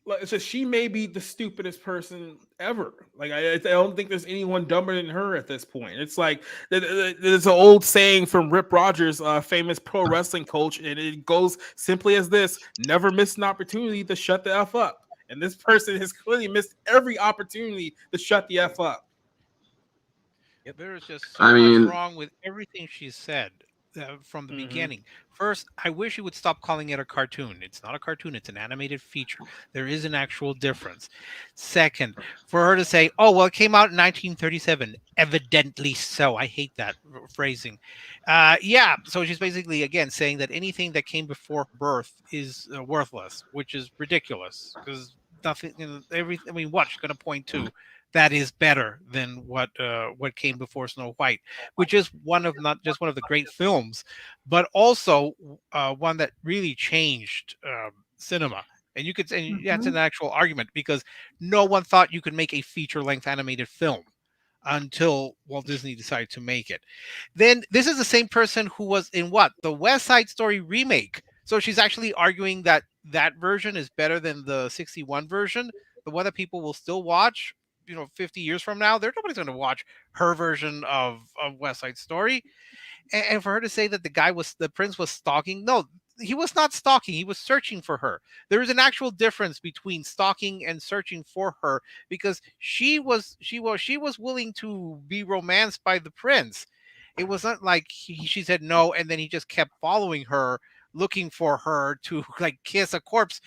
Like, it's just she may be the stupidest person ever. Like I don't think there's anyone dumber than her at this point. It's like there's an old saying from Rip Rogers, famous pro wrestling coach, and it goes simply as this: never miss an opportunity to shut the F up. And this person has clearly missed every opportunity to shut the F up. There is just so I mean, much wrong with everything she said from the beginning. First, I wish you would stop calling it a cartoon. It's not a cartoon, it's an animated feature. There is an actual difference. Second, for her to say, oh, well, it came out in 1937. Evidently so. I hate that phrasing. Yeah, so she's basically, again, saying that anything that came before birth is worthless, which is ridiculous because nothing, everything, I mean, what she's going to point to that is better than what came before Snow White, which is not just one of the great films, but also one that really changed cinema. And you could say that's an actual argument because no one thought you could make a feature-length animated film until Walt Disney decided to make it. Then this is the same person who was in the West Side Story remake. So she's actually arguing that that version is better than the 61 version, the one that people will still watch. 50 years from now, nobody's going to watch her version of West Side Story. And for her to say that the prince was stalking, no, he was not stalking. He was searching for her. There is an actual difference between stalking and searching for her because she was willing to be romanced by the prince. It wasn't like she said no, and then he just kept following her, looking for her to like kiss a corpse.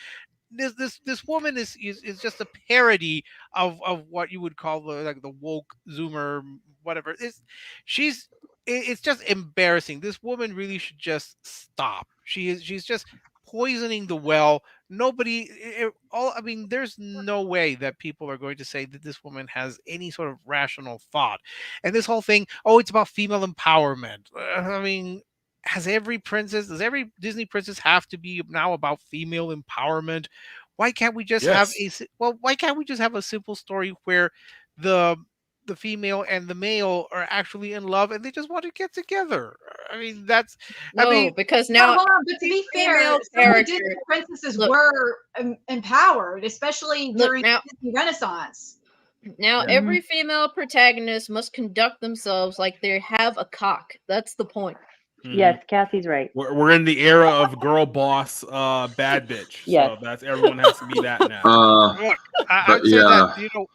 This woman is just a parody of what you would call the woke Zoomer, whatever. It's just embarrassing. This woman really should just stop. She's just poisoning the well. There's no way that people are going to say that this woman has any sort of rational thought. And this whole thing, it's about female empowerment. Does every Disney princess have to be now about female empowerment? Why can't we just have a simple story where the female and the male are actually in love and they just want to get together? Because now, hold on, but to be fair, some of the Disney princesses were empowered, especially during the Disney Renaissance. Now, every female protagonist must conduct themselves like they have a cock. That's the point. Yes, Kathy's right. We're in the era of girl boss, bad bitch. Yes. So that's everyone has to be that now. Look, I'd say that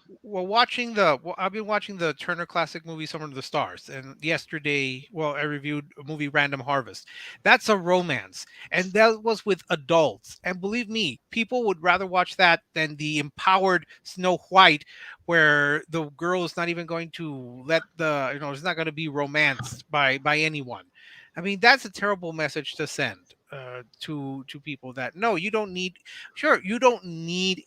I've been watching the Turner classic movie Summer of the Stars, and yesterday, I reviewed a movie Random Harvest. That's a romance, and that was with adults. And believe me, people would rather watch that than the empowered Snow White, where the girl is not even going to is not going to be romanced by anyone. That's a terrible message to send to people that no, you don't need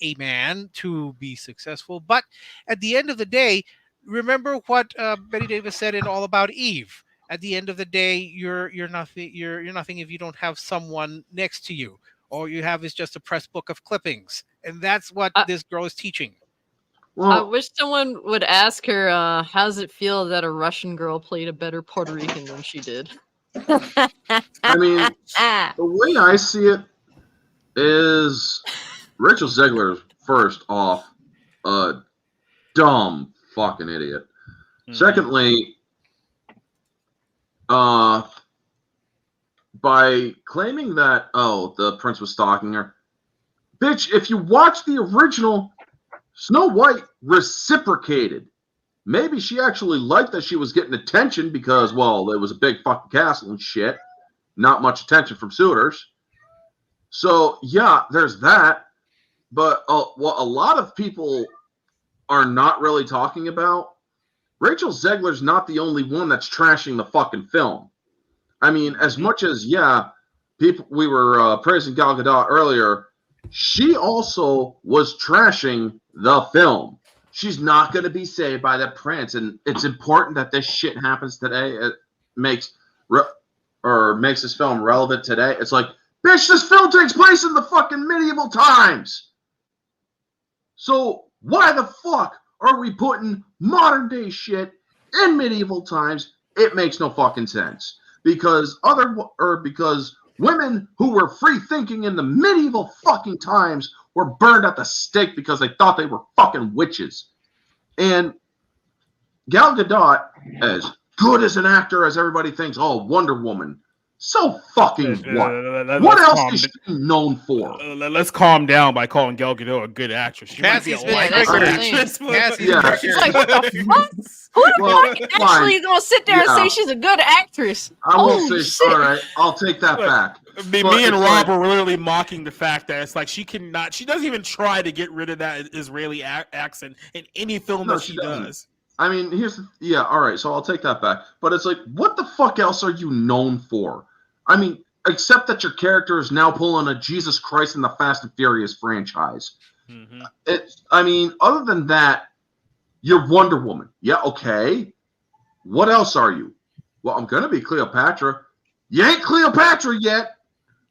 a man to be successful. But at the end of the day, remember what Betty Davis said in All About Eve. At the end of the day, you're nothing. You're nothing if you don't have someone next to you. All you have is just a press book of clippings, and that's what this girl is teaching. I wish someone would ask her, how does it feel that a Russian girl played a better Puerto Rican than she did? The way I see it is Rachel Zegler is first off a dumb fucking idiot. Secondly, by claiming that the prince was stalking her, bitch, if you watch the original, Snow White reciprocated. Maybe she actually liked that she was getting attention because, it was a big fucking castle and shit. Not much attention from suitors. So, yeah, there's that. But what a lot of people are not really talking about, Rachel Zegler's not the only one that's trashing the fucking film. As much as, we were praising Gal Gadot earlier, she also was trashing the film. She's not going to be saved by the prince, and it's important that this shit happens today. It makes this film relevant today. It's like, bitch, this film takes place in the fucking medieval times. So why the fuck are we putting modern day shit in medieval times? It makes no fucking sense because Women who were free thinking in the medieval fucking times were burned at the stake because they thought they were fucking witches. And Gal Gadot, as good as an actor as everybody thinks, oh, Wonder Woman. So fucking what? What else is she known for? Let's calm down by calling Gal Gadot a good actress. She might be a likable actress. Yeah. She's like, what the fuck? Who the fuck actually gonna sit there and say she's a good actress? I won't Holy say, shit. all right, I'll take that back. Me and Rob were literally mocking the fact that it's like she doesn't even try to get rid of that Israeli accent in any film that she does. I mean, all right, so I'll take that back. But it's like, what the fuck else are you known for? I mean, except that your character is now pulling a Jesus Christ in the Fast and Furious franchise. Mm-hmm. I mean, other than that, you're Wonder Woman. Yeah, okay. What else are you? Well, I'm going to be Cleopatra. You ain't Cleopatra yet.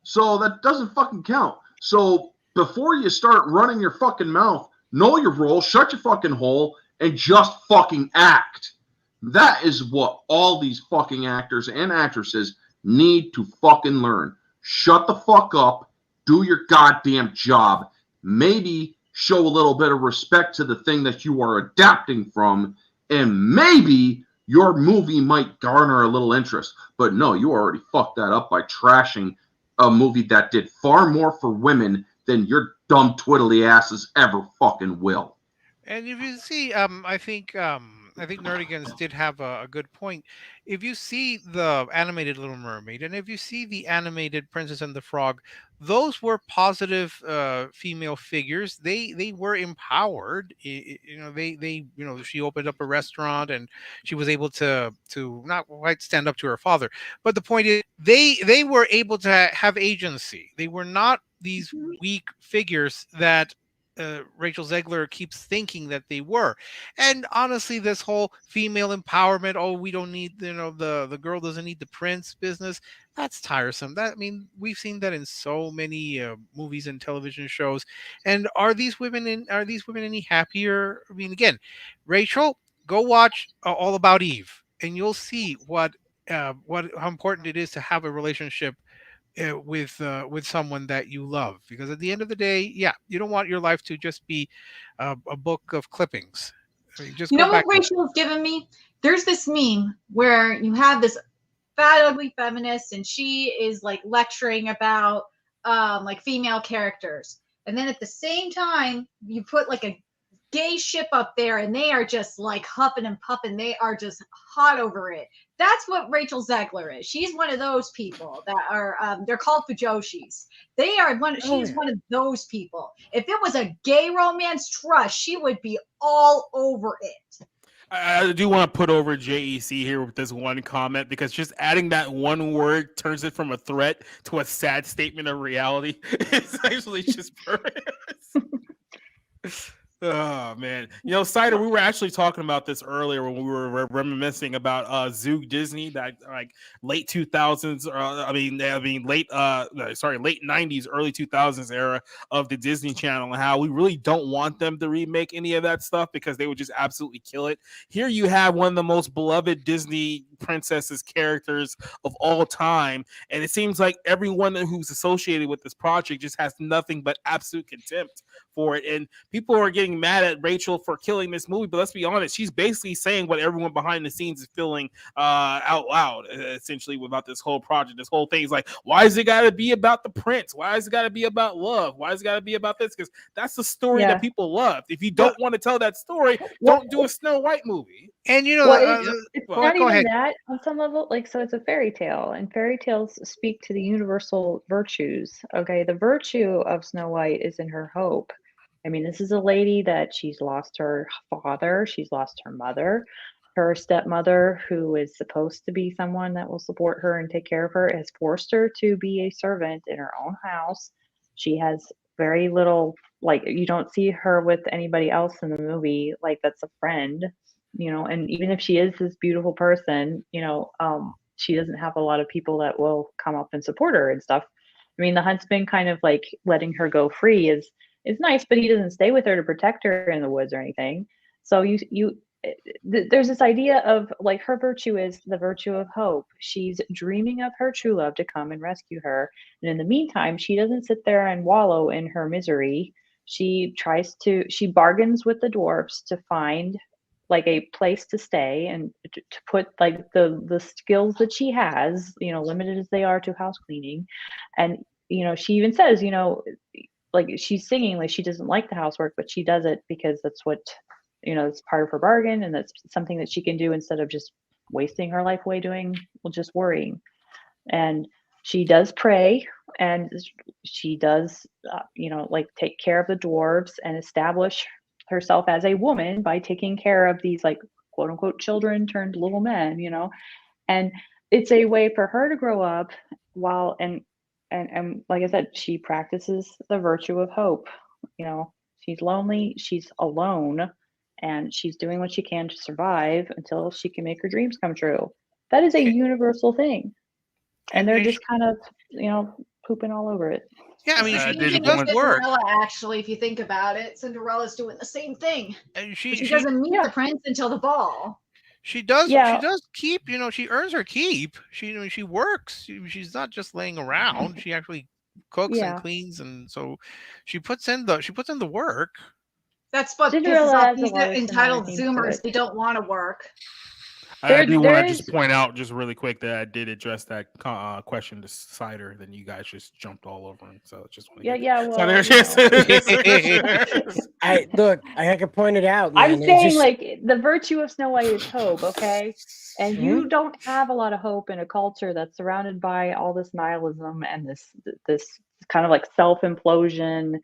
So that doesn't fucking count. So before you start running your fucking mouth, know your role, shut your fucking hole, and just fucking act. That is what all these fucking actors and actresses need to fucking learn. Shut the fuck up. Do your goddamn job. Maybe show a little bit of respect to the thing that you are adapting from, and maybe your movie might garner a little interest. But no, you already fucked that up by trashing a movie that did far more for women than your dumb twiddly asses ever fucking will. And if you see, I think Nerdigans did have a good point. If you see the animated Little Mermaid, and if you see the animated Princess and the Frog, those were positive female figures. They were empowered. She opened up a restaurant and she was able to not quite stand up to her father. But the point is, they were able to have agency. They were not these weak figures that Rachel Zegler keeps thinking that they were. And honestly, this whole female empowerment, oh, we don't need, the girl doesn't need the prince business, that's tiresome. We've seen that in so many movies and television shows. And are these women any happier? I mean, again, Rachel, go watch All About Eve and you'll see how important it is to have a relationship with someone that you love, because at the end of the day, you don't want your life to just be a book of clippings. I mean, you know what Rachel has given me? There's this meme where you have this fat ugly feminist and she is like lecturing about like female characters, and then at the same time you put like a gay ship up there and they are just like huffing and puffing. They are just hot over it. That's what Rachel Zegler is. She's one of those people that are they're called fujoshis. She's one of those people. If it was a gay romance trust, she would be all over it. I do want to put over JEC here with this one comment, because just adding that one word turns it from a threat to a sad statement of reality. It's actually just perfect. Oh man, Cider, we were actually talking about this earlier when we were reminiscing about Zoog Disney, that like late 2000s, late 90s, early 2000s era of the Disney Channel, and how we really don't want them to remake any of that stuff because they would just absolutely kill it. Here you have one of the most beloved Disney princesses characters of all time, and it seems like everyone who's associated with this project just has nothing but absolute contempt for it, and people are getting mad at Rachel for killing this movie, but let's be honest, she's basically saying what everyone behind the scenes is feeling out loud, essentially, about this whole project. This whole thing is like, why is it got to be about the prince? Why is it got to be about love? Why is it got to be about this? Because that's the story that people love. If you don't want to tell that story, don't do a Snow White movie. And it's not even that on some level. Like, so it's a fairy tale, and fairy tales speak to the universal virtues. Okay, the virtue of Snow White is in her hope. I mean, this is a lady that she's lost her father, she's lost her mother. Her stepmother, who is supposed to be someone that will support her and take care of her, has forced her to be a servant in her own house. She has very little, like, you don't see her with anybody else in the movie, like, that's a friend, and even if she is this beautiful person, she doesn't have a lot of people that will come up and support her and stuff. I mean, the huntsman kind of like letting her go free is nice, but he doesn't stay with her to protect her in the woods or anything. So there's this idea of like her virtue is the virtue of hope. She's dreaming of her true love to come and rescue her. And in the meantime, she doesn't sit there and wallow in her misery. She bargains with the dwarfs to find like a place to stay and to put like the skills that she has, limited as they are to house cleaning. And, she even says, like she's singing, like she doesn't like the housework, but she does it because that's what, it's part of her bargain. And that's something that she can do instead of just wasting her life away doing, just worrying. And she does pray, and she does, like take care of the dwarves and establish herself as a woman by taking care of these like quote unquote children turned little men, and it's a way for her to grow up while, and like I said, she practices the virtue of hope. She's lonely, she's alone, and she's doing what she can to survive until she can make her dreams come true. That is a universal thing. And they're just kind of, pooping all over it. Yeah, I mean, she Even does work. Cinderella, actually, if you think about it, Cinderella's doing the same thing. And she doesn't meet the prince until the ball. She does. Yeah. She does keep. She earns her keep. She works. She's not just laying around. She actually cooks and cleans, and so she puts in the work. That's what Cinderella pisses off has a these lot of entitled similarities to Zoomers. They don't want to work. I do want to just point out, just really quick, that I did address that question to Cider. Then you guys just jumped all over him. So just want to I can point it out. Man. I'm saying like the virtue of Snow White is hope, okay? And you don't have a lot of hope in a culture that's surrounded by all this nihilism and this kind of like self-implosion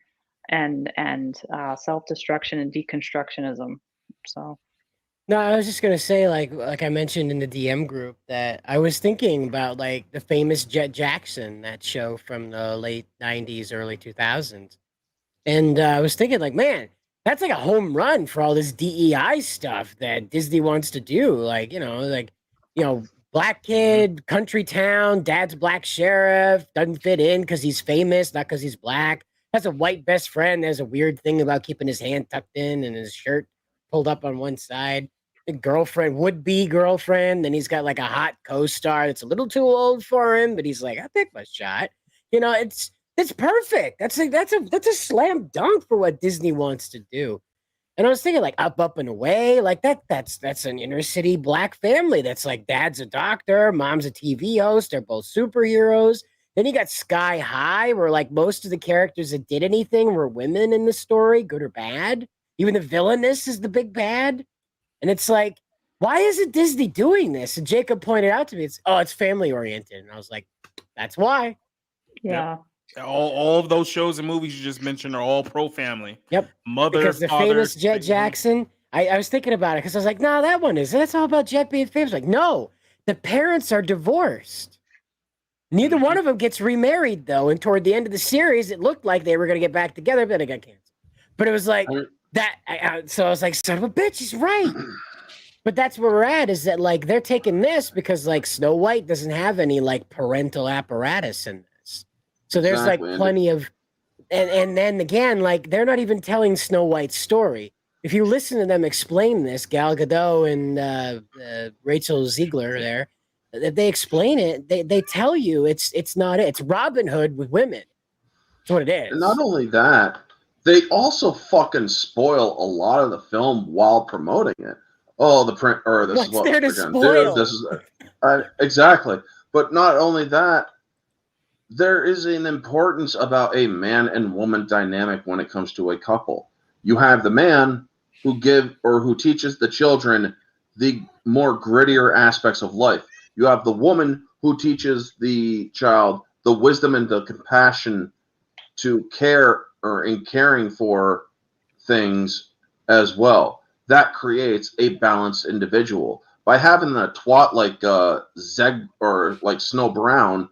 and self-destruction and deconstructionism. So. No, I was just gonna say, like I mentioned in the DM group, that I was thinking about like the famous Jet Jackson, that show from the late '90s, early 2000s, and I was thinking, like, man, that's like a home run for all this DEI stuff that Disney wants to do. Like, black kid, country town, dad's black sheriff, doesn't fit in because he's famous, not because he's black. Has a white best friend. There's a weird thing about keeping his hand tucked in and his shirt pulled up on one side. Would-be girlfriend, then he's got like a hot co-star that's a little too old for him, but he's like, I pick my shot. It's perfect. That's a slam dunk for what Disney wants to do. And I was thinking like Up and Away, like that's an inner city black family. That's like dad's a doctor, mom's a TV host, they're both superheroes. Then you got Sky High, where like most of the characters that did anything were women in the story, good or bad. Even the villainess is the big bad. And it's like, why isn't Disney doing this? And Jacob pointed out to me, it's family oriented. And I was like, that's why. Yeah. Yep. All of those shows and movies you just mentioned are all pro family. Yep. Mother, because the father, famous Jet Jackson, I was thinking about it because I was like, no, that one is. That's all about Jet being famous. Like, no, the parents are divorced. Neither one of them gets remarried, though. And toward the end of the series, it looked like they were going to get back together, but then it got canceled. But it was like, so I was like, son of a bitch, he's right. But that's where we're at, is that like they're taking this because like Snow White doesn't have any like parental apparatus in this. So there's like plenty of, and then again, like they're not even telling Snow White's story. If you listen to them explain this, Gal Gadot and Rachel Zegler there, if they explain it, they tell you it's not it. It's Robin Hood with women. That's what it is. And not only that, they also fucking spoil a lot of the film while promoting it. Oh, the print, or this What's is what there to we're gonna spoil? do. This is exactly. But not only that, there is an importance about a man and woman dynamic when it comes to a couple. You have the man who teaches the children the more grittier aspects of life. You have the woman who teaches the child the wisdom and the compassion to care or in caring for things as well. That creates a balanced individual. By having a twat like Zeg or like Snow Brown,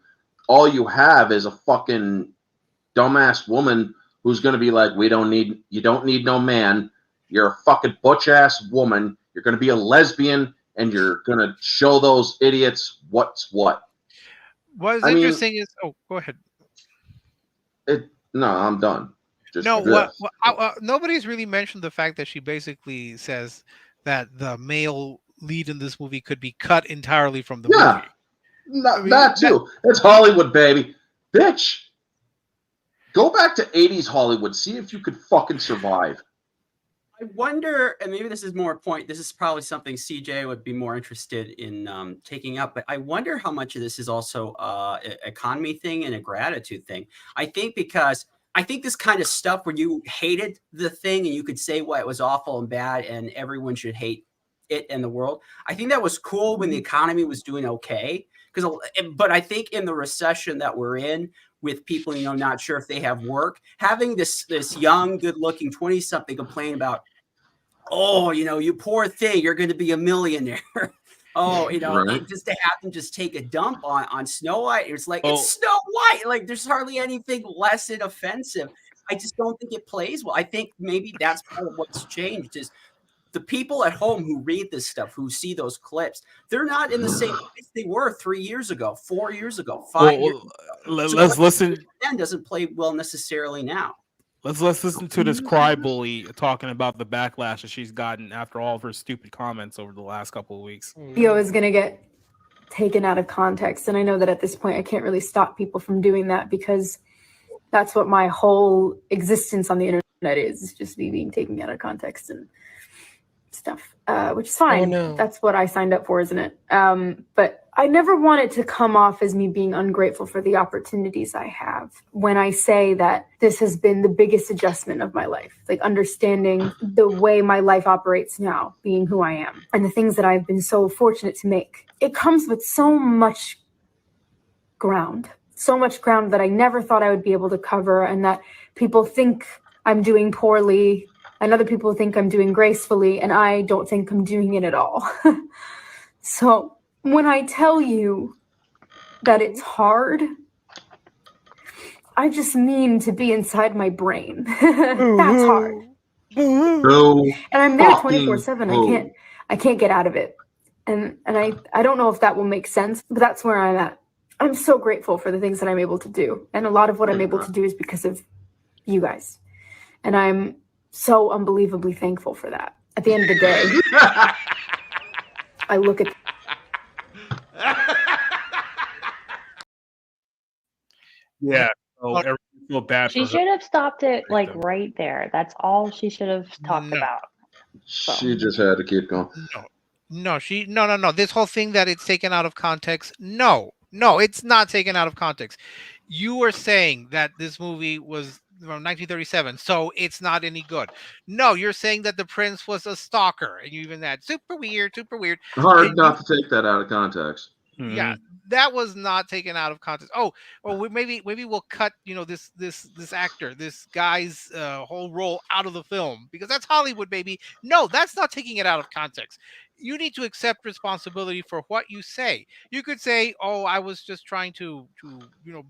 all you have is a fucking dumbass woman who's going to be like, you don't need no man. You're a fucking butch ass woman. You're going to be a lesbian, and you're going to show those idiots what's what. What's interesting is, go ahead. No, I'm done. Nobody's really mentioned the fact that she basically says that the male lead in this movie could be cut entirely from the Yeah, movie. that too. It's Hollywood, baby. Bitch, go back to 80s Hollywood. See if you could fucking survive. I wonder, and maybe this is more a point. This is probably something CJ would be more interested in taking up. But I wonder how much of this is also an economy thing and a gratitude thing. I think because I think this kind of stuff where you hated the thing and you could say why it was awful and bad and everyone should hate it in the world. I think that was cool when the economy was doing okay. But I think in the recession that we're in, with people, not sure if they have work, having this young, good-looking 20-something complain about, oh, you poor thing, you're going to be a millionaire. Oh, Right. just to have them just take a dump on Snow White. It's like, it's Snow White. Like, there's hardly anything less than offensive. I just don't think it plays well. I think maybe that's part of what's changed is the people at home who read this stuff, who see those clips, they're not in the same place they were 3 years ago, 4 years ago, 5 years ago. Let's listen. Then doesn't play well necessarily now. Let's listen to this cry bully talking about the backlash that she's gotten after all of her stupid comments over the last couple of weeks. Video is going to get taken out of context, and I know that at this point I can't really stop people from doing that because that's what my whole existence on the internet is just me being taken out of context and stuff, which is fine. Oh, no. That's what I signed up for, isn't it? But I never want it to come off as me being ungrateful for the opportunities I have when I say that this has been the biggest adjustment of my life, like understanding the way my life operates now, being who I am, and the things that I've been so fortunate to make. It comes with so much ground that I never thought I would be able to cover, and that people think I'm doing poorly, and other people think I'm doing gracefully, and I don't think I'm doing it at all. So when I tell you that it's hard, I just mean to be inside my brain. That's hard. No, And I'm there fucking 24/7. I can't get out of it. And I don't know if that will make sense, but that's where I'm at. I'm so grateful for the things that I'm able to do. And a lot of what I'm able to do is because of you guys. And I'm so unbelievably thankful for that. At the end of the day, I look at Yeah. So everything feel bad She for her. should have stopped it like right there. That's all she should have talked about. She just had to keep going. No. This whole thing that it's taken out of context. No, it's not taken out of context. You were saying that this movie was from 1937, so it's not any good. No, you're saying that the prince was a stalker, and you even that super weird. Hard not to take that out of context. Yeah, that was not taken out of context. Oh, well, maybe we'll cut this actor, this guy's whole role out of the film because that's Hollywood, baby. No, that's not taking it out of context. You need to accept responsibility for what you say. You could say, "Oh, I was just trying to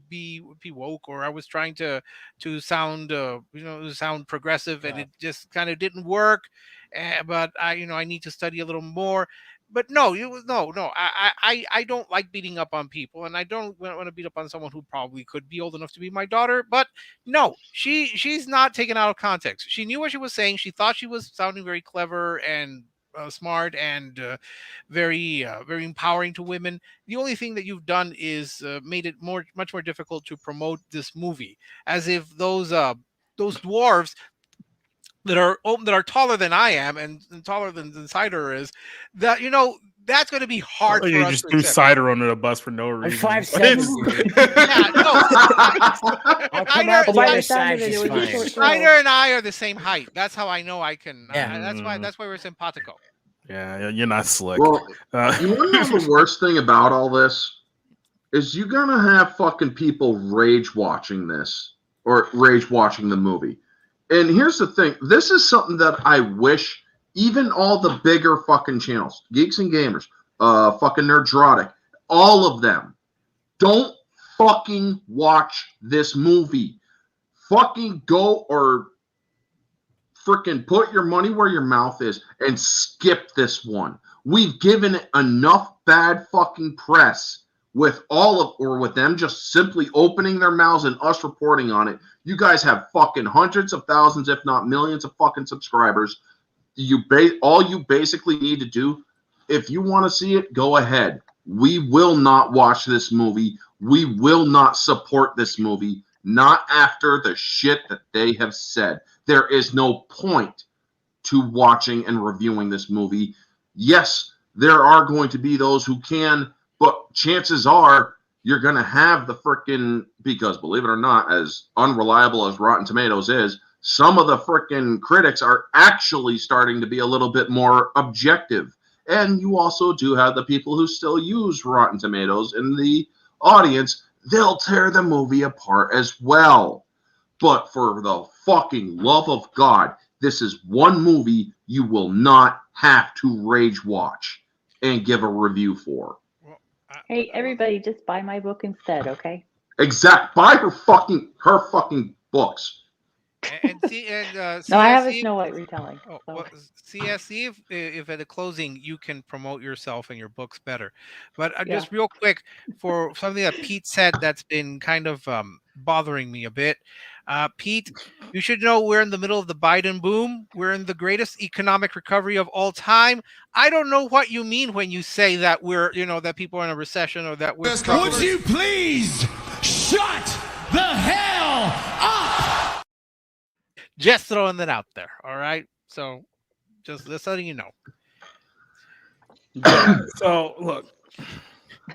be woke, or I was trying to sound sound progressive, and it just kind of didn't work. But I need to study a little more." But no, I don't like beating up on people, and I don't want to beat up on someone who probably could be old enough to be my daughter. But no, she's not taken out of context. She knew what she was saying. She thought she was sounding very clever and smart and very empowering to women. The only thing that you've done is made it much more difficult to promote this movie, as if those dwarves that are taller than I am and taller than Cider is, that that's going to be hard for You us just to threw accept. Cider under the bus for no reason. 5'7". Cider and I are the same height. That's how I know I can. Yeah. That's why we're simpatico. Yeah, you're not slick. Well, you want to know the worst thing about all this is you're gonna have fucking people rage watching this or rage watching the movie. And here's the thing: this is something that I wish even all the bigger fucking channels, Geeks and Gamers, fucking Erotic, all of them, don't fucking watch this movie. Fucking go or freaking put your money where your mouth is and skip this one. We've given it enough bad fucking press with with them just simply opening their mouths and us reporting on it. You guys have fucking hundreds of thousands, if not millions of fucking subscribers. all you basically need to do, if you want to see it, go ahead. We will not watch this movie. We will not support this movie. Not after the shit that they have said. There is no point to watching and reviewing this movie. Yes, there are going to be those who can, but chances are you're going to have the frickin', because believe it or not, as unreliable as Rotten Tomatoes is, some of the frickin' critics are actually starting to be a little bit more objective. And you also do have the people who still use Rotten Tomatoes in the audience. They'll tear the movie apart as well. But for the fucking love of God, this is one movie you will not have to rage watch and give a review for. Hey, everybody, just buy my book instead, okay? Buy her fucking books. And see, No, I have a Snow White retelling. Oh, So. well, see if at the closing you can promote yourself and your books better. But just real quick, for something that Pete said that's been kind of bothering me a bit. Pete, you should know we're in the middle of the Biden boom. We're in the greatest economic recovery of all time. I don't know what you mean when you say that that people are in a recession or that we're struggling. Would you please shut the hell up? Just throwing that out there, all right? So, just letting you know. So, look.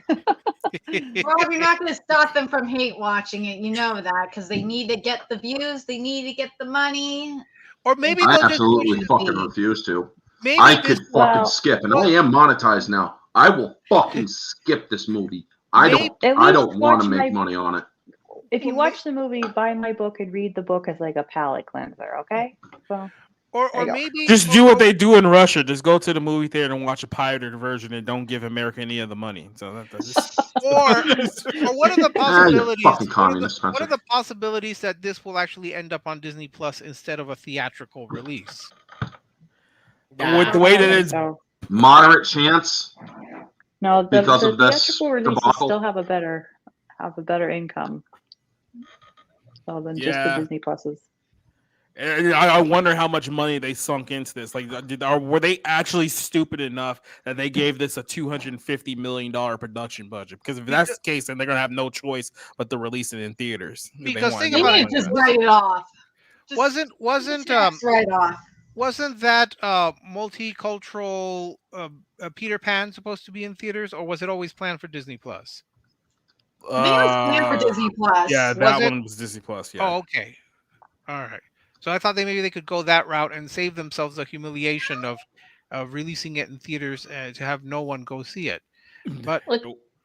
Rob, you're not going to stop them from hate watching it. You know that, because they need to get the views. They need to get the money. Or maybe I absolutely fucking refuse to. I could fucking skip, and I am monetized now. I will fucking skip this movie. I don't want to make money on it. If you watch the movie, buy my book and read the book as like a palate cleanser, okay? So, or maybe just do what they do in Russia. Just go to the movie theater and watch a pirated version and don't give America any of the money. So that's or what are the possibilities? Fucking communist, what are the possibilities that this will actually end up on Disney Plus instead of a theatrical release? With the way that it's moderate chance. No, the this theatrical releases debacle. still have a better income. So than just the Disney Pluses. And I wonder how much money they sunk into this. Like, were they actually stupid enough that they gave this a $250 million production budget? Because if that's the case, then they're gonna have no choice but to release it in theaters. Because think They about need it. to just write it off. Wasn't Right off. Wasn't that multicultural Peter Pan supposed to be in theaters, or was it always planned for Disney Plus? I think it was planned for Disney Plus. Yeah, that one was Disney Plus. Yeah. Oh, okay. All right. So I thought maybe they could go that route and save themselves the humiliation of releasing it in theaters to have no one go see it. But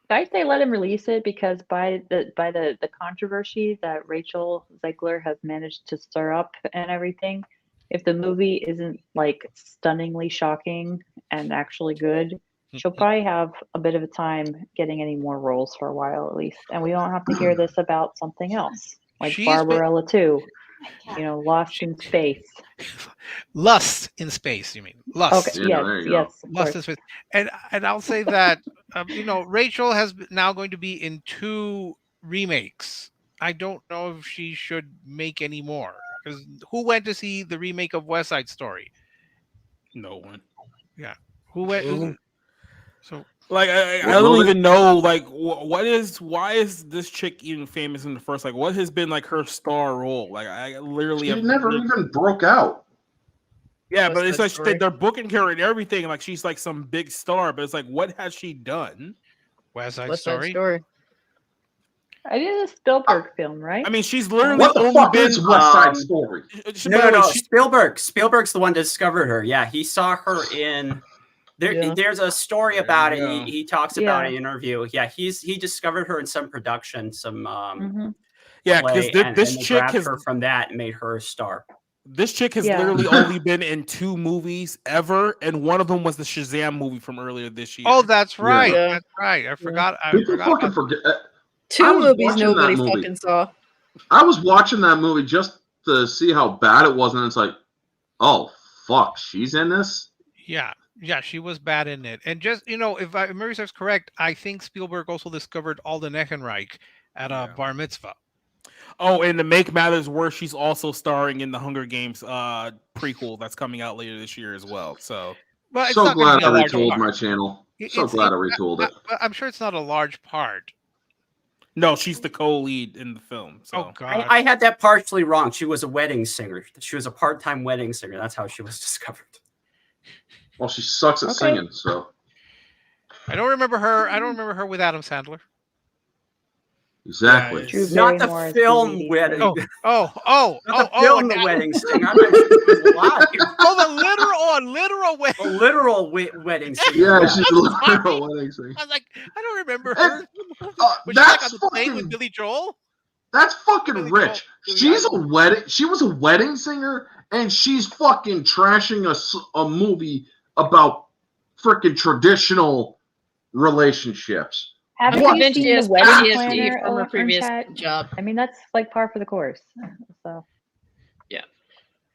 I say let him release it, because by the controversy that Rachel Zegler has managed to stir up and everything, if the movie isn't like stunningly shocking and actually good, she'll probably have a bit of a time getting any more roles for a while at least, and we don't have to hear this about something else like Barbarella 2. Lost in Space. Lust in Space, you mean? Lust. Okay. Yes. Lust in Space. And I'll say that Rachel has now going to be in 2 remakes. I don't know if she should make any more, because who went to see the remake of West Side Story? No one. Yeah. Who went? So. Like I don't even know why is this chick even famous in the first? Like, what has been like her star role? Like, I literally She never even broke out. Yeah, but it's like they're booking her and everything. Like, she's like some big star, but it's like, what has she done? West Side Story. I did a Spielberg film, right? I mean, she's literally What the only fuck been is West Side Story? No. Spielberg's the one that discovered her. Yeah, he saw her in. There's a story about it. He talks about it in an interview. Yeah, he discovered her in some production, yeah, because this chick grabbed has her from that and made her a star. This chick has literally only been in 2 movies ever, and one of them was the Shazam movie from earlier this year. Oh, that's right. Yeah. That's right. I forgot. People fucking forget. 2 movies nobody fucking saw. I was watching that movie just to see how bad it was, and it's like, oh fuck, she's in this. Yeah, she was bad in it. And just, if memory serves correct, I think Spielberg also discovered Alden Ehrenreich at a bar mitzvah. Oh, and to make matters worse, she's also starring in the Hunger Games prequel that's coming out later this year as well. So, But it's So not going to glad be I a large retooled part. my channel. So It's glad I retooled it. I'm sure it's not a large part. no, she's the co-lead in the film. So, Oh God, I had that partially wrong. She was a wedding singer. She was a part-time wedding singer. That's how she was discovered. Well, she sucks at singing, so I don't remember her. I don't remember her with Adam Sandler. exactly. Drew Not the Barrymore's film DVD wedding. Oh, Not the film, the wedding singer. I thought she was alive. Oh, the literal wedding. A literal wedding singer. Yeah, she's a literal wedding singer. I was like, I don't remember her. Was she That's like on the plane with fucking- Billy Joel? That's fucking Billy rich. Joel. She's a wedding. She was a wedding singer, and she's fucking trashing a movie about freaking traditional relationships. Haven't What? you seen the wedding planner from her previous chat? job. I mean, that's like par for the course. So Yeah.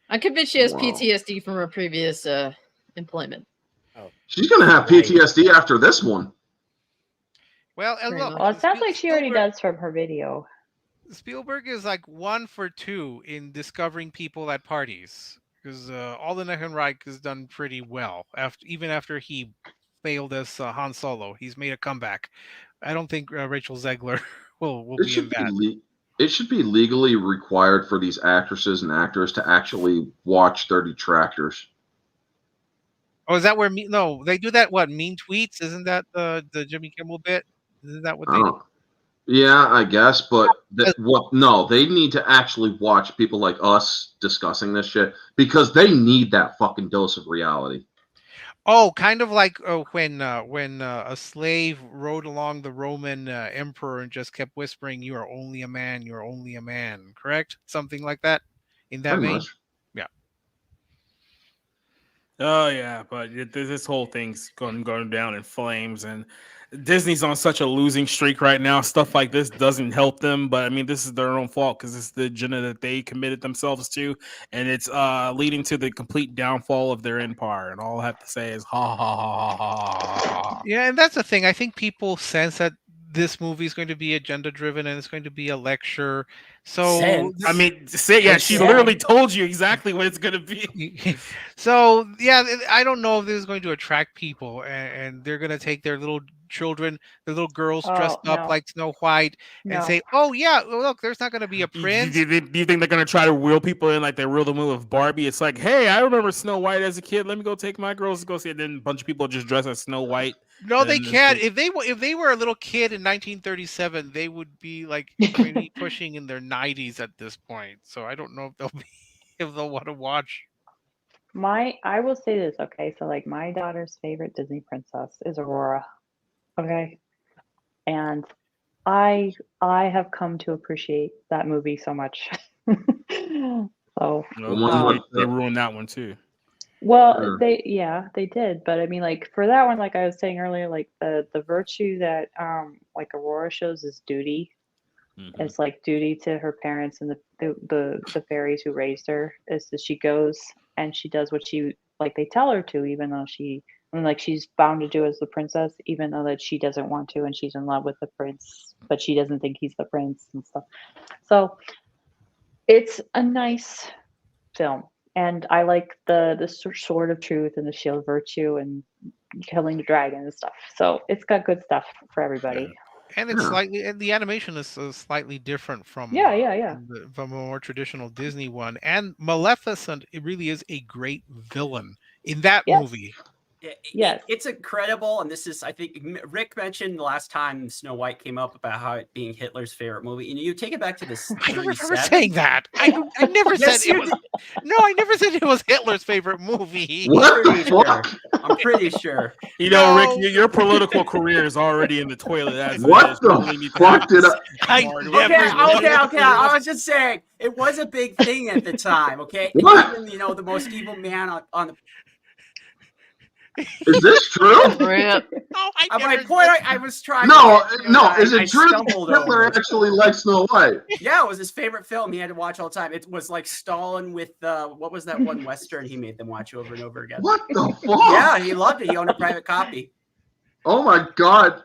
I'm convinced she has Wow. PTSD from her previous employment. She's gonna have PTSD after this one. Well, and Very look, well, it sounds like she already Spielberg- does from her video. Spielberg is like 1 for 2 in discovering people at parties because Alden Ehrenreich has done pretty well even after he failed as Han Solo. He's made a comeback. I don't think Rachel Zegler will It be in should that. it should be legally required for these actresses and actors to actually watch 30 Tractors. Oh, is that where no, they do that what, mean tweets? Isn't that the Jimmy Kimmel bit? Isn't that what they do? Yeah, I guess, but no, they need to actually watch people like us discussing this shit because they need that fucking dose of reality. Oh, kind of like when a slave rode along the Roman emperor and just kept whispering, "You are only a man. You are only a man." Correct? Something like that. In that Pretty vein. much. Yeah. oh yeah, but this whole thing's going down in flames, and Disney's on such a losing streak right now. Stuff like this doesn't help them, but I mean, this is their own fault because it's the agenda that they committed themselves to, and it's leading to the complete downfall of their empire. And all I have to say is, ha ha ha ha ha. Yeah, and that's the thing. I think people sense that this movie is going to be agenda driven and it's going to be a lecture. So I mean, she literally told you exactly what it's going to be. So yeah, I don't know if this is going to attract people, and they're going to take their little children, the little girls dressed up like Snow White, and say, "Oh yeah, look, there's not going to be a prince." Do you think they're going to try to reel people in like they reeled them in with Barbie? It's like, hey, I remember Snow White as a kid. Let me go take my girls to go see it. Then a bunch of people just dress as Snow White. No, they can't. If they were a little kid in 1937, they would be like pushing in their 90s at this point. So I don't know if they'll want to watch. I will say this, okay? So like my daughter's favorite Disney princess is Aurora. Okay. And I have come to appreciate that movie so much. So they ruined that one too. well, they did. But I mean, like for that one, like I was saying earlier, like the virtue that like Aurora shows is duty. Mm-hmm. It's like duty to her parents and the fairies who raised her. Is that she goes and she does what she like they tell her to, even though she's bound to do as the princess, even though that she doesn't want to, and she's in love with the prince, but she doesn't think he's the prince and stuff. So it's a nice film, and I like the sword of truth and the shield of virtue and killing the dragon and stuff. So it's got good stuff for everybody. And it's slightly, and the animation is slightly different from from a more traditional Disney one. And Maleficent, it really is a great villain in that movie. Yes, it's incredible, and this is, I think, Rick mentioned the last time Snow White came up about how it being Hitler's favorite movie. And you take it back to this. I don't remember saying that. I never said it was. No, I never said it was Hitler's favorite movie. What the fuck? I'm pretty sure. You know, Rick, your political career is already in the toilet. What the fuck did I? Okay. I was just saying it was a big thing at the time. Okay, What? Even, the most evil man on the. Is this true? My point, I was trying. No. Is I it true that stumbled Hitler over. actually liked Snow White? Yeah, it was his favorite film. He had to watch all the time. It was like Stalin with what was that one Western he made them watch over and over again? What the fuck? Yeah, he loved it. He owned a private copy. Oh my god.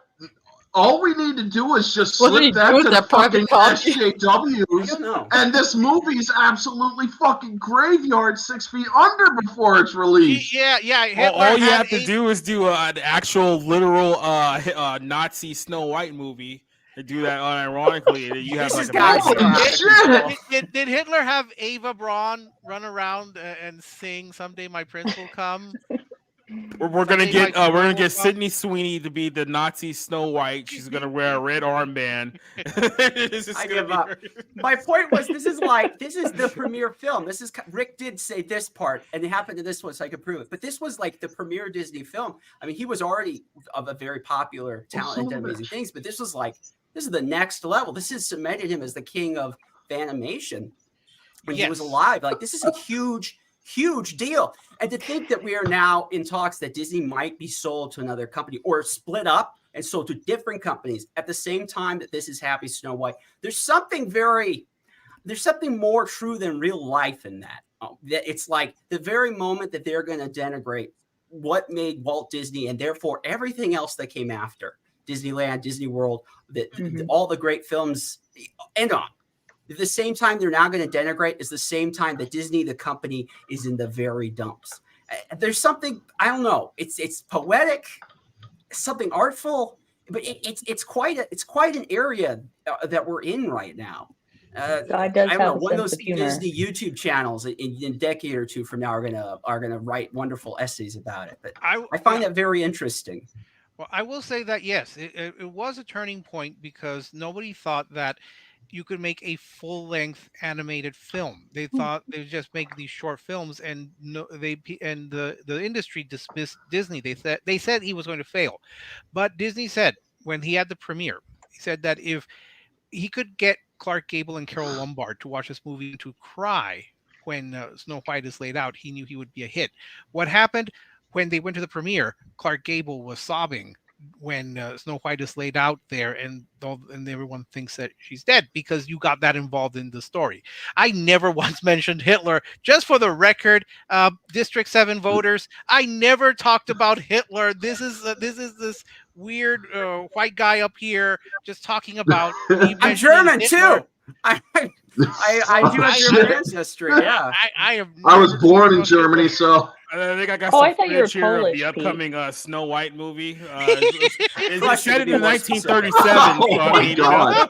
all we need to do is just What did he slip do that with to the that private fucking copy? SJWs, and this movie's absolutely fucking graveyard 6 feet under before it's released. All you have to do is do an actual literal Nazi Snow White movie and do that unironically. And you have like Did Hitler have Ava Braun run around and sing "Someday My Prince Will Come"? We're gonna get Sydney Sweeney to be the Nazi Snow White. She's gonna wear a red armband. I give up. My point was, this is the premiere film. Rick did say this part, and it happened to this one, so I could prove it. But this was like the premiere Disney film. I mean, he was already of a very popular talent and did amazing things, but this is the next level. This has cemented him as the king of animation when he was alive. Like, this is a huge deal. And to think that we are now in talks that Disney might be sold to another company or split up and sold to different companies at the same time that this is Happy Snow White. There's something more true than real life in that. That it's like the very moment that they're going to denigrate what made Walt Disney and therefore everything else that came after Disneyland, Disney World, all the great films and on. At the same time they're now going to denigrate is the same time that Disney, the company, is in the very dumps. There's something, I don't know. It's poetic, something artful, but it's quite an area that we're in right now. God does I don't know. have a One of sense those of humor. Disney YouTube channels in a decade or two from now are gonna write wonderful essays about it. But I find that very interesting. Well, I will say that yes, it was a turning point because nobody thought that you could make a full-length animated film. They thought they would just make these short films, and the industry dismissed Disney. They said he was going to fail, but Disney said when he had the premiere, he said that if he could get Clark Gable and Carol Lombard to watch this movie and to cry when Snow White is laid out, he knew he would be a hit. What happened when they went to the premiere? Clark Gable was sobbing when Snow White is laid out there, and everyone thinks that she's dead because you got that involved in the story. I never once mentioned Hitler. Just for the record, District 7 voters, I never talked about Hitler. This is this weird white guy up here just talking about. I'm German Hitler. Too. I do have German ancestry. Yeah, I was born in Germany, so. I think I got I thought you were here Polish, of the upcoming Snow White movie. It's set in 1937. Oh my god!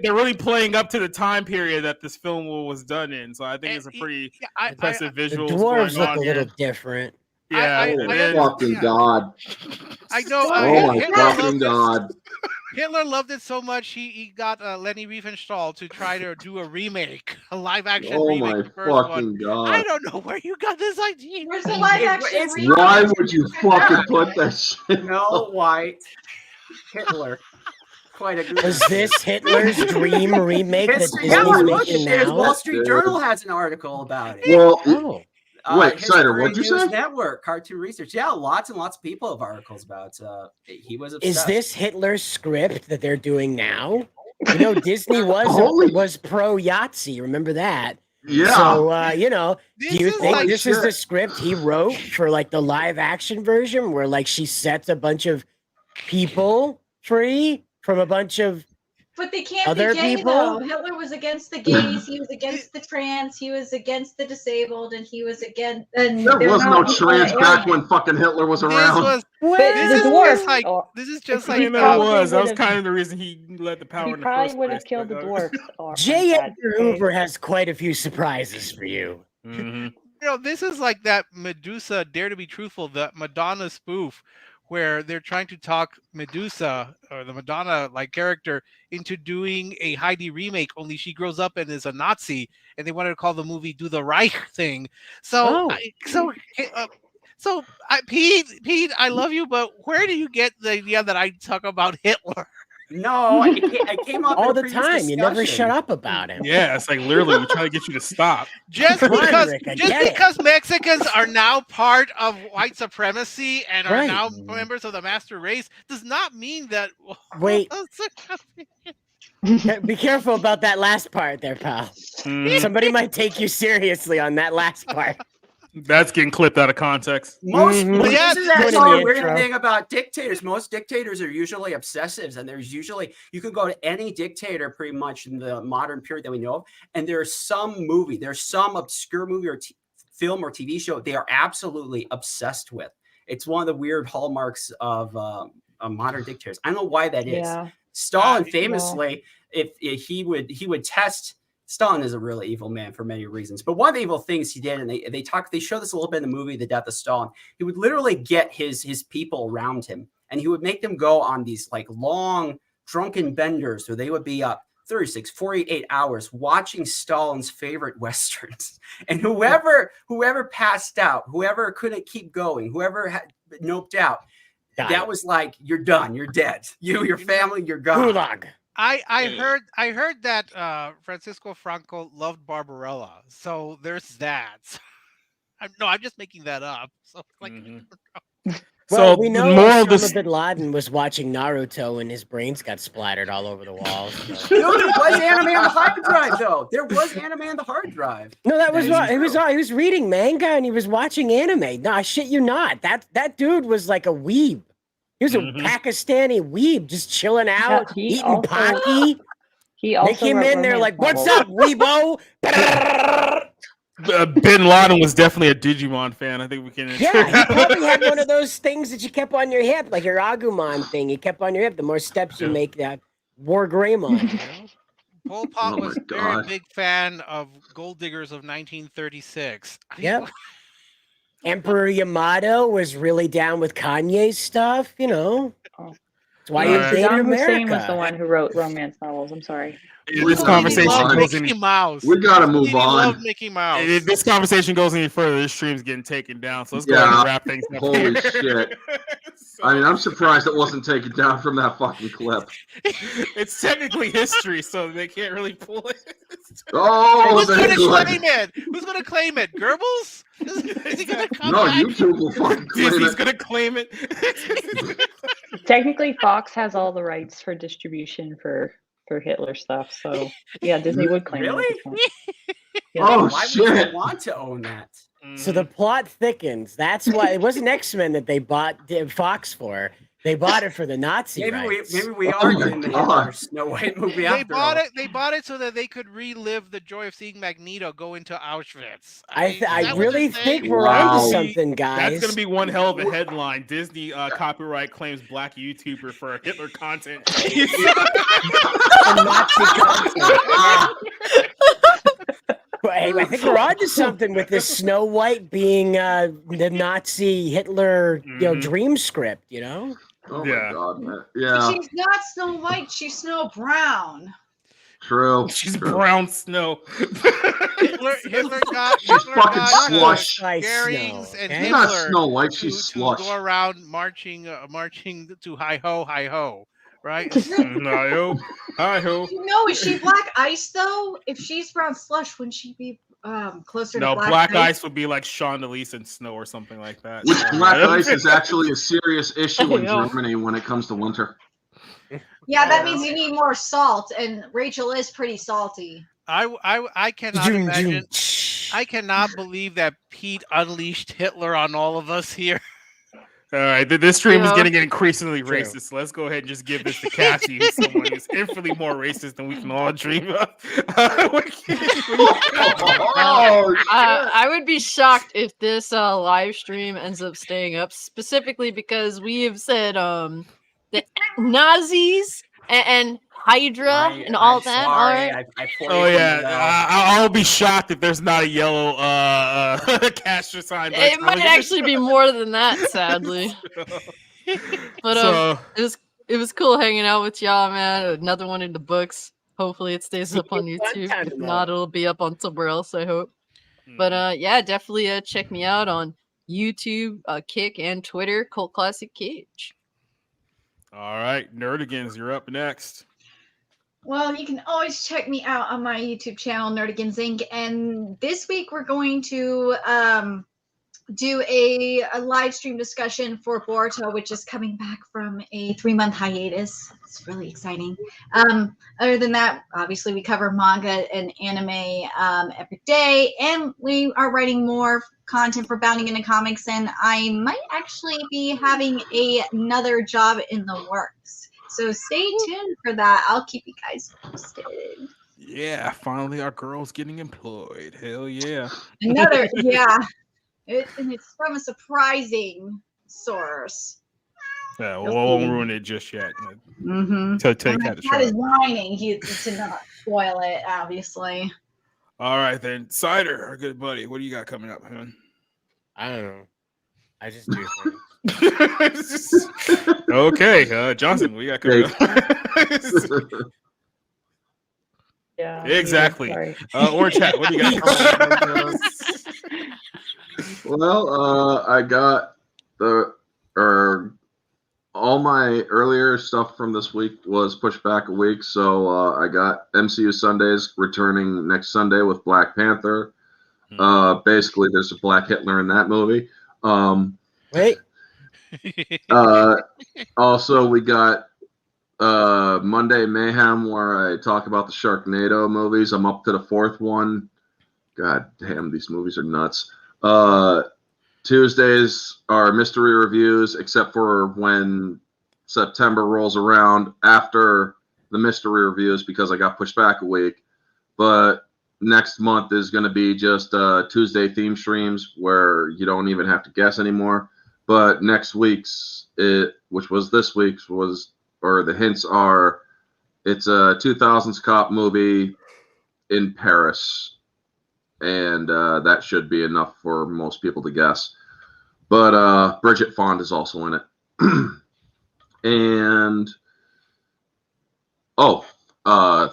They're really playing up to the time period that this film was done in. So I think it's a pretty impressive visual. The dwarves look a little different. Yeah. Fucking god! I know. Oh my fucking god! Hitler loved it so much he got Leni Riefenstahl to try to do a remake, a live action remake. Oh my fucking god! I don't know where you got this idea. Where's the live action remake? Why would you fucking put that shit? No White Hitler. Quite a good. Was this Hitler's dream remake that Disney's making now? Wall Street Journal has an article about it. Well, wait, Cider, what'd you say? Network, Cartoon Research. Yeah, lots and lots of people have articles about. He was obsessed. Is this Hitler's script that they're doing now? You know, Disney was pro Yahtzee. Remember that? Yeah. So do you think this is the script he wrote for like the live action version, where like she sets a bunch of people free from a bunch of But they can't other be gay people? though. Hitler was against the gays. He was against the trans. He was against the disabled, and he was against. And There was no trans back when fucking Hitler was around. This is just like that was kind of the reason he led the power. He in the probably first would have place, killed the but, dwarf. J. Edgar Hoover has quite a few surprises for you. Mm-hmm. You know, this is like that Medusa Dare to Be Truthful, the Madonna spoof, where they're trying to talk Medusa or the Madonna like character into doing a Heidi remake, only she grows up and is a Nazi, and they wanted to call the movie "Do the Reich Thing." So, Pete, I love you, but where do you get the idea that I talk about Hitler? No, I came up all in a the previous time. discussion. You never shut up about him. Yeah, it's like literally we try to get you to stop. Just Come on, because, Rick, I get it. because Mexicans are now part of white supremacy and are Right. now members of the master race does not mean that. Wait. Be careful about that last part there, pal. Somebody might take you seriously on that last part. That's getting clipped out of context. Most Yeah, this is put in actually the a weird intro. thing about dictators. Most dictators are usually obsessives, and there's usually you can go to any dictator pretty much in the modern period that we know of, and there's some obscure movie or film or TV show they are absolutely obsessed with. It's one of the weird hallmarks of modern dictators. I don't know why that is. Yeah. Stalin famously, if he would test. Stalin is a really evil man for many reasons, but one of the evil things he did, and they show this a little bit in the movie, The Death of Stalin. He would literally get his people around him, and he would make them go on these like long drunken benders where they would be up 36, 48 hours watching Stalin's favorite westerns, and whoever passed out, whoever couldn't keep going, whoever had noped out, that was like, you're done, you're dead, your family, you're gone. Gulag. I heard that Francisco Franco loved Barbarella, so there's that. I'm just making that up. So like, Well, we know Osama bin Laden was watching Naruto and his brains got splattered all over the walls. So. No, there was anime on the hard drive, though. There was anime on the hard drive. No, that was what he was reading manga and he was watching anime. No, I shit you not. That dude was like a weeb. He was a Pakistani weeb, just chilling out, eating pocky. They came in there like, "What's up, weebo?" Bin Laden was definitely a Digimon fan. I think we can. Yeah, he probably had one of those things that you kept on your hip, like your Agumon thing. You kept on your hip. The more steps you make, that War Greymon. You know? Pol Pot was a very big fan of Gold Diggers of 1936. Yep. Emperor Yamato was really down with Kanye's stuff, you know. That's why he invaded Saddam America. Hussein was the one who wrote romance novels. I'm sorry. This conversation goes Mickey Mouse. We gotta move on. Love Mickey Mouse. This conversation goes any further. This stream's getting taken down, so let's go ahead and wrap things up. Holy shit! I mean, I'm surprised it wasn't taken down from that fucking clip. It's technically history, so they can't really pull it. Oh, who's gonna claim it? Who's gonna claim it? Goebbels? Is he gonna come No, back? YouTube will fucking claim Disney's it. gonna claim it. Technically, Fox has all the rights for distribution for Hitler stuff. So yeah, Disney would claim Really? it. Yeah. Oh, Why shit. would you want to own that? So the plot thickens. That's why it wasn't X-Men that they bought Fox for. They bought it for the Nazi rights. Maybe we are in the Hitler Snow White movie They after all. bought it so that they could relive the joy of seeing Magneto go into Auschwitz. I really think we're onto something, guys. That's gonna be one hell of a headline. Disney copyright claims black YouTuber for Hitler content. Nazi content. Hey, I think we're onto something with this Snow White being the Nazi Hitler, dream script. You know? Oh my god, man. Yeah, She's not Snow White. She's Snow Brown. true. She's true. brown snow. Hitler got fucking slush. Goerings and She's not Hitler Snow White. to She's slush. go around marching to hi ho, right? Hi ho, hi ho. No, is she Black Ice though? If she's brown slush, wouldn't she be closer No, to Black Ice would be like Sean Elise and Snow or something like that. Which black ice is actually a serious issue in Germany when it comes to winter. Yeah, that means you need more salt, and Rachel is pretty salty. I cannot imagine. I cannot believe that Pete unleashed Hitler on all of us here. All right, this stream is getting increasingly racist. So let's go ahead and just give this to Cassie, who's someone who's infinitely more racist than we can all dream of. I would be shocked if this live stream ends up staying up, specifically because we have said the Nazis and Hydra and all that are. I'll be shocked if there's not a yellow Castro sign. It might actually be more than that, sadly. But it was cool hanging out with y'all, man. Another one in the books. Hopefully it stays up on YouTube. If not, it'll be up on somewhere else, I hope. But yeah, definitely check me out on YouTube, Kick, and Twitter, Cult Classic Cage. All right, Nerdigans, you're up next. Well, you can always check me out on my YouTube channel, Nerdigans Inc. And this week we're going to do a live stream discussion for Boruto, which is coming back from a 3-month hiatus. It's really exciting. Other than that, obviously we cover manga and anime every day, and we are writing more content for Bounding into Comics, and I might actually be having another job in the works. So stay tuned for that. I'll keep you guys posted. Yeah, finally our girl's getting employed. Hell yeah. Another, yeah. And it's from a surprising source. Yeah, well, I won't ruin it just yet. Mm-hmm. Take My that cat is whining. He to not spoil it, obviously. All right, then. Cider, our good buddy. What do you got coming up, man? I don't know. I just do things. Okay, Johnson, what do you got coming up? Yeah. Exactly. Sorry. Orange Hat, what do you got? Well, I got all my earlier stuff from this week was pushed back a week, so I got MCU Sundays returning next Sunday with Black Panther. Basically, there's a Black Hitler in that movie. Wait. Also, we got Monday Mayhem, where I talk about the Sharknado movies. I'm up to the 4th one. God damn, these movies are nuts. Tuesdays are mystery reviews, except for when September rolls around after the mystery reviews, because I got pushed back a week. But next month is going to be just Tuesday theme streams where you don't even have to guess anymore. But next week's, which was this week's, or the hints are, it's a 2000s cop movie in Paris. And that should be enough for most people to guess. But Bridget Fonda is also in it. And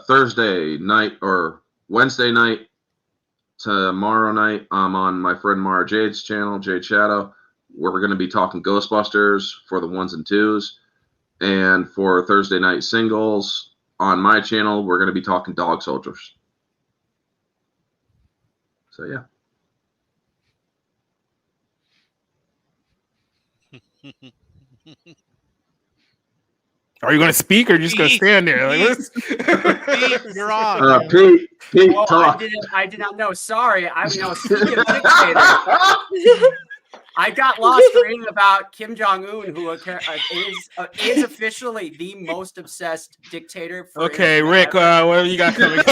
Thursday night or Wednesday night, tomorrow night, I'm on my friend Mara Jade's channel, Jade Shadow, where we're going to be talking Ghostbusters for the 1s and 2s. And for Thursday night singles on my channel, we're going to be talking Dog Soldiers. So, yeah. Are you going to speak or are you just going to stand there? Like, Pete, you're on. Pete, Oh, talk. I did not know. Sorry. Speaking of dictator, I got lost reading about Kim Jong-un, who is officially the most obsessed dictator. Okay, Rick, what do you got coming up?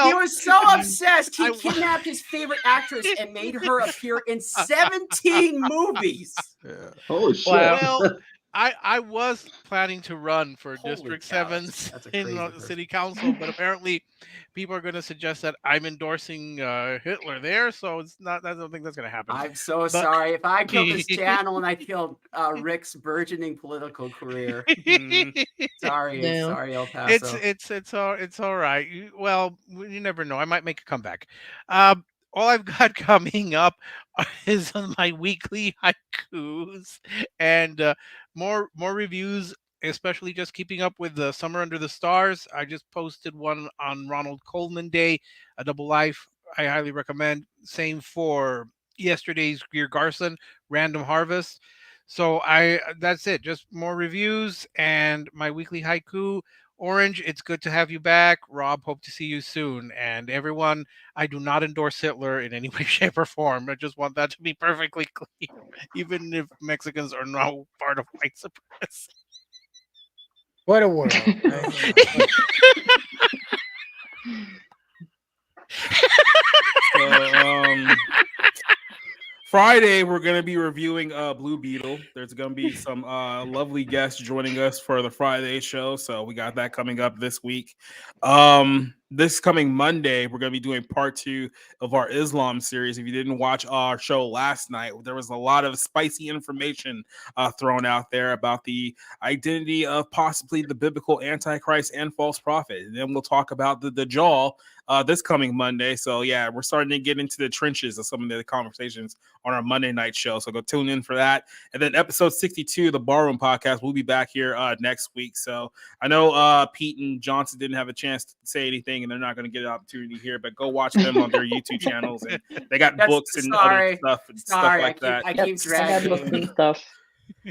He was so obsessed, he kidnapped his favorite actress and made her appear in 17 movies. Holy shit. Well, I was planning to run for Holy District cow, 7 that's a in crazy the person. city council, but apparently people are going to suggest that I'm endorsing Hitler there, so I don't think that's going to happen. I'm so sorry. If I killed this channel and I killed Rick's burgeoning political career. Sorry, El Paso. It's all right. Well, you never know. I might make a comeback. All I've got coming up is my weekly haikus and more reviews, especially just keeping up with the Summer Under the Stars. I just posted one on Ronald Coleman Day, A Double Life. I highly recommend. Same for yesterday's Greer Garson, Random Harvest. So that's it. Just more reviews and my weekly haiku. Orange, it's good to have you back. Rob, hope to see you soon. And everyone, I do not endorse Hitler in any way, shape, or form. I just want that to be perfectly clear, even if Mexicans are now part of white supremacy. What a world. So, Friday, we're going to be reviewing Blue Beetle. There's going to be some lovely guests joining us for the Friday show. So we got that coming up this week. This coming Monday, we're going to be doing part 2 of our Islam series. If you didn't watch our show last night, there was a lot of spicy information thrown out there about the identity of possibly the biblical Antichrist and false prophet. And then we'll talk about the Dajjal this coming Monday. So yeah, we're starting to get into the trenches of some of the conversations on our Monday night show. So go tune in for that. And then episode 62, the Barroom Podcast, we'll be back here next week. So I know Pete and Johnson didn't have a chance to say anything thing, and they're not going to get an opportunity here. But go watch them on their YouTube channels, and they got books and other stuff and stuff like that. I keep dragging stuff.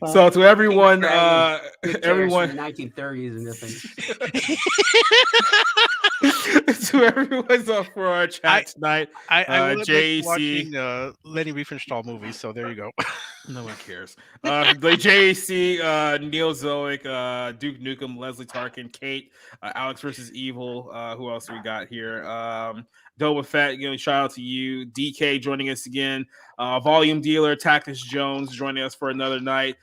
So to everyone, everyone, 1930s and this to everyone's up for our chat tonight. I will JC watching Lenny Riefenstahl movies, so there you go. No one cares. The JC, Neil Zoic, Duke Nukem, Leslie Tarkin, Kate, Alex versus Evil. Who else we got here? Doba Fett, shout out to you. DK joining us again. Volume Dealer, Tactus Jones joining us for another night.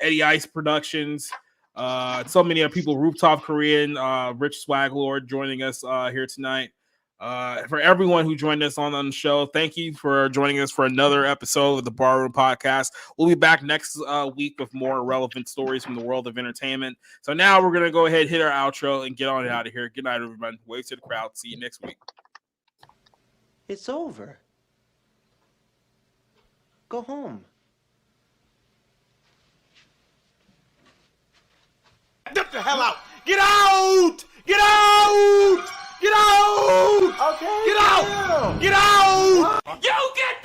Eddie Ice Productions. So many other people. Rooftop Korean, Rich Swag Lord joining us here tonight. For everyone who joined us on the show, thank you for joining us for another episode of the Barroom Podcast. We'll be back next week with more relevant stories from the world of entertainment. So now we're going to go ahead, hit our outro, and get on out of here. Good night, everyone. Wave to the crowd. See you next week. It's over. Go home. Get the hell out! Get out! Get out! Get out! Okay. Get out! Get out! You get